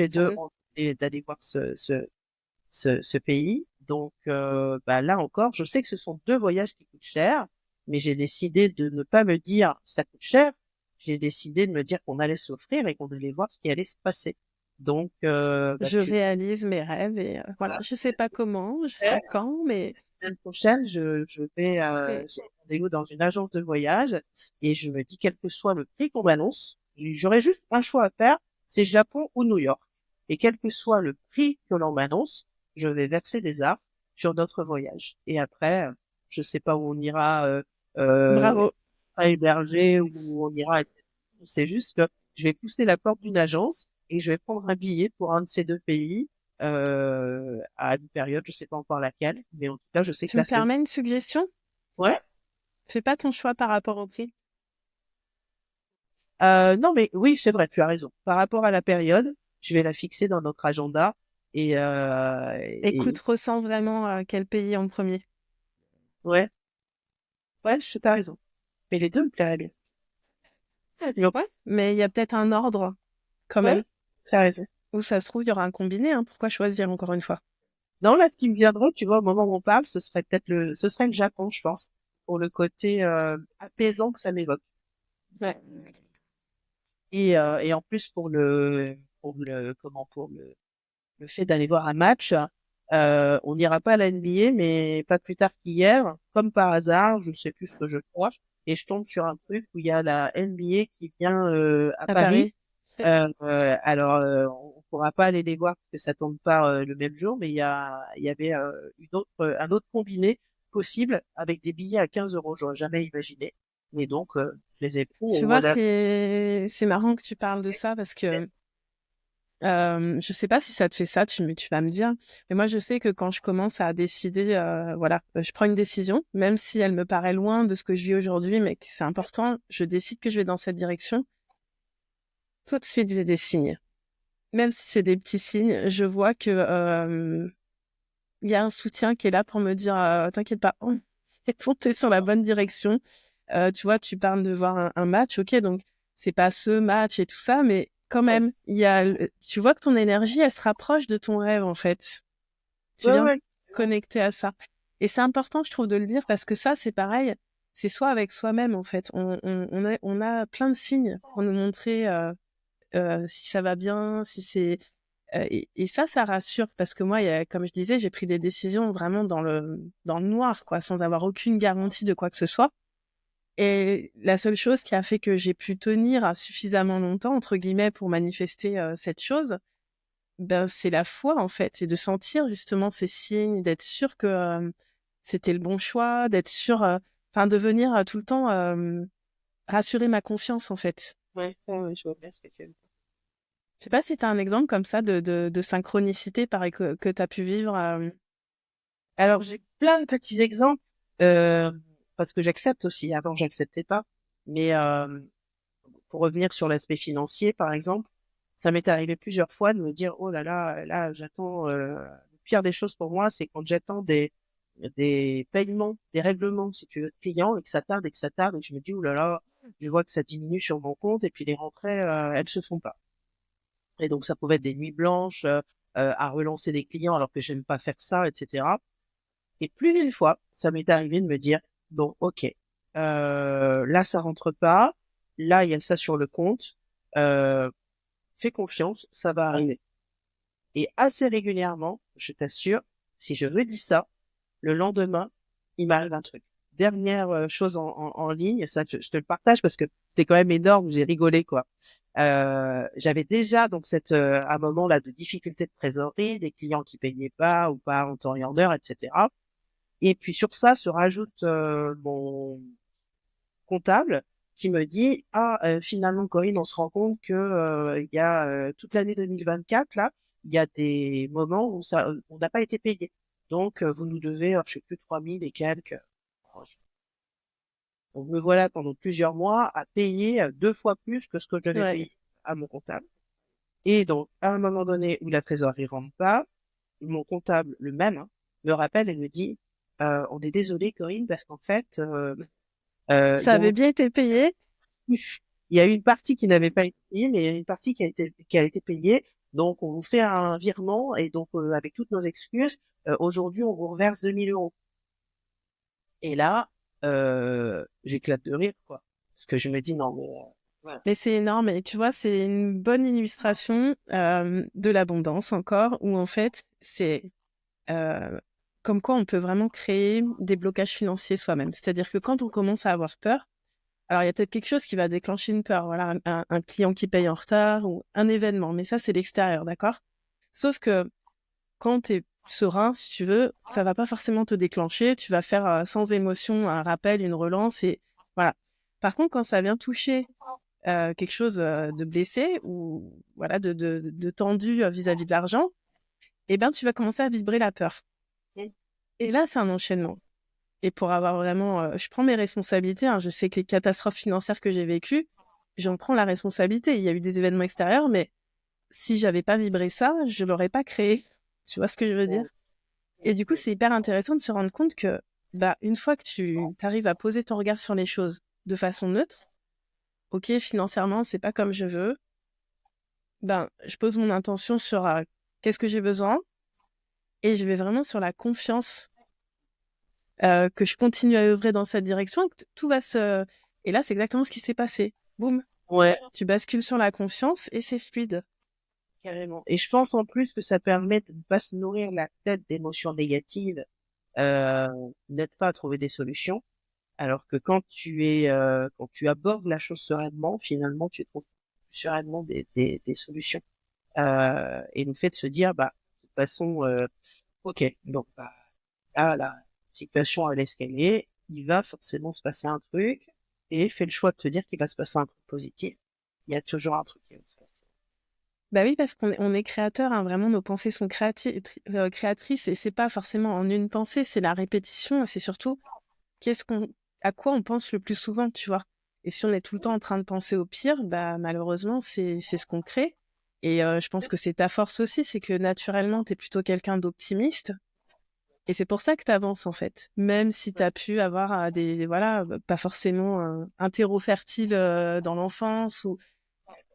[SPEAKER 1] Mm.
[SPEAKER 2] envie d'aller voir ce pays. Donc, bah, là encore, je sais que ce sont deux voyages qui coûtent cher, mais j'ai décidé de ne pas me dire ça coûte cher. J'ai décidé de me dire qu'on allait s'offrir et qu'on allait voir ce qui allait se passer. Donc, bah,
[SPEAKER 1] Je réalise mes rêves et voilà.
[SPEAKER 2] voilà.
[SPEAKER 1] Je sais pas comment, je sais pas quand, mais
[SPEAKER 2] La semaine prochaine, je vais
[SPEAKER 1] mm.
[SPEAKER 2] j'ai rendez-vous dans une agence de voyage et je me dis quel que soit le prix qu'on m'annonce, j'aurai juste un choix à faire, c'est Japon ou New York. Et quel que soit le prix que l'on m'annonce, je vais verser des arts sur notre voyage. Et après, je sais pas où on ira,
[SPEAKER 1] Bravo.
[SPEAKER 2] sera hébergé, où on ira. C'est juste que je vais pousser la porte d'une agence et je vais prendre un billet pour un de ces deux pays à une période, je sais pas encore laquelle, mais en tout cas, je sais que
[SPEAKER 1] Tu me
[SPEAKER 2] la semaine.
[SPEAKER 1] permets une suggestion?
[SPEAKER 2] Ouais.
[SPEAKER 1] Fais pas ton choix par rapport au prix.
[SPEAKER 2] Non, mais oui, c'est vrai, tu as raison. Par rapport à la période, je vais la fixer dans notre agenda et
[SPEAKER 1] Écoute, ressens vraiment quel pays en premier.
[SPEAKER 2] ouais, ouais, t'as raison. Mais les deux me plairaient bien. Donc,
[SPEAKER 1] Ouais. Mais il y a peut-être un ordre quand
[SPEAKER 2] ouais,
[SPEAKER 1] même.
[SPEAKER 2] tu as raison.
[SPEAKER 1] Où ça se trouve, il y aura un combiné, hein. Pourquoi choisir encore une fois?
[SPEAKER 2] Non, là, ce qui me viendrait, tu vois, au moment où on parle, ce serait le Japon, je pense, pour le côté apaisant que ça m'évoque.
[SPEAKER 1] Ouais.
[SPEAKER 2] Et en plus pour le fait d'aller voir un match, on n'ira pas à la NBA, mais pas plus tard qu'hier, comme par hasard, je sais plus ce que je crois, et je tombe sur un truc où il y a la NBA qui vient à
[SPEAKER 1] À
[SPEAKER 2] Paris.
[SPEAKER 1] Paris.
[SPEAKER 2] Alors, on pourra pas aller les voir parce que ça tombe pas le même jour, mais il y avait un autre combiné possible avec des billets à 15 euros. J'aurais jamais imaginé. Mais donc, je les ai pris et
[SPEAKER 1] Tu vois,
[SPEAKER 2] voilà.
[SPEAKER 1] c'est marrant que tu parles de ça parce que je sais pas si ça te fait ça, tu vas me dire. Mais moi, je sais que quand je commence à décider, voilà, je prends une décision, même si elle me paraît loin de ce que je vis aujourd'hui, mais que c'est important, je décide que je vais dans cette direction. Tout de suite, j'ai des signes. Même si c'est des petits signes, je vois que il y a un soutien qui est là pour me dire t'inquiète pas, c'est bon, t'es sur la bonne direction. Tu vois, tu parles de voir un match, ok, donc c'est pas ce match et tout ça, mais quand
[SPEAKER 2] Ouais,
[SPEAKER 1] même, tu vois que ton énergie, elle se rapproche de ton rêve en fait. Tu
[SPEAKER 2] ouais,
[SPEAKER 1] viens
[SPEAKER 2] ouais.
[SPEAKER 1] connecter à ça. Et c'est important, je trouve, de le dire parce que ça, c'est pareil. C'est soit avec soi-même en fait. On a plein de signes pour nous montrer si ça va bien, si c'est et ça rassure parce que moi, comme je disais, j'ai pris des décisions vraiment dans le noir, quoi, sans avoir aucune garantie de quoi que ce soit. Et la seule chose qui a fait que j'ai pu tenir suffisamment longtemps, entre guillemets, pour manifester cette chose, ben c'est la foi en fait, et de sentir justement ces signes, d'être sûr que c'était le bon choix, d'être sûr, enfin de venir tout le temps rassurer ma confiance en fait.
[SPEAKER 2] Ouais, ouais, ouais, je vois bien ce que tu veux dire.
[SPEAKER 1] Je sais pas si tu as un exemple comme ça de synchronicité pareil que tu as pu vivre.
[SPEAKER 2] Alors, j'ai plein de petits exemples, parce que j'accepte aussi. Avant, j'acceptais pas. Mais pour revenir sur l'aspect financier, par exemple, Ça m'est arrivé plusieurs fois de me dire, oh là, j'attends, le pire des choses pour moi, c'est quand j'attends des paiements, des règlements, si tu veux, de clients et que ça tarde et que ça tarde et que je me dis, oh là, je vois que ça diminue sur mon compte et puis les rentrées, elles se font pas. Et donc, ça pouvait être des nuits blanches, à relancer des clients alors que j'aime pas faire ça, etc. Et plus d'une fois, ça m'est arrivé de me dire, bon, ok, là, ça rentre pas, là, il y a ça sur le compte, euh, fais confiance, ça va arriver. Et assez régulièrement, je t'assure, si je redis ça, le lendemain, il m'arrive un truc. Dernière chose en ligne, ça je te le partage parce que c'était quand même énorme, j'ai rigolé quoi. J'avais déjà donc un moment là de difficulté de trésorerie, des clients qui payaient pas ou pas en temps et en heure, etc. Et puis sur ça se rajoute mon comptable qui me dit finalement Corinne, on se rend compte que il y a toute l'année 2024 là, il y a des moments où ça on n'a pas été payé. Donc vous nous devez je sais plus 3000 et quelques. Donc me voilà pendant plusieurs mois à payer 2 fois plus que ce que je devais
[SPEAKER 1] Ouais.
[SPEAKER 2] payer à mon comptable. Et donc à un moment donné où la trésorerie rentre pas, mon comptable le même me rappelle et me dit on est désolé Corinne parce qu'en fait il
[SPEAKER 1] Ça
[SPEAKER 2] y a
[SPEAKER 1] avait bien été payé.
[SPEAKER 2] Il y a eu une partie qui n'avait pas été payée, mais il y a une partie qui a été payée. Donc, on vous fait un virement et donc, avec toutes nos excuses, aujourd'hui, on vous reverse 2 000 euros. Et là, j'éclate de rire, quoi. Parce que je me dis, non, mais, voilà.
[SPEAKER 1] Mais c'est énorme et tu vois, c'est une bonne illustration de l'abondance encore, où en fait, c'est euh, comme quoi on peut vraiment créer des blocages financiers soi-même. C'est-à-dire que quand on commence à avoir peur, alors il y a peut-être quelque chose qui va déclencher une peur, voilà, un client qui paye en retard ou un événement, mais ça c'est l'extérieur, d'accord? Sauf que quand t'es serein, si tu veux, ça va pas forcément te déclencher, tu vas faire sans émotion un rappel, une relance et voilà. Par contre, quand ça vient toucher quelque chose de blessé ou voilà de tendu vis-à-vis de l'argent, eh ben tu vas commencer à vibrer la peur. Et là, c'est un enchaînement. Et pour avoir vraiment, je prends mes responsabilités. Hein, je sais que les catastrophes financières que j'ai vécues, j'en prends la responsabilité. Il y a eu des événements extérieurs, mais si j'avais pas vibré ça, je l'aurais pas créé. Tu vois ce que je veux dire? Et du coup, c'est hyper intéressant de se rendre compte que, bah, une fois que tu arrives à poser ton regard sur les choses de façon neutre, ok, financièrement, c'est pas comme je veux. Ben, je pose mon intention sur qu'est-ce que j'ai besoin et je vais vraiment sur la confiance que je continue à œuvrer dans cette direction et que tout va se... Et là, c'est exactement ce qui s'est passé. Boum,
[SPEAKER 2] Ouais,
[SPEAKER 1] tu bascules sur la confiance et c'est fluide.
[SPEAKER 2] carrément. Et je pense en plus que ça permet de ne pas se nourrir la tête d'émotions négatives, n'aide pas à trouver des solutions. Alors que quand tu abordes la chose sereinement, finalement, tu trouves plus sereinement des solutions. Et le fait de se dire, bah, de toute façon, ok, donc, bah, là, la situation, elle est ce qu'elle est, il va forcément se passer un truc, et fais le choix de te dire qu'il va se passer un truc positif. Il y a toujours un truc qui va se passer.
[SPEAKER 1] Bah oui, parce qu'on est créateur, hein, vraiment, nos pensées sont créatrices et c'est pas forcément en une pensée, c'est la répétition, c'est surtout qu'est-ce qu'on, à quoi on pense le plus souvent, tu vois. Et si on est tout le temps en train de penser au pire, bah malheureusement, c'est ce qu'on crée. Et je pense que c'est ta force aussi, c'est que naturellement, t'es plutôt quelqu'un d'optimiste. Et c'est pour ça que t'avances, en fait. Même si t'as pu avoir voilà, pas forcément un terreau fertile dans l'enfance ou,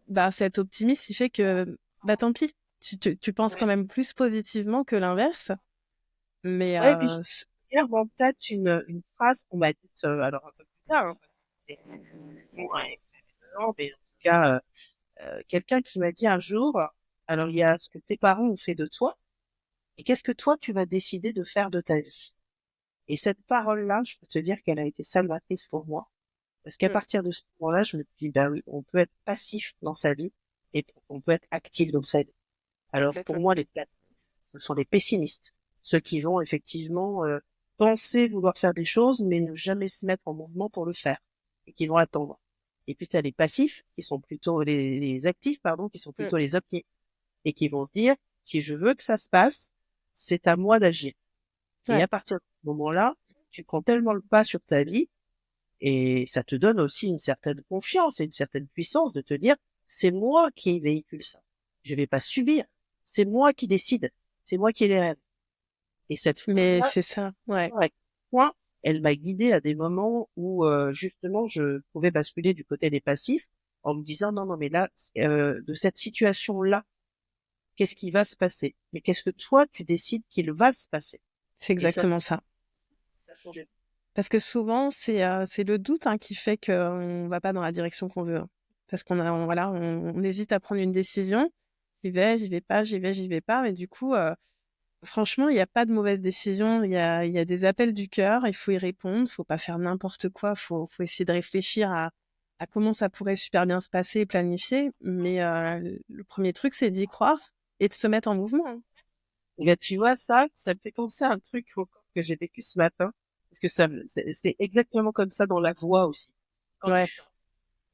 [SPEAKER 1] bah, cet optimisme, il fait que, bah, tant pis. Tu penses quand même plus positivement que l'inverse. Mais,
[SPEAKER 2] Ouais, et puis, hier, bon, peut-être une phrase qu'on m'a dite, alors un peu plus tard, hein, ouais, non, mais en tout cas, quelqu'un qui m'a dit un jour, alors il y a ce que tes parents ont fait de toi, et qu'est-ce que toi tu vas décider de faire de ta vie? Et cette parole-là, je peux te dire qu'elle a été salvatrice pour moi. Parce qu'à
[SPEAKER 1] mm,
[SPEAKER 2] partir de ce moment-là, je me dis, bah oui, on peut être passif dans sa vie et on peut être actif dans sa vie. Alors pour
[SPEAKER 1] complètement.
[SPEAKER 2] moi, ce sont les pessimistes. Ceux qui vont effectivement penser vouloir faire des choses, mais ne jamais se mettre en mouvement pour le faire. Et qui vont attendre. Et puis tu as les passifs, qui sont plutôt les actifs, pardon, qui sont
[SPEAKER 1] Mm,
[SPEAKER 2] plutôt les optimistes. Et qui vont se dire, si je veux que ça se passe, c'est à moi d'agir. Et
[SPEAKER 1] ouais.
[SPEAKER 2] à partir de ce moment-là, tu prends tellement le pas sur ta vie et ça te donne aussi une certaine confiance et une certaine puissance de te dire, c'est moi qui véhicule ça. Je vais pas subir. C'est moi qui décide. C'est moi qui ai les rêves. Et cette
[SPEAKER 1] Mais
[SPEAKER 2] phrase-là,
[SPEAKER 1] c'est ça, ouais.
[SPEAKER 2] à quel point elle m'a guidée à des moments où justement je pouvais basculer du côté des passifs en me disant non, non, mais là, de cette situation-là, qu'est-ce qui va se passer? Mais qu'est-ce que toi, tu décides qu'il va se passer?
[SPEAKER 1] C'est
[SPEAKER 2] Et
[SPEAKER 1] exactement ça.
[SPEAKER 2] ça a changé.
[SPEAKER 1] Parce que souvent, c'est le doute hein, qui fait qu'on va pas dans la direction qu'on veut. Parce voilà, on hésite à prendre une décision. J'y vais pas, j'y vais pas. Mais du coup, franchement, il n'y a pas de mauvaise décision. Il y a des appels du cœur. Il faut y répondre. Faut pas faire n'importe quoi. Faut essayer de réfléchir à comment ça pourrait super bien se passer et planifier. Mais le premier truc, c'est d'y croire et de se mettre en mouvement. Hein.
[SPEAKER 2] Et là, tu vois, ça me fait penser à un truc encore que j'ai vécu ce matin. Parce que c'est exactement comme ça dans la voix aussi. Quand
[SPEAKER 1] Ouais,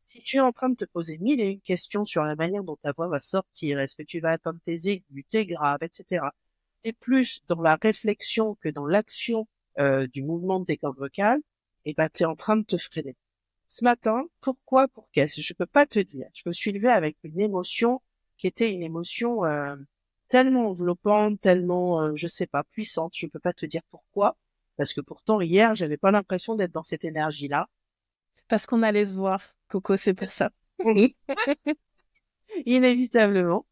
[SPEAKER 2] si tu es en train de te poser mille et une questions sur la manière dont ta voix va sortir, est-ce que tu vas atteindre tes aigus, tes graves, etc. T'es plus dans la réflexion que dans l'action du mouvement de tes cordes vocales, et ben t'es en train de te freiner. Ce matin, pourquoi, pour qu'est-ce, je peux pas te dire. Je me suis levée avec une émotion qui était une émotion tellement enveloppante, tellement, je sais pas, puissante. Je peux pas te dire pourquoi, parce que pourtant hier, j'avais pas l'impression d'être dans cette énergie-là.
[SPEAKER 1] parce qu'on allait se voir, Coco, c'est pour ça.
[SPEAKER 2] Oui, inévitablement.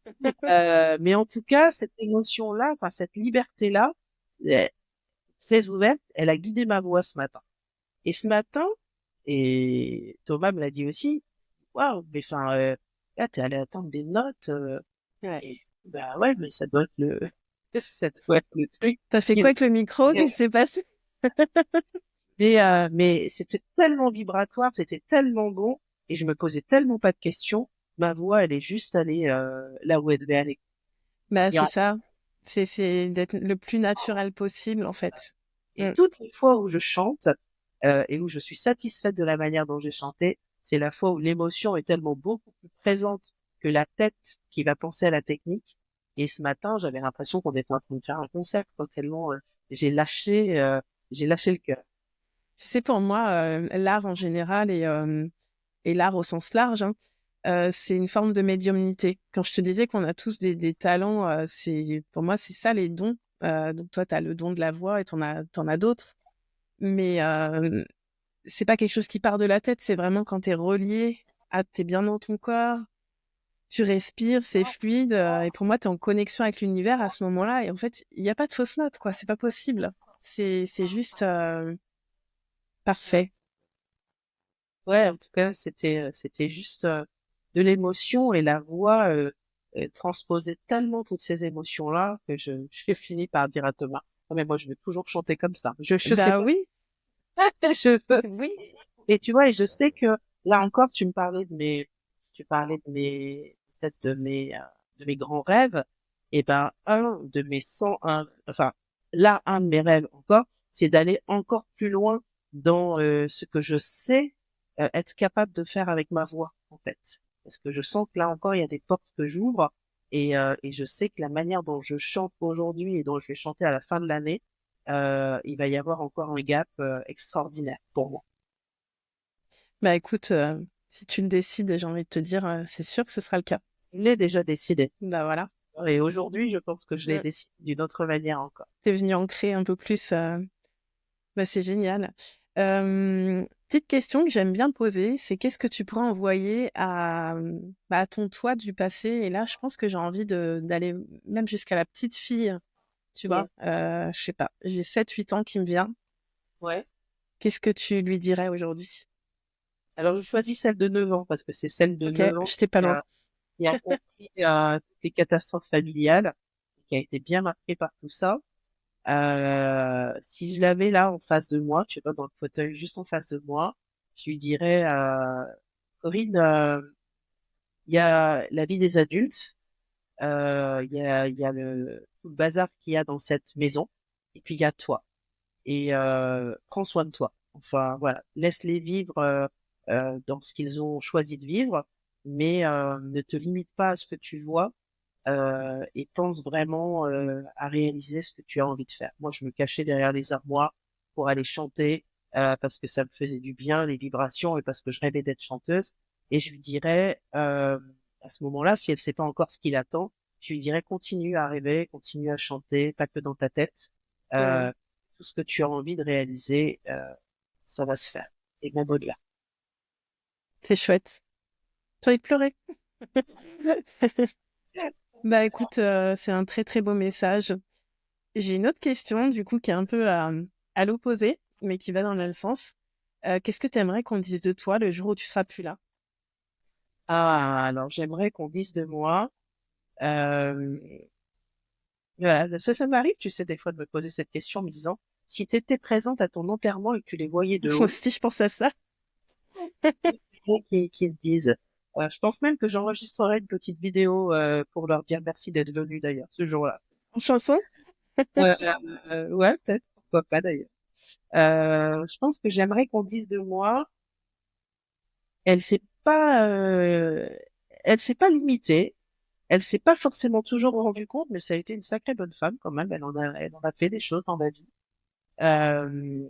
[SPEAKER 2] Mais en tout cas, cette émotion-là, enfin cette liberté-là, euh, très ouverte, elle a guidé ma voix ce matin. Et ce matin, et Thomas me l'a dit aussi, waouh, mais enfin, là, t'es allé attendre des notes.
[SPEAKER 1] Ouais.
[SPEAKER 2] Et, bah ouais, mais ça doit être ça doit être le truc.
[SPEAKER 1] T'as fait quoi avec le micro? Qu'est-ce qui s'est passé?
[SPEAKER 2] Mais c'était tellement vibratoire, c'était tellement bon, et je me posais tellement pas de questions. Ma voix, elle est juste allée là où elle devait aller.
[SPEAKER 1] Bah,
[SPEAKER 2] Et,
[SPEAKER 1] c'est ça. C'est d'être le plus naturel possible, en fait.
[SPEAKER 2] et
[SPEAKER 1] Mm.
[SPEAKER 2] toutes les fois où je chante et où je suis satisfaite de la manière dont j'ai chanté, c'est la fois où l'émotion est tellement beaucoup plus présente que la tête qui va penser à la technique. Et ce matin, j'avais l'impression qu'on était en train de faire un concert, quoi, tellement j'ai lâché le cœur.
[SPEAKER 1] Tu sais, pour moi, l'art en général et l'art au sens large, hein, c'est une forme de médiumnité. Quand je te disais qu'on a tous des talents, pour moi, c'est ça les dons. Donc toi, tu as le don de la voix et t'en as d'autres. Mais c'est pas quelque chose qui part de la tête, c'est vraiment quand t'es relié t'es bien dans ton corps, tu respires, c'est fluide, et pour moi, t'es en connexion avec l'univers à ce moment-là, et en fait, il n'y a pas de fausse note, quoi, c'est pas possible. C'est juste parfait.
[SPEAKER 2] Ouais, en tout cas, c'était juste de l'émotion et la voix transposait tellement toutes ces émotions-là que j'ai fini par dire à Thomas, oh, mais moi, je vais toujours chanter comme ça. Je sais
[SPEAKER 1] Bah
[SPEAKER 2] pas,
[SPEAKER 1] oui,
[SPEAKER 2] je peux.
[SPEAKER 1] oui.
[SPEAKER 2] Et tu vois, et je sais que là encore, tu parlais peut-être de mes grands rêves. Et ben, un de mes 101, enfin, là, un de mes rêves encore, c'est d'aller encore plus loin dans ce que je sais être capable de faire avec ma voix, en fait. Parce que je sens que là encore, il y a des portes que j'ouvre et je sais que la manière dont je chante aujourd'hui et dont je vais chanter à la fin de l'année, il va y avoir encore un gap extraordinaire pour moi.
[SPEAKER 1] Bah écoute, si tu le décides, j'ai envie de te dire, c'est sûr que ce sera le cas.
[SPEAKER 2] Je l'ai déjà décidé.
[SPEAKER 1] Bah voilà,
[SPEAKER 2] Et aujourd'hui, je pense que je l'ai
[SPEAKER 1] Mm.
[SPEAKER 2] décidé d'une autre manière encore.
[SPEAKER 1] T'es venu ancrer un peu plus, bah c'est génial. Petite question que j'aime bien poser, c'est qu'est-ce que tu pourrais envoyer à ton toi du passé? Et là, je pense que j'ai envie d'aller même jusqu'à la petite fille, tu
[SPEAKER 2] Mm.
[SPEAKER 1] vois. Je sais pas, j'ai 7 8 ans qui me vient.
[SPEAKER 2] Ouais.
[SPEAKER 1] Qu'est-ce que tu lui dirais aujourd'hui?
[SPEAKER 2] Alors, je choisis celle de 9 ans parce que c'est celle de
[SPEAKER 1] Ok,
[SPEAKER 2] 9 ans
[SPEAKER 1] j'étais pas loin.
[SPEAKER 2] qui a compris toutes les catastrophes familiales, qui a été bien marquée par tout ça. Si je l'avais là en face de moi, tu vois, dans le fauteuil juste en face de moi, je lui dirais, Corinne, il y a la vie des adultes, il y a tout le bazar qu'il y a dans cette maison, et puis il y a toi. Et prends soin de toi. Enfin, voilà, laisse-les vivre dans ce qu'ils ont choisi de vivre, mais ne te limite pas à ce que tu vois et pense vraiment à réaliser ce que tu as envie de faire. Moi, je me cachais derrière les armoires pour aller chanter parce que ça me faisait du bien, les vibrations, et parce que je rêvais d'être chanteuse. Et je lui dirais, À ce moment-là, si elle sait pas encore ce qui l'attend, je lui dirais continue à rêver, continue à chanter, pas que dans ta tête.
[SPEAKER 1] Mm.
[SPEAKER 2] Tout ce que tu as envie de réaliser, ça va se faire. Et même au-delà.
[SPEAKER 1] C'est chouette. Tu as envie de pleurer. Bah écoute, c'est un très très beau message. J'ai une autre question, du coup, qui est un peu à l'opposé, mais qui va dans le même sens. Qu'est-ce que tu aimerais qu'on dise de toi le jour où tu seras plus là?
[SPEAKER 2] Ah, alors j'aimerais qu'on dise de moi. Euh, voilà, ça m'arrive, tu sais, des fois de me poser cette question en me disant, si tu étais présente à ton enterrement et que tu les voyais de
[SPEAKER 1] Moi
[SPEAKER 2] haut,
[SPEAKER 1] aussi, je pense à ça.
[SPEAKER 2] qui le disent. Je pense même que j'enregistrerai une petite vidéo pour leur dire merci d'être venus d'ailleurs ce jour-là.
[SPEAKER 1] En chanson?
[SPEAKER 2] Euh, ouais, peut-être, pourquoi pas d'ailleurs. Je pense que j'aimerais qu'on dise de moi, elle s'est pas, elle s'est pas limitée, elle s'est pas forcément toujours rendue compte, mais ça a été une sacrée bonne femme quand même. Elle en a fait des choses dans la vie. Euh,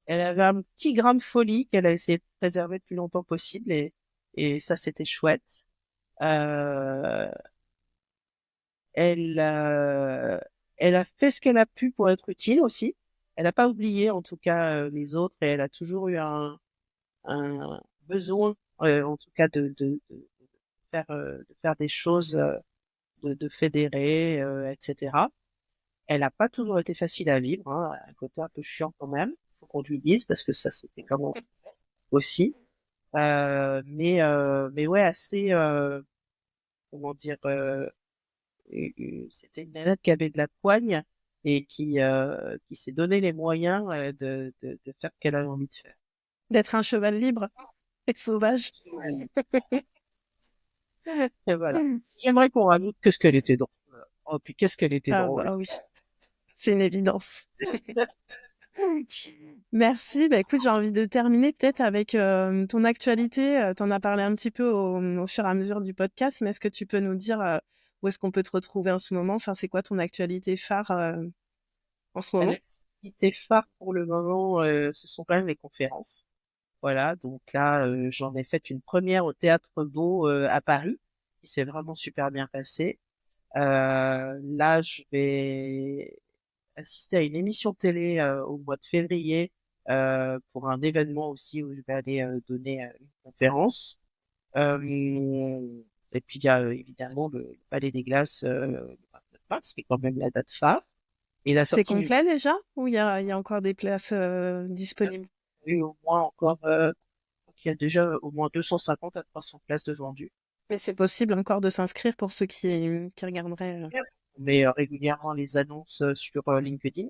[SPEAKER 2] Elle avait un petit grain de folie qu'elle a essayé de préserver le plus longtemps possible et ça c'était chouette. Euh, elle, euh, Elle a fait ce qu'elle a pu pour être utile aussi. Elle n'a pas oublié en tout cas les autres et elle a toujours eu un besoin en tout cas de faire des choses, de fédérer, etc. Elle n'a pas toujours été facile à vivre, hein, un côté un peu chiant quand même, faut qu'on lui dise parce que ça c'était quand même aussi. Mais ouais, assez, comment dire, c'était une nana qui avait de la poigne et qui s'est donné les moyens de faire ce qu'elle avait envie de faire.
[SPEAKER 1] D'être un cheval libre et sauvage.
[SPEAKER 2] Ouais. Et voilà. J'aimerais qu'on rajoute qu'est-ce qu'elle était drôle. Oh, puis qu'est-ce qu'elle était
[SPEAKER 1] Ah
[SPEAKER 2] drôle.
[SPEAKER 1] bah oui, c'est une évidence. Merci. Bah écoute, j'ai envie de terminer peut-être avec ton actualité. T'en as parlé un petit peu au fur et à mesure du podcast, mais est-ce que tu peux nous dire où est-ce qu'on peut te retrouver en ce moment? Enfin, c'est quoi ton actualité phare en ce moment?
[SPEAKER 2] L'activité phare pour le moment, ce sont quand même les conférences. Voilà, donc là, j'en ai fait une première au Théâtre Beau à Paris, qui s'est vraiment super bien passé. Là, je vais assister à une émission télé au mois de février pour un événement aussi où je vais aller donner une conférence. Et puis il y a évidemment le Palais des Glaces le 29 mars, qui est quand même la date phare. Et la
[SPEAKER 1] C'est
[SPEAKER 2] sortie du
[SPEAKER 1] complet déjà? Ou il y a encore des places disponibles?
[SPEAKER 2] eu au moins encore, il y a déjà au moins 250 à 300 places de vendues.
[SPEAKER 1] Mais c'est possible encore de s'inscrire pour ceux qui regarderaient.
[SPEAKER 2] On met régulièrement les annonces sur LinkedIn.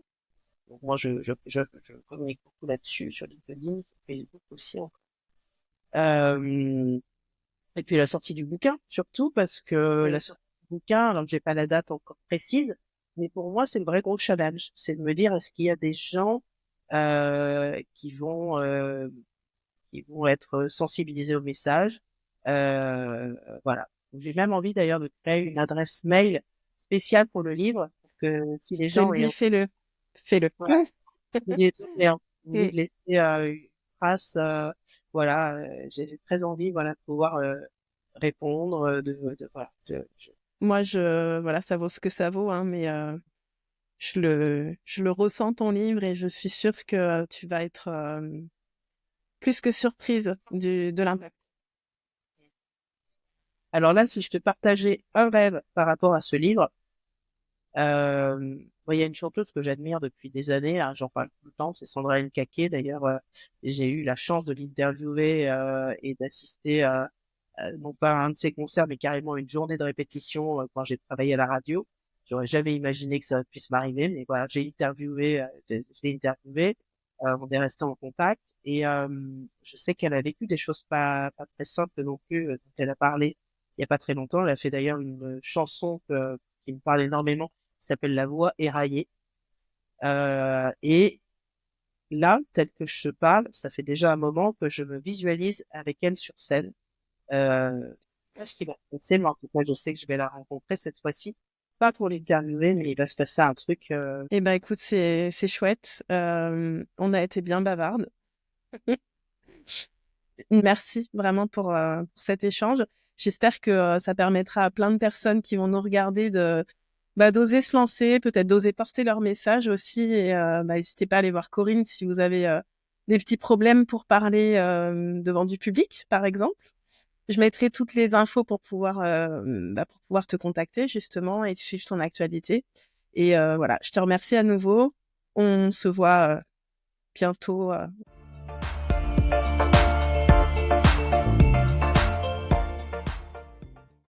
[SPEAKER 2] Donc moi, je communique beaucoup là-dessus, sur LinkedIn, sur Facebook aussi. Euh, et puis la sortie du bouquin, surtout, parce que la
[SPEAKER 1] Oui.
[SPEAKER 2] sortie du bouquin, alors j'ai pas la date encore précise, mais pour moi, c'est le vrai gros challenge. C'est de me dire, est-ce qu'il y a des gens euh, qui vont euh, qui vont être sensibilisés au message. Voilà. J'ai même envie d'ailleurs de créer une adresse mail spéciale pour le livre, pour que si les
[SPEAKER 1] Je te le
[SPEAKER 2] gens
[SPEAKER 1] dis,
[SPEAKER 2] aient,
[SPEAKER 1] fais-le. Fais-le.
[SPEAKER 2] voilà, si les gens aient envie
[SPEAKER 1] Mm.
[SPEAKER 2] de laisser une trace, voilà, j'ai très envie, voilà, de pouvoir répondre, voilà,
[SPEAKER 1] Moi, voilà, ça vaut ce que ça vaut, hein, mais je le ressens ton livre et je suis sûre que tu vas être plus que surprise de l'impact.
[SPEAKER 2] Alors là, si je te partageais un rêve par rapport à ce livre, moi, il y a une chanteuse que j'admire depuis des années, hein, j'en parle tout le temps, c'est Sandra Nkake. D'ailleurs, j'ai eu la chance de l'interviewer et d'assister non pas à un de ses concerts, mais carrément une journée de répétition quand j'ai travaillé à la radio. J'aurais jamais imaginé que ça puisse m'arriver, mais voilà, je l'ai interviewé, on est resté en contact et je sais qu'elle a vécu des choses pas très simples non plus, dont elle a parlé il y a pas très longtemps. Elle a fait d'ailleurs une chanson qui me parle énormément qui s'appelle La Voix éraillée. Et là, tel que je te parle, ça fait déjà un moment que je me visualise avec elle sur scène. Je sais pas ce qui va se passer, mais en tout cas, je sais que je vais la rencontrer cette fois-ci. Pas pour l'interviewer, mais il va se passer un truc.
[SPEAKER 1] Eh ben, écoute, c'est chouette. On a été bien bavardes. Merci vraiment pour cet échange. J'espère que ça permettra à plein de personnes qui vont nous regarder d'oser se lancer, peut-être d'oser porter leur message aussi. Et n'hésitez pas à aller voir Corinne si vous avez des petits problèmes pour parler devant du public, par exemple. Je mettrai toutes les infos pour pouvoir te contacter justement et suivre ton actualité. Et voilà, je te remercie à nouveau. On se voit bientôt